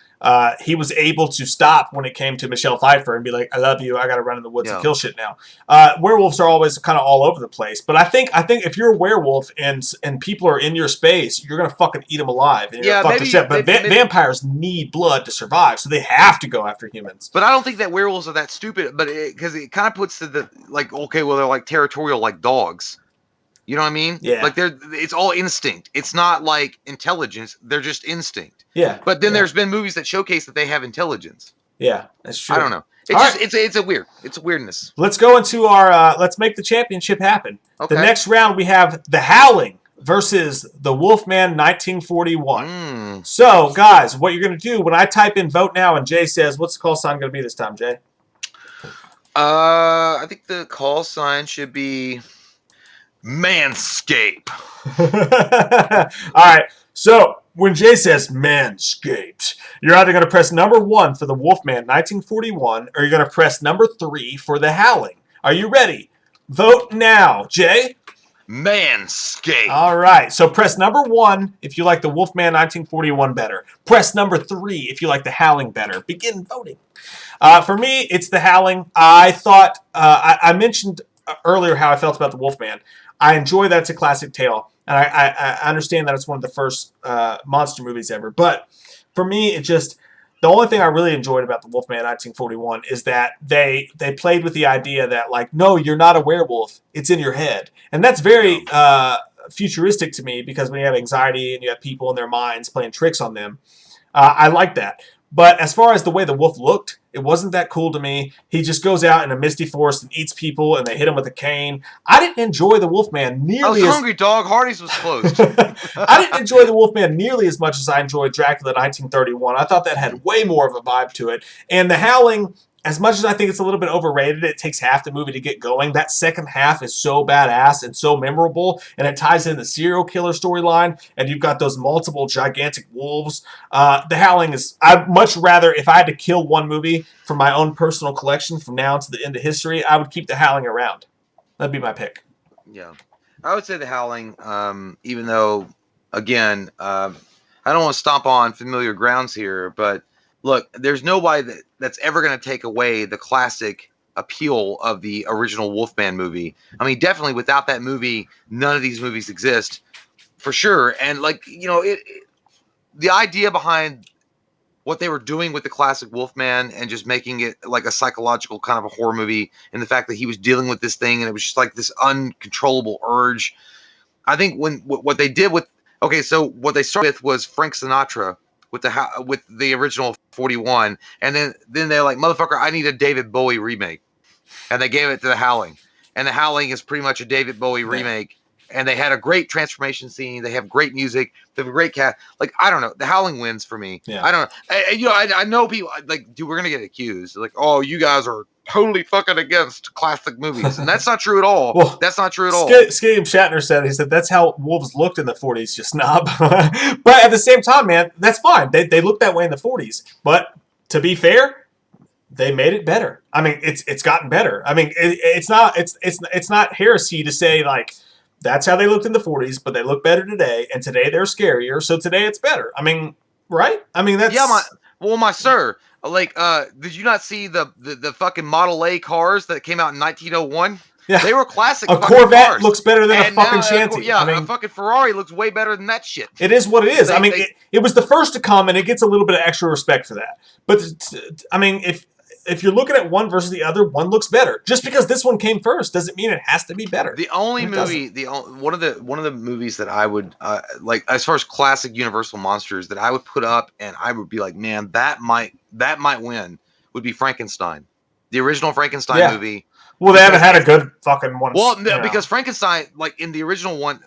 He was able to stop when it came to Michelle Pfeiffer and be like, I love you, I gotta run in the woods and kill shit now. Werewolves are always kind of all over the place. But I think if you're a werewolf and people are in your space, you're gonna fucking eat them alive. And you're gonna fuck the shit. But vampires need blood to survive, so they have to go after humans. But I don't think that werewolves are that stupid, but because it kind of puts to the, okay, well, they're like territorial like dogs. You know what I mean? Yeah. Like it's all instinct. It's not like intelligence. They're just instinct. Yeah. But then there's been movies that showcase that they have intelligence. Yeah, that's true. I don't know. It's a weirdness. Let's go into our let's make the championship happen. Okay. The next round we have The Howling versus the Wolfman 1941. So, guys, what you're going to do when I type in vote now and Jay says, what's the call sign going to be this time, Jay? I think the call sign should be Manscape. All right. So when Jay says Manscaped, you're either going to press number 1 for the Wolfman 1941 or you're going to press number 3 for the Howling. Are you ready? Vote now, Jay. Manscaped. All right. So press number 1 if you like the Wolfman 1941 better. Press number 3 if you like the Howling better. Begin voting. For me, it's the Howling. I thought I mentioned earlier how I felt about the Wolfman. I enjoy that it's a classic tale, and I understand that it's one of the first monster movies ever. But for me, the only thing I really enjoyed about the Wolfman 1941 is that they played with the idea that, like, no, you're not a werewolf. It's in your head. And that's very futuristic to me, because when you have anxiety and you have people in their minds playing tricks on them, I like that. But as far as the way the wolf looked, it wasn't that cool to me. He just goes out in a misty forest and eats people, and they hit him with a cane. I didn't enjoy the Wolfman nearly. I was hungry, dog. Hardee's was closed. I didn't enjoy the Wolfman nearly as much as I enjoyed Dracula 1931. I thought that had way more of a vibe to it. And the Howling, as much as I think it's a little bit overrated, it takes half the movie to get going. That second half is so badass and so memorable, and it ties in the serial killer storyline, and you've got those multiple gigantic wolves. The Howling is... I'd much rather, if I had to kill one movie from my own personal collection from now to the end of history, I would keep The Howling around. That'd be my pick. Yeah. I would say The Howling, even though, again, I don't want to stomp on familiar grounds here, but look, there's nobody that's ever going to take away the classic appeal of the original Wolfman movie. I mean, definitely without that movie, none of these movies exist, for sure. And like, you know, the idea behind what they were doing with the classic Wolfman and just making it like a psychological kind of a horror movie, and the fact that he was dealing with this thing and it was just like this uncontrollable urge. I think what they did with, okay, so what they started with was Frank Sinatra with the original 41, and then they're like, motherfucker, I need a David Bowie remake, and they gave it to The Howling, and The Howling is pretty much a David Bowie remake, and they had a great transformation scene. They have great music. They have a great cast. Like, I don't know, The Howling wins for me. Yeah. I don't know. I know people like, dude, we're gonna get accused like, oh, you guys are totally fucking against classic movies, and that's not true at all. Well, that's not true at all. Skilliam Shatner said, he said that's how wolves looked in the 40s, you snob. But at the same time, man, that's fine. They looked that way in the 40s. But to be fair, they made it better. I mean, it's gotten better. I mean, it's not heresy to say like that's how they looked in the 40s, but they look better today, and today they're scarier, so today it's better. I mean, right? I mean, that's... Yeah, my sir, like, did you not see the fucking Model A cars that came out in 1901? Yeah. They were classic. A Corvette cars. Looks better than a fucking Shanty. Yeah, I mean, a fucking Ferrari looks way better than that shit. It is what it is. It was the first to come, and it gets a little bit of extra respect for that. But, I mean, if you're looking at one versus the other, one looks better. Just because this one came first doesn't mean it has to be better. The only movie, one of the movies that I would like, as far as classic Universal monsters that I would put up, and I would be like, man, that might win, would be Frankenstein, the original Frankenstein movie. Well, they haven't had a good fucking one. Well, no, because Frankenstein, like in the original one,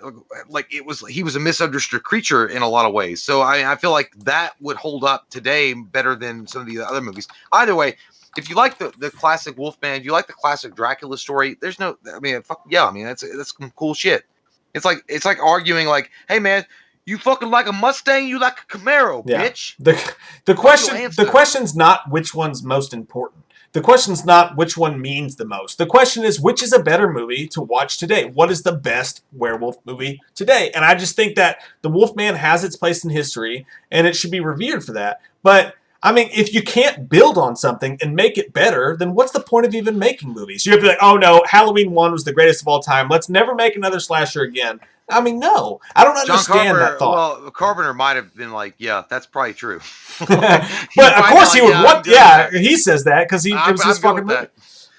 like he was a misunderstood creature in a lot of ways. So I feel like that would hold up today better than some of the other movies. Either way, if you like the classic Wolfman, if you like the classic Dracula story, there's no, I mean, I mean, that's some cool shit. It's like arguing like, hey man, you fucking like a Mustang, you like a Camaro, bitch. The question's not which one's most important. The question's not which one means the most. The question is, which is a better movie to watch today? What is the best werewolf movie today? And I just think that The Wolfman has its place in history, and it should be revered for that. But, I mean, if you can't build on something and make it better, then what's the point of even making movies? You have to be like, oh no, Halloween 1 was the greatest of all time. Let's never make another slasher again. I mean, no. I don't understand that thought. Well, Carpenter might have been like, yeah, that's probably true. But of course he would want, he says that because it was his fucking movie.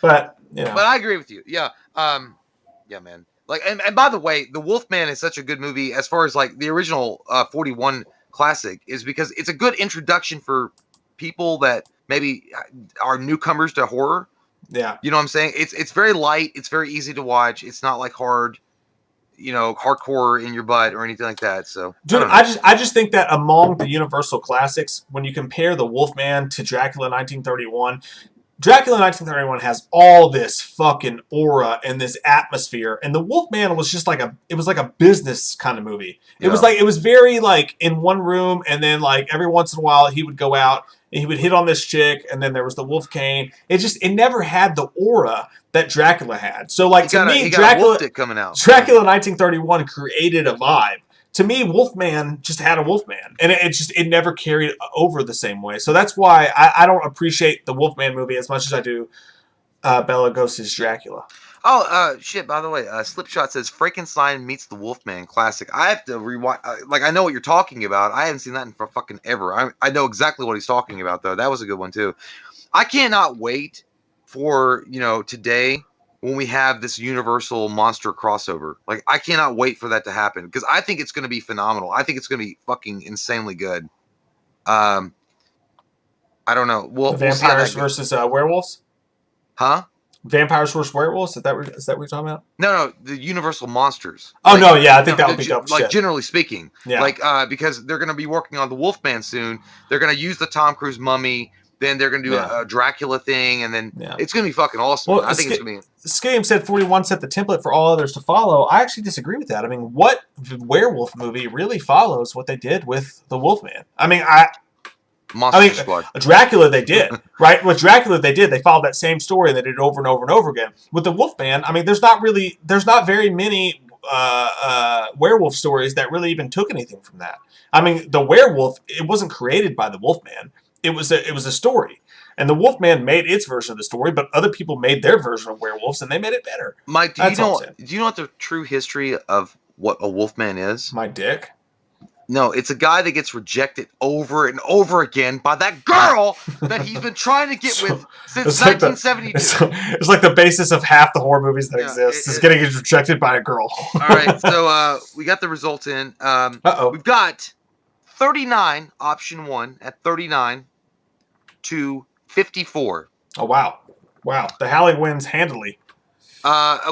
But, you know. But I agree with you. Yeah. Yeah, man. Like, and by the way, The Wolfman is such a good movie as far as like the original 41 classic is because it's a good introduction for people that maybe are newcomers to horror. Yeah. You know what I'm saying? It's very light. It's very easy to watch. It's not like hard, you know, hardcore in your butt or anything like that. So, dude, I just think that among the Universal classics, when you compare The Wolfman to Dracula 1931, Dracula 1931 has all this fucking aura and this atmosphere, and The Wolfman was just like it was like a business kind of movie. It was very like in one room, and then like every once in a while he would go out and he would hit on this chick, and then there was the wolf cane. It never had the aura that Dracula had. So like Dracula coming out. Dracula 1931 created a vibe. To me, Wolfman just had a Wolfman, and it never carried over the same way. So that's why I don't appreciate the Wolfman movie as much as I do Bela Lugosi's Dracula. Oh, shit, by the way, Slipshot says Frankenstein meets the Wolfman classic. I have to rewind. Like, I know what you're talking about. I haven't seen that in for fucking ever. I know exactly what he's talking about, though. That was a good one, too. I cannot wait for, you know, today when we have this Universal monster crossover. Like, I cannot wait for that to happen because I think it's going to be phenomenal. I think it's going to be fucking insanely good. I don't know. We'll vampires versus werewolves? Huh? Vampires versus werewolves? Is that what you're talking about? No, the Universal monsters. Oh, like, no, yeah, I think that would be dope. Like, generally speaking. Yeah. Like, because they're going to be working on the Wolfman soon. They're going to use the Tom Cruise mummy. Then they're gonna do a Dracula thing, and then it's gonna be fucking awesome. Well, I think it's gonna be. Skame said 41 set the template for all others to follow. I actually disagree with that. I mean, what werewolf movie really follows what they did with the Wolfman? I mean, Monster Squad. Dracula, they did, right? With Dracula, they did. They followed that same story and they did it over and over and over again. With the Wolfman, I mean, there's not very many werewolf stories that really even took anything from that. I mean, the werewolf, it wasn't created by the Wolfman. It was a story. And the Wolfman made its version of the story, but other people made their version of werewolves, and they made it better. Mike, do you know what the true history of what a Wolfman is? My dick? No, it's a guy that gets rejected over and over again by that girl that he's been trying to get with since 1972. It's like the basis of half the horror movies that exist. Is getting rejected by a girl. All right, so we got the results in. We've got 39, option 1, at 39 to 54. Oh, wow. Wow. The Howling wins handily.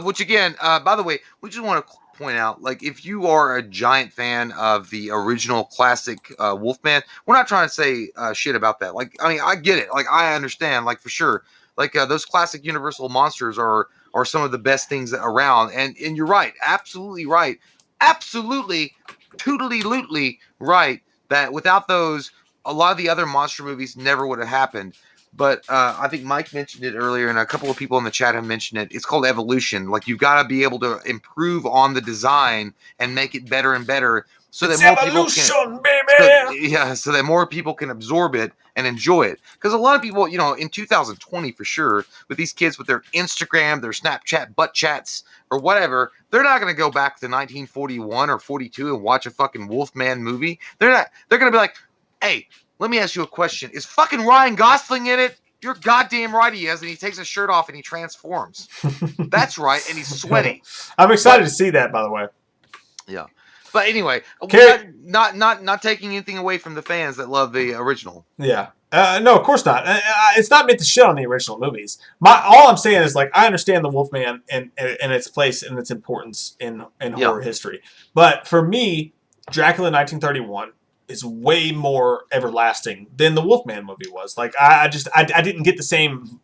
Which, again, by the way, we just want to point out, like, if you are a giant fan of the original classic Wolfman, we're not trying to say shit about that. Like, I mean, I get it. Like, I understand, like, for sure. Like, those classic Universal monsters are some of the best things around. And you're right. Absolutely right. Absolutely, tootly-lootly right that without those, a lot of the other monster movies never would have happened. But I think Mike mentioned it earlier, and a couple of people in the chat have mentioned it. It's called evolution. Like, you've got to be able to improve on the design and make it better and better, so that more people can, baby. So that more people can absorb it and enjoy it. Because a lot of people, in 2020 for sure, with these kids with their Instagram, their Snapchat butt chats or whatever, they're not going to go back to 1941 or 42 and watch a fucking Wolfman movie. They're not. They're going to be like, hey, let me ask you a question. Is fucking Ryan Gosling in it? You're goddamn right he is, and he takes his shirt off and he transforms. That's right, and he's sweaty. I'm excited to see that, by the way. Yeah. But anyway, not taking anything away from the fans that love the original. Yeah. No, of course not. It's not meant to shit on the original movies. All I'm saying is, like, I understand the Wolfman and its place and its importance in horror history. But for me, Dracula 1931 is way more everlasting than the Wolfman movie was. Like, I didn't get the same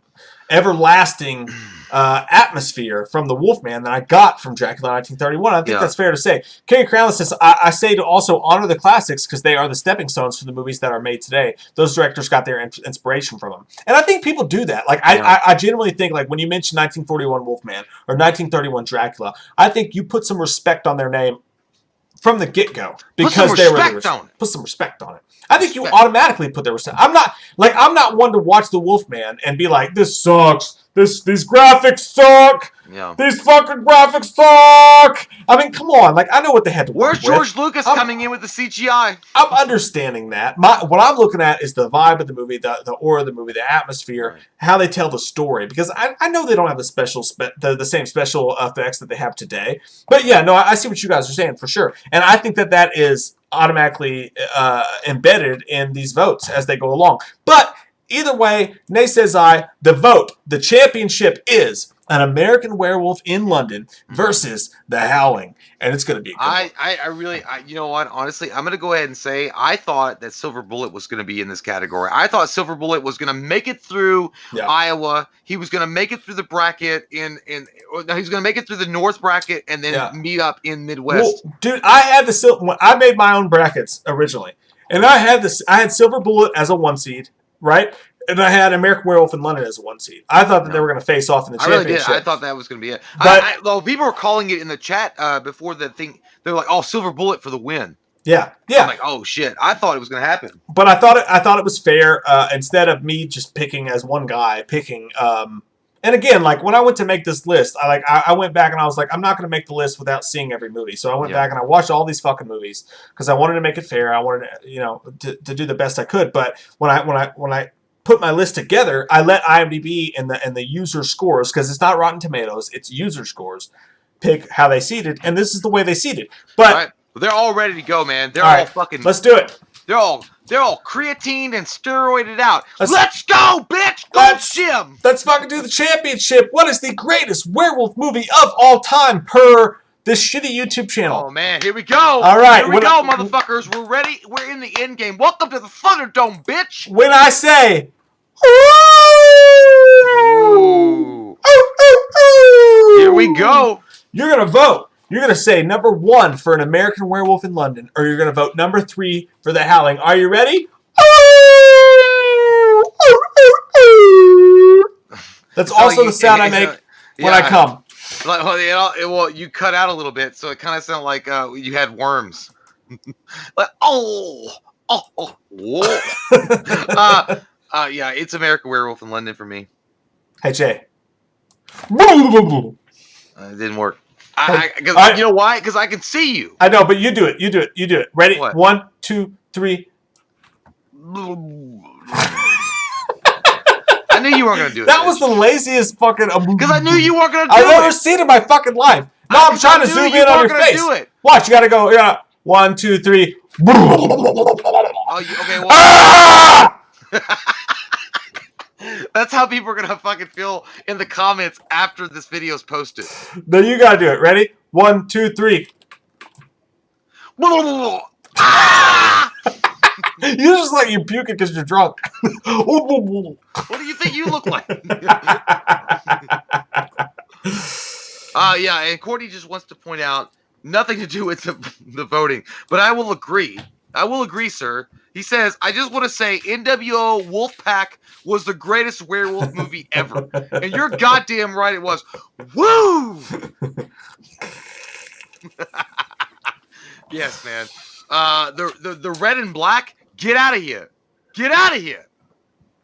everlasting atmosphere from the Wolfman that I got from Dracula 1931. I think that's fair to say. Kerry Crownless says, I say to also honor the classics because they are the stepping stones for the movies that are made today. Those directors got their inspiration from them. And I think people do that. Like, I genuinely think, like, when you mention 1941 Wolfman or 1931 Dracula, I think you put some respect on their name from the get-go, because they were put some respect on it. I think you automatically put their respect. I'm not one to watch the Wolfman and be like, this sucks. These graphics suck. Yeah. These fucking graphics suck. I mean, come on. Like, I know what they had to work with. Where's George Lucas coming in with the CGI? I'm understanding that. What I'm looking at is the vibe of the movie, the aura of the movie, the atmosphere, how they tell the story. Because I know they don't have the same special effects that they have today. But yeah, no, I see what you guys are saying for sure. And I think that is automatically embedded in these votes as they go along. But either way, nay says I, the championship is An American Werewolf in London versus The Howling. And it's going to be a good one. I really, you know what, honestly, I'm going to go ahead and say I thought that Silver Bullet was going to be in this category. I thought Silver Bullet was going to make it through Iowa. He was going to make it through the bracket he's going to make it through the North bracket and then meet up in Midwest. Well, dude, I made my own brackets originally. And I had Silver Bullet as a 1 seed, right? And I had American Werewolf in London as a 1 seed. I thought that they were going to face off in the championship. I really did. I thought that was going to be it. But well, people were calling it in the chat before the thing. They were like, "Oh, Silver Bullet for the win." Yeah. I'm like, "Oh shit!" I thought it was going to happen. But I thought it was fair. Instead of me just picking as one guy, and again, like when I went to make this list, I went back and I was like, I'm not going to make the list without seeing every movie. So I went back and I watched all these fucking movies because I wanted to make it fair. I wanted to do the best I could. But when I put my list together, I let IMDb and the user scores, because it's not Rotten Tomatoes, it's user scores, pick how they seeded, and this is the way they seeded. But they're all ready to go, man. They're all fucking. Let's do it. They're all creatine and steroided out. Let's go, bitch! Go, Jim! Let's fucking do the championship. What is the greatest werewolf movie of all time per this shitty YouTube channel? Oh man, here we go. All right, here we go, motherfuckers. We're ready. We're in the end game. Welcome to the Thunderdome, bitch. When I say Ooh. Here we go. You're going to vote. You're going to say number 1 for An American Werewolf in London, or you're going to vote number 3 for The Howling. Are you ready? That's also the sound I make when I come. Well, you cut out a little bit, so it kind of sounded like you had worms. Like, whoa. Yeah, it's American Werewolf in London for me. Hey, Jay. It didn't work. You know why? Because I can see you. I know, but you do it. You do it. Ready? What? 1, 2, 3. I knew you weren't going to do it. That was the laziest fucking... Because I knew you weren't going to do it. I've never seen it in my fucking life. No, I'm trying to zoom in on your face. Do it. Watch, you got to go. Yeah. 1, 2, 3. Oh, okay, well... Ah! That's how people are going to fucking feel in the comments after this video's posted. No, you got to do it. Ready? 1, 2, 3. Ah! You just like you're puking because you're drunk. What do you think you look like? Yeah, and Courtney just wants to point out nothing to do with the voting, but I will agree. I will agree, sir. He says, I just want to say NWO Wolfpack was the greatest werewolf movie ever. And you're goddamn right it was. Woo! Yes, man. The red and black, get out of here. Get out of here.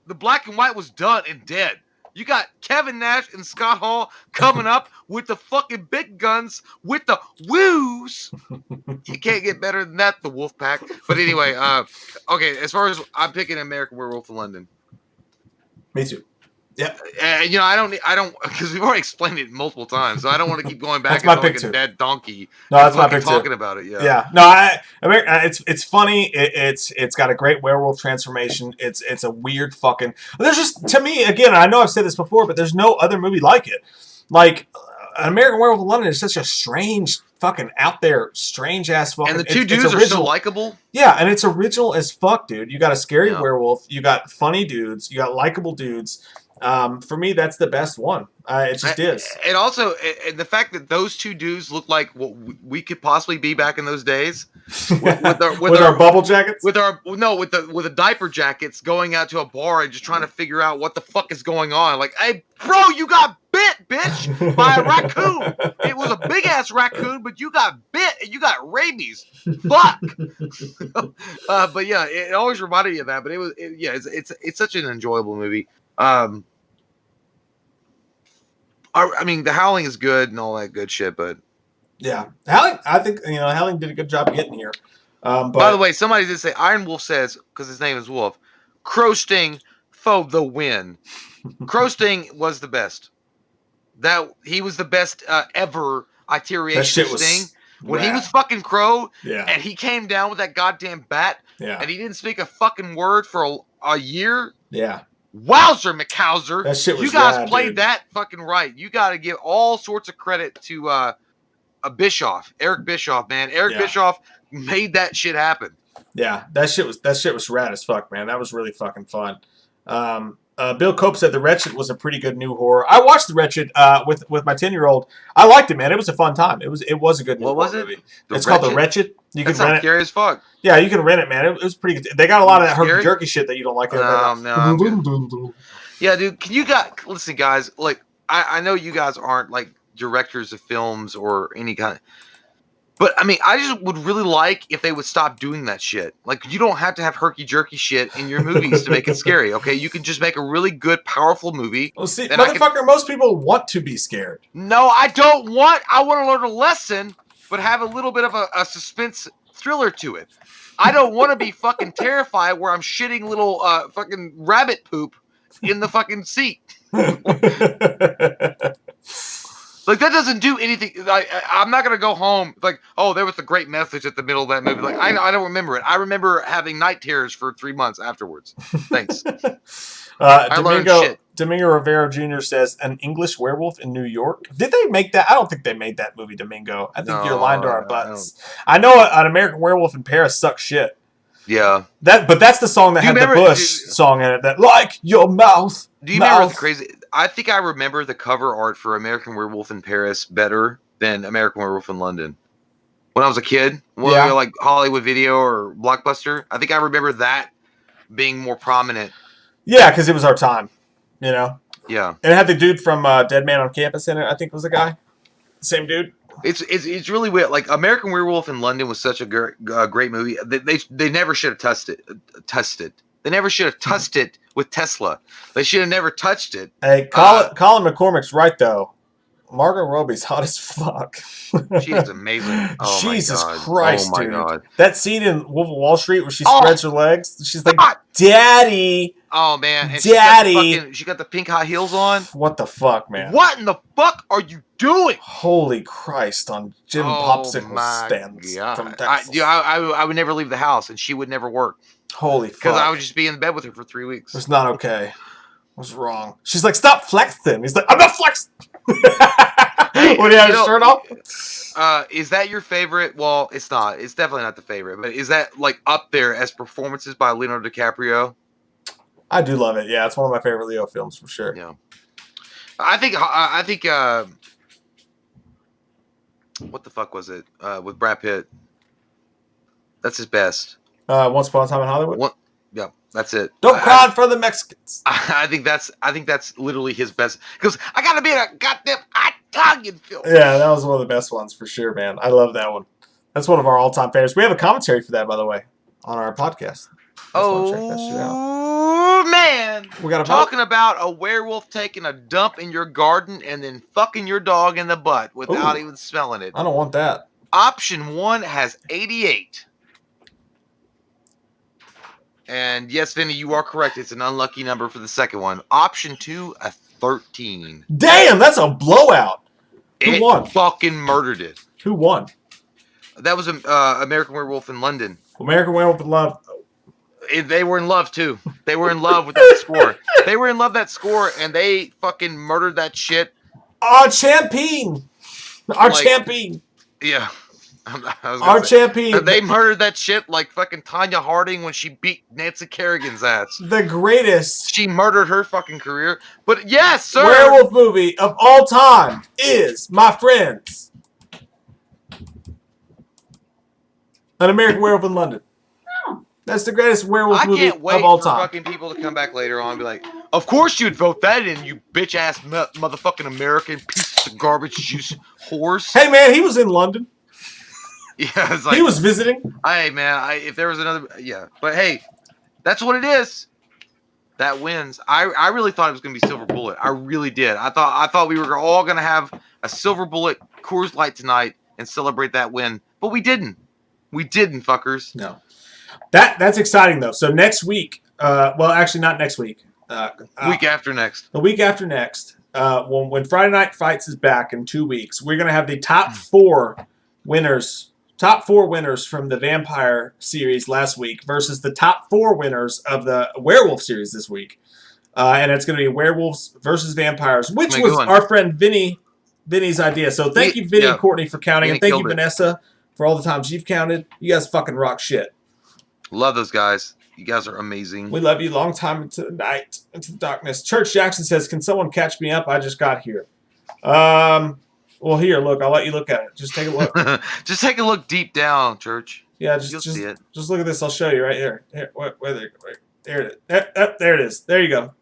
The black and white was done and dead. You got Kevin Nash and Scott Hall coming up with the fucking big guns with the woos. You can't get better than that, the Wolfpack. But anyway, okay, as far as I'm picking American Werewolf in London. Me too. Yeah. You know, I don't, because we've already explained it multiple times, so I don't want to keep going back and like a dead donkey. No, that's my pick too. Talking about it, yeah. Yeah. No, it's funny. It's got a great werewolf transformation. It's a weird fucking. There's just, to me, again, I know I've said this before, but there's no other movie like it. Like An American Werewolf in London is such a strange, fucking out there, strange ass fucking. And the two dudes are so likable. Yeah, and it's original as fuck, dude. You got a scary werewolf. You got funny dudes. You got likable dudes. For me, that's the best one. It just is. And also, the fact that those two dudes look like what we could possibly be back in those days, with our bubble jackets, with the diaper jackets, going out to a bar and just trying to figure out what the fuck is going on. Like, hey, bro, you got bit, bitch, by a raccoon. It was a big ass raccoon, but you got bit and you got rabies. Fuck. But yeah, it always reminded me of that. But it's such an enjoyable movie. I mean, The Howling is good and all that good shit, but yeah, Howling. I think Howling did a good job getting here. But by the way, somebody did say Iron Wolf says, because his name is Wolf, Crow Sting for the win. Crow Sting was the best. That he was the best ever iteration of Sting. When he was fucking Crow, and he came down with that goddamn bat, and he didn't speak a fucking word for a year. Yeah. Wowzer, McCowser. That shit was You guys rad, played dude. that fucking right. You got to give all sorts of credit to a Bischoff, Eric Bischoff, man. Eric Bischoff made that shit happen. Yeah, that shit was rad as fuck, man. That was really fucking fun. Bill Cope said The Wretched was a pretty good new horror. I watched The Wretched with my 10-year-old. I liked it, man. It was a fun time. It was a good new horror movie. It's called The Wretched. You can rent it. Scary as fuck. Yeah, you can rent it, man. It was pretty good. They got a lot of that herky jerky shit that you don't like. No, I'm good. Yeah, dude. Listen, guys. Like, I know you guys aren't like directors of films or any kind of. But I mean, I just would really like if they would stop doing that shit. Like, you don't have to have herky jerky shit in your movies to make it scary. Okay, you can just make a really good, powerful movie. Well, see, motherfucker, most people want to be scared. No, I don't want. I want to learn a lesson, but have a little bit of a suspense thriller to it. I don't want to be fucking terrified where I'm shitting little fucking rabbit poop in the fucking seat. Like, that doesn't do anything. I'm not going to go home like, oh, there was a great message at the middle of that movie. Like, I don't remember it. I remember having night terrors for 3 months afterwards. Thanks. I learned shit. Domingo Rivera Jr. says, An English Werewolf in New York. Did they make that? I don't think they made that movie, Domingo. I think you're lying to our butts. I know An American Werewolf in Paris sucks shit. Yeah. But that's the song that Do you had the remember- Bush song in it. That like your mouth. Do you remember mouth. the crazy? I think I remember the cover art for American Werewolf in Paris better than American Werewolf in London. When I was a kid, Yeah. like Hollywood Video or Blockbuster, I think I remember that being more prominent. Yeah, because it was our time, you know. Yeah. And it had the dude from Dead Man on Campus in it. I think was the guy. Same dude. It's really weird. Like American Werewolf in London was such a great movie. They never should have touched it. They never should have touched it with Tesla. They should have never touched it. Hey, Colin McCormick's right though. Margot Robbie's hot as fuck. She is amazing. Oh Jesus my God. Christ, oh my dude. God. That scene in Wolf of Wall Street where she spreads her legs. She's like, Daddy. Oh man, and Daddy. she got the pink high heels on. What the fuck, man? What in the fuck are you doing? Holy Christ on Jim Popsicle stands. God. From Texas. I would never leave the house, and she would never work. Holy fuck. Because I would just be in bed with her for 3 weeks. It's not okay. What's wrong? She's like, stop flexing. He's like, I'm not flexing. When he had his shirt off? Is that your favorite? Well, it's not. It's definitely not the favorite. But is that like up there as performances by Leonardo DiCaprio? I do love it. Yeah, it's one of my favorite Leo films for sure. Yeah. I think what the fuck was it? With Brad Pitt. That's his best. Once Upon a Time in Hollywood? Yeah, that's it. Don't cry for the Mexicans. I think that's literally his best. Because I gotta be in a goddamn Italian film. Yeah, that was one of the best ones for sure, man. I love that one. That's one of our all-time favorites. We have a commentary for that, by the way, on our podcast. Oh man! We got talking about a werewolf taking a dump in your garden and then fucking your dog in the butt without even smelling it. I don't want that. Option 1 has 88. And yes, Vinny, you are correct. It's an unlucky number for the second one. Option 2, a 13. Damn, that's a blowout. Who won? Fucking murdered it. Who won? That was American Werewolf in London. American Werewolf in Love. They were in love too. They were in love with that score. They were in love with that score, and they fucking murdered that shit. Our champion. Our champion. Yeah. Our champion. They murdered that shit like fucking Tanya Harding when she beat Nancy Kerrigan's ass. The greatest. She murdered her fucking career. But yes, sir. Werewolf movie of all time is, my friends, An American Werewolf in London. That's the greatest werewolf movie of all time. I can't wait for fucking people to come back later on and be like, of course you'd vote that in, you bitch-ass motherfucking American piece of garbage juice horse. Hey, man, he was in London. Yeah, it's like, he was visiting. Hey, man, if there was another... Yeah, but hey, that's what it is. That wins. I really thought it was going to be Silver Bullet. I really did. I thought we were all going to have a Silver Bullet Coors Light tonight and celebrate that win. But we didn't. We didn't, fuckers. No. That's exciting though. So next week, well, actually not next week. Week after next. The week after next, when Friday Night Fights is back in 2 weeks, we're gonna have the top four winners from the Vampire series last week versus the top 4 winners of the Werewolf series this week, and it's gonna be Werewolves versus Vampires, which was our friend Vinny's idea. So thank you, Vinny and Courtney, for counting, and thank you, Vanessa, for all the times you've counted. You guys fucking rock shit. Love those guys. You guys are amazing. We love you. Long time into the night, into the darkness. Church Jackson says, can someone catch me up? I just got here. Well, here, look. I'll let you look at it. Just take a look. Just take a look deep down, Church. Yeah, you'll see it. Just look at this. I'll show you right here. There it is. There it is. There you go.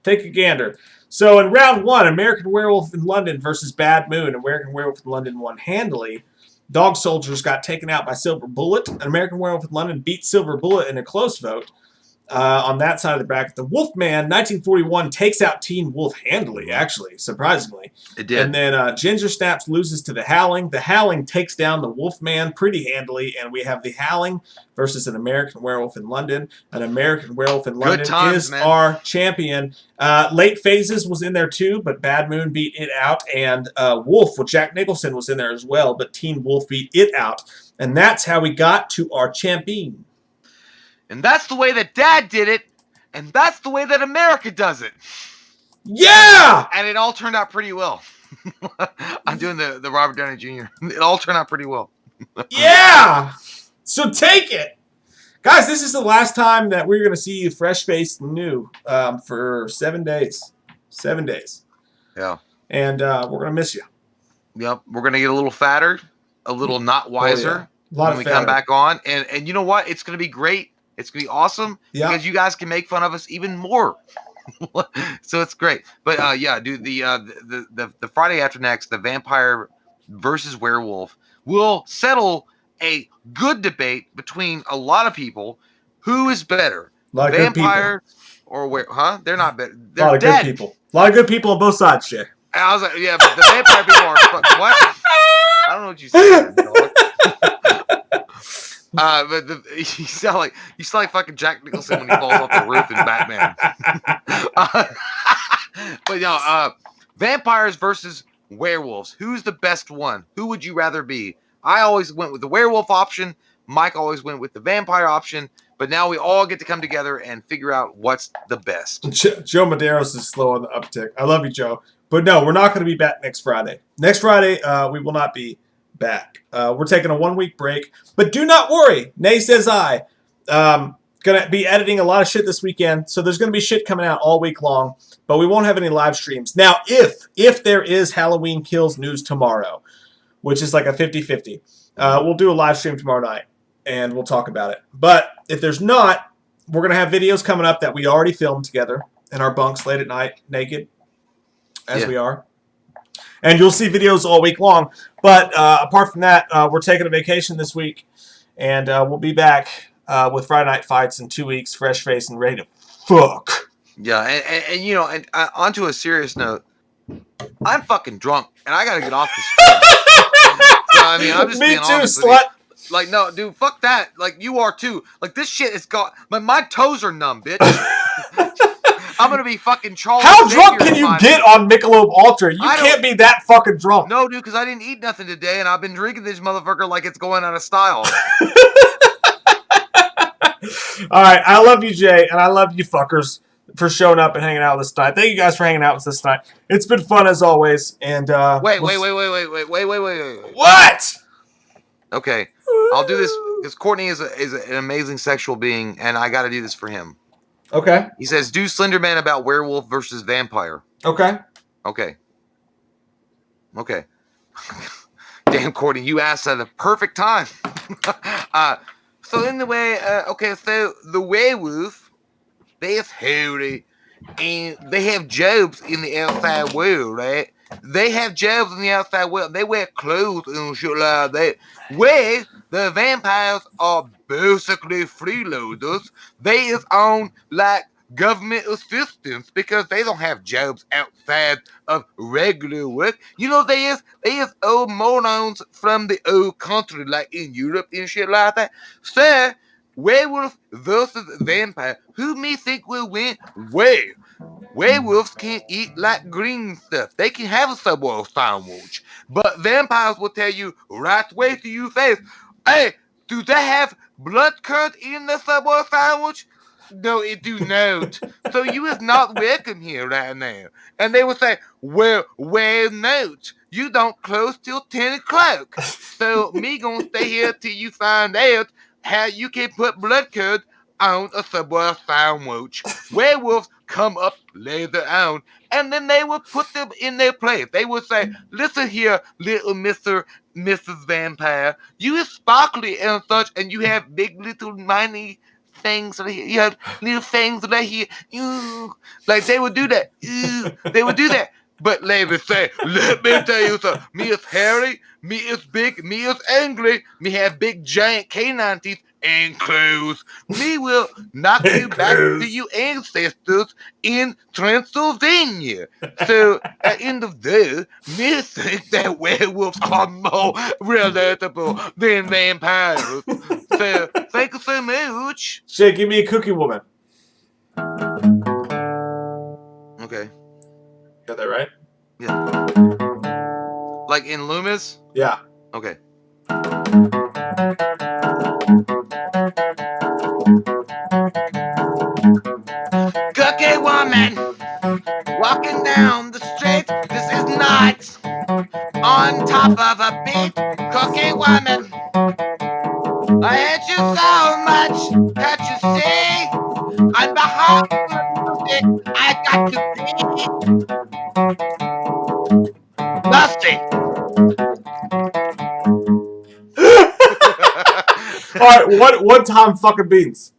Take a gander. So in round 1, American Werewolf in London versus Bad Moon. American Werewolf in London won handily. Dog Soldiers got taken out by Silver Bullet. An American Werewolf in London beat Silver Bullet in a close vote. On that side of the bracket, the Wolfman, 1941, takes out Teen Wolf handily, actually, surprisingly. It did. And then Ginger Snaps loses to the Howling. The Howling takes down the Wolfman pretty handily, and we have the Howling versus an American Werewolf in London. An American Werewolf in London is our champion. Late Phases was in there too, but Bad Moon beat it out. And Wolf with Jack Nicholson was in there as well, but Teen Wolf beat it out. And that's how we got to our champion. And that's the way that Dad did it, and that's the way that America does it. Yeah! And it all turned out pretty well. I'm doing the Robert Downey Jr. It all turned out pretty well. Yeah! So take it! Guys, this is the last time that we're going to see you fresh-faced and new for 7 days. 7 days. Yeah. And we're going to miss you. Yep. We're going to get a little fatter, a little not wiser when we come back on. And you know what? It's going to be great. It's going to be awesome because you guys can make fun of us even more. So it's great. But yeah, dude, the Friday after next, the vampire versus werewolf will settle a good debate between a lot of people. Who is better, vampires or They're not better. They're a lot of dead. Good people. A lot of good people on both sides, Jay. I was like, yeah, but the vampire people are what? I don't know what you said, dog. But you sound like fucking Jack Nicholson when he falls off the roof in Batman. But vampires versus werewolves. Who's the best one? Who would you rather be? I always went with the werewolf option. Mike always went with the vampire option. But now we all get to come together and figure out what's the best. Joe Medeiros is slow on the uptick. I love you, Joe. But no, we're not going to be back next Friday. Next Friday, we will not be back. We're taking a 1 week break. But do not worry. Nay says I. Going to be editing a lot of shit this weekend. So there's going to be shit coming out all week long. But we won't have any live streams. Now, if there is Halloween Kills news tomorrow, which is like a 50-50, we'll do a live stream tomorrow night. And we'll talk about it. But if there's not, we're going to have videos coming up that we already filmed together in our bunks late at night, naked, as we are. And you'll see videos all week long. But apart from that, we're taking a vacation this week. And we'll be back with Friday Night Fights in 2 weeks, fresh face and ready to fuck. Yeah, and onto a serious note, I'm fucking drunk, and I got to get off this shit. So, I mean, I'm just being honest with you. Like, no, dude, fuck that. Like, you are too. Like, this shit is got. My toes are numb, bitch. I'm gonna be fucking Charles. How drunk can you get on Michelob Ultra? You can't be that fucking drunk. No, dude, because I didn't eat nothing today, and I've been drinking this motherfucker like it's going out of style. All right, I love you, Jay, and I love you fuckers for showing up and hanging out with us tonight. Thank you guys for hanging out with us tonight. It's been fun as always. And wait. What? Okay, I'll do this because Courtney is an amazing sexual being, and I got to do this for him. Okay. He says, do Slender Man about werewolf versus vampire. Okay. Damn, Courtney, you asked at the perfect time. So anyway, so the werewolf, they is hairy, and they have jobs in the outside world, right? They have jobs in the outside world. They wear clothes and shit like that. Where the vampires are basically freeloaders. They is on like government assistance because they don't have jobs outside of regular work. You know, they is old morons from the old country like in Europe and shit like that. So, werewolf versus vampire. Who me think will win? Well, werewolves can't eat like green stuff. They can have a Subway sandwich. But vampires will tell you right away to your face, hey, do they have blood curd in the Subway sandwich? No, it do not. So you is not welcome here right now. And they will say, well, not. You don't close till 10 o'clock. So me gonna stay here till you find out how you can put blood curd on a Subway sandwich. Werewolves come up later on, and then they will put them in their place. They will say, listen here, little Mr. Mrs. Vampire, you is sparkly and such, and you have big little miney things right here. You have little things right here. Like they would do that. They would do that. But let me say, let me tell you something. Me is hairy, me is big, me is angry, me have big giant canine teeth and clothes. Me will knock you back to your ancestors in Transylvania. So at the end of the day, me think that werewolves are more relatable than vampires. So thank you so much. Shay, give me a cookie woman. Okay. Got that right? Yeah. Like in Loomis? Yeah. Okay. Cookie woman, walking down the street. This is not on top of a beat. Cookie woman. I hate you so much, can't you see? I'm behind music, I got to be Dusty. All right, one time fucking beans.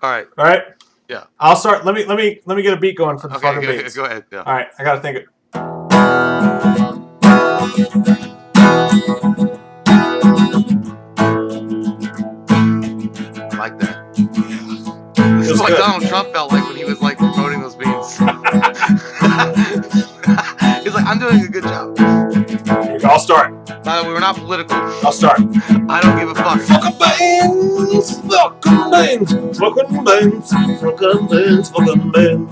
All right. Yeah. I'll start. Let me get a beat going for the fucking beans. Go ahead. Yeah. All right, I gotta think it. I like that. This is like Donald Trump felt like when he was like promoting those beans. He's like, I'm doing a good job. I'll start. We were not political. I'll start. I don't give a fuck. Fucking beans, fucking beans, fucking beans, fucking beans, fucking beans,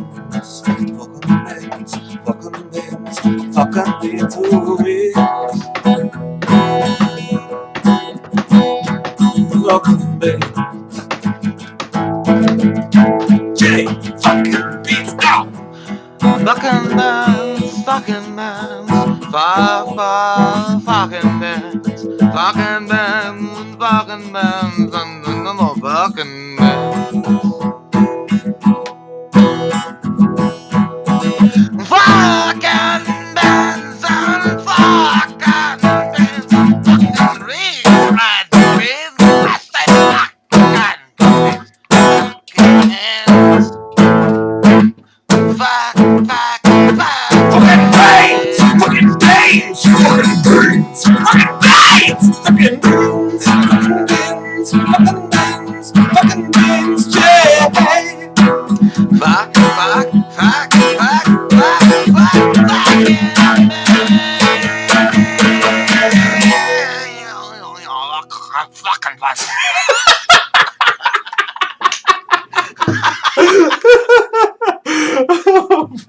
fucking beans, fucking beans, fucking beans, ooh-wee. Fucking beans. J, fucking beans, out. Fucking beans, fucking beans, fucking beans, fucking beans, fucking beans, and no more fucking beans. Fucking beans and fucking beans, fucking red beans, I say fucking beans, fuck. Fucking beans, fucking beans, fucking beans, fucking beans, fucking beans, fucking beans, fucking beans, fucking beans, yeah. Fuck,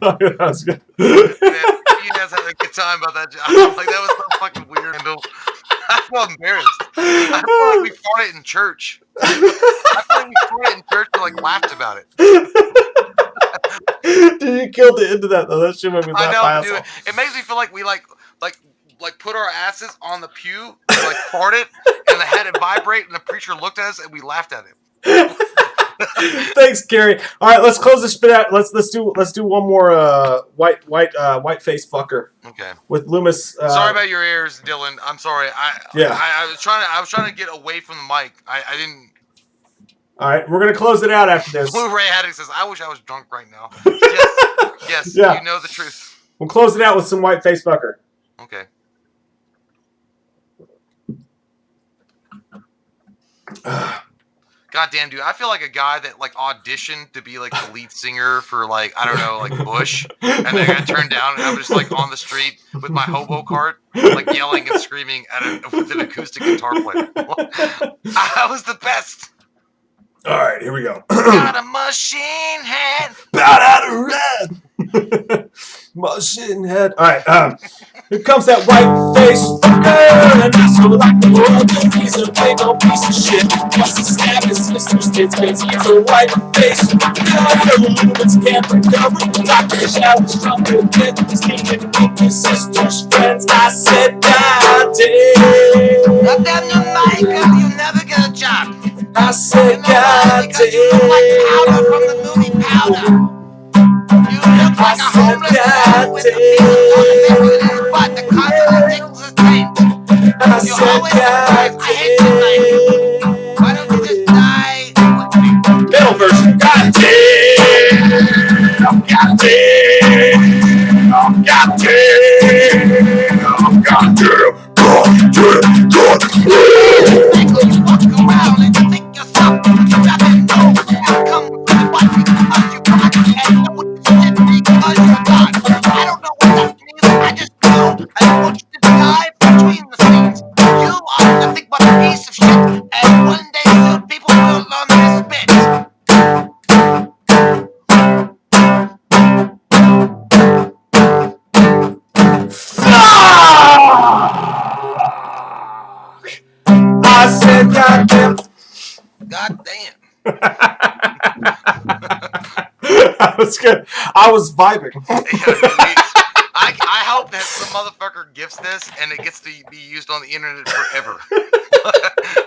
That was good. Man, you guys had a good time about that job. Like, that was so fucking weird. I feel embarrassed. I feel like we fought it in church. I feel like we fought it in church and like laughed about it. Dude, you killed the end of that though. That shit made me laugh. I know, dude. It makes me feel like we like put our asses on the pew, and, like farted, and they had it vibrate, and the preacher looked at us, and we laughed at him. Thanks, Gary. All right, let's close this bit out. Let's do one more white face fucker. Okay. With Loomis. Sorry about your ears, Dylan. I'm sorry. I was trying to get away from the mic. I didn't. All right, we're gonna close it out after this. Blu-ray Addict says, "I wish I was drunk right now." Yes. Yeah. You know the truth. We'll close it out with some white face fucker. Okay. God damn, dude. I feel like a guy that like auditioned to be like the lead singer for like, I don't know, like Bush. And then I got turned down and I was just like on the street with my hobo cart, like yelling and screaming with an acoustic guitar player. I was the best. All right, here we go. Got a machine head. Bout out of red. Machine head. All right, here comes that white face fucker. And I so like the world. He's a big old piece of shit. Wants to stab his sister's kids because he's a white face fucker. Lumens can't recover. Dr. Showers from the dead. He's thinking with his sister's friends. I said, God damn. Up down the mic, you never get a job. I said, God damn. You look like Powder from the movie Powder. You look like a homeless man with a piece of toilet paper in his butt. The constant tickles his taint. You always surprise. I hate you like you. Why don't you just die? Middle version. God damn. God damn. God damn. God damn. God damn. You walk around and you think yourself, you never know what the outcome will be. Because you got and know what you did because you're God. I don't know what that means. I just know I want you to die between the scenes. You are nothing but a piece of shit. And one day you people will learn this bit. I said, God damn. God damn. That was good. I was vibing. I hope that some motherfucker gifts this and it gets to be used on the internet forever.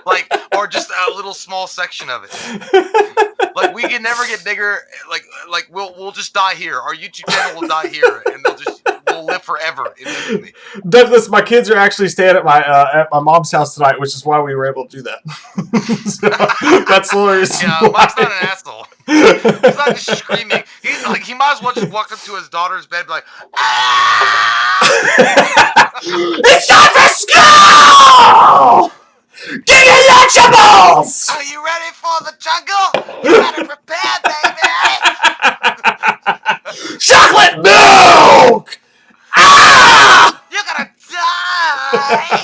Like, or just a little small section of it. Like we can never get bigger. Like we'll just die here. Our YouTube channel will die here, and we'll live forever in infamy. Douglas, my kids are actually staying at my mom's house tonight, which is why we were able to do that. So, that's the reason. Yeah, Mike's not an asshole. He's not just screaming. He's like, he might as well just walk up to his daughter's bed and be like, ah! It's time for school! Get your Lunchables! Are you ready for the jungle? You better prepare, baby! Chocolate milk! Ah! You're gonna die!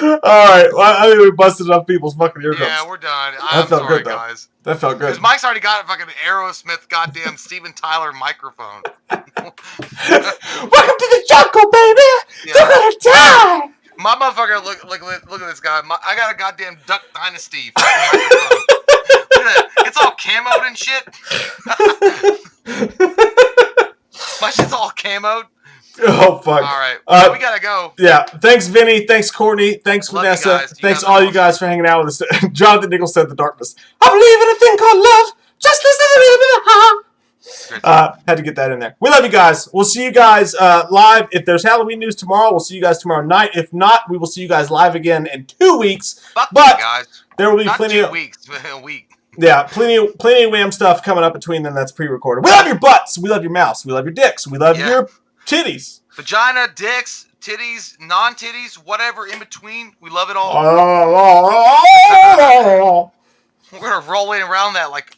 Alright, well, I think we busted enough people's fucking eardrums. Yeah, we're done. I'm felt sorry, good, though. guys. That felt good. Because Mike's already got a fucking Aerosmith goddamn Steven Tyler microphone. Welcome to the jungle, baby! Yeah. You're gonna die! My motherfucker, look at this guy. I got a goddamn Duck Dynasty fucking microphone. Look at that. It's all camoed and shit. My shit's all camoed. Oh, fuck. All right. We gotta go. Yeah. Thanks, Vinny. Thanks, Courtney. Thanks, Love Vanessa. you guys. Thanks, guys all are you guys, for hanging out with us. Jonathan Nichols said the darkness. I believe in a thing called love. Just listen to the had to get that in there. We love you guys. We'll see you guys live. If there's Halloween news tomorrow, we'll see you guys tomorrow night. If not, we will see you guys live again in 2 weeks. Fuck but you guys. There will be Not plenty 2 of weeks, a week. Yeah, plenty of wham stuff coming up between them that's pre-recorded. We love your butts. We love your mouths. We love your dicks. We love your titties. Vagina, dicks, titties, non-titties, whatever in between. We love it all. We're gonna roll in around that like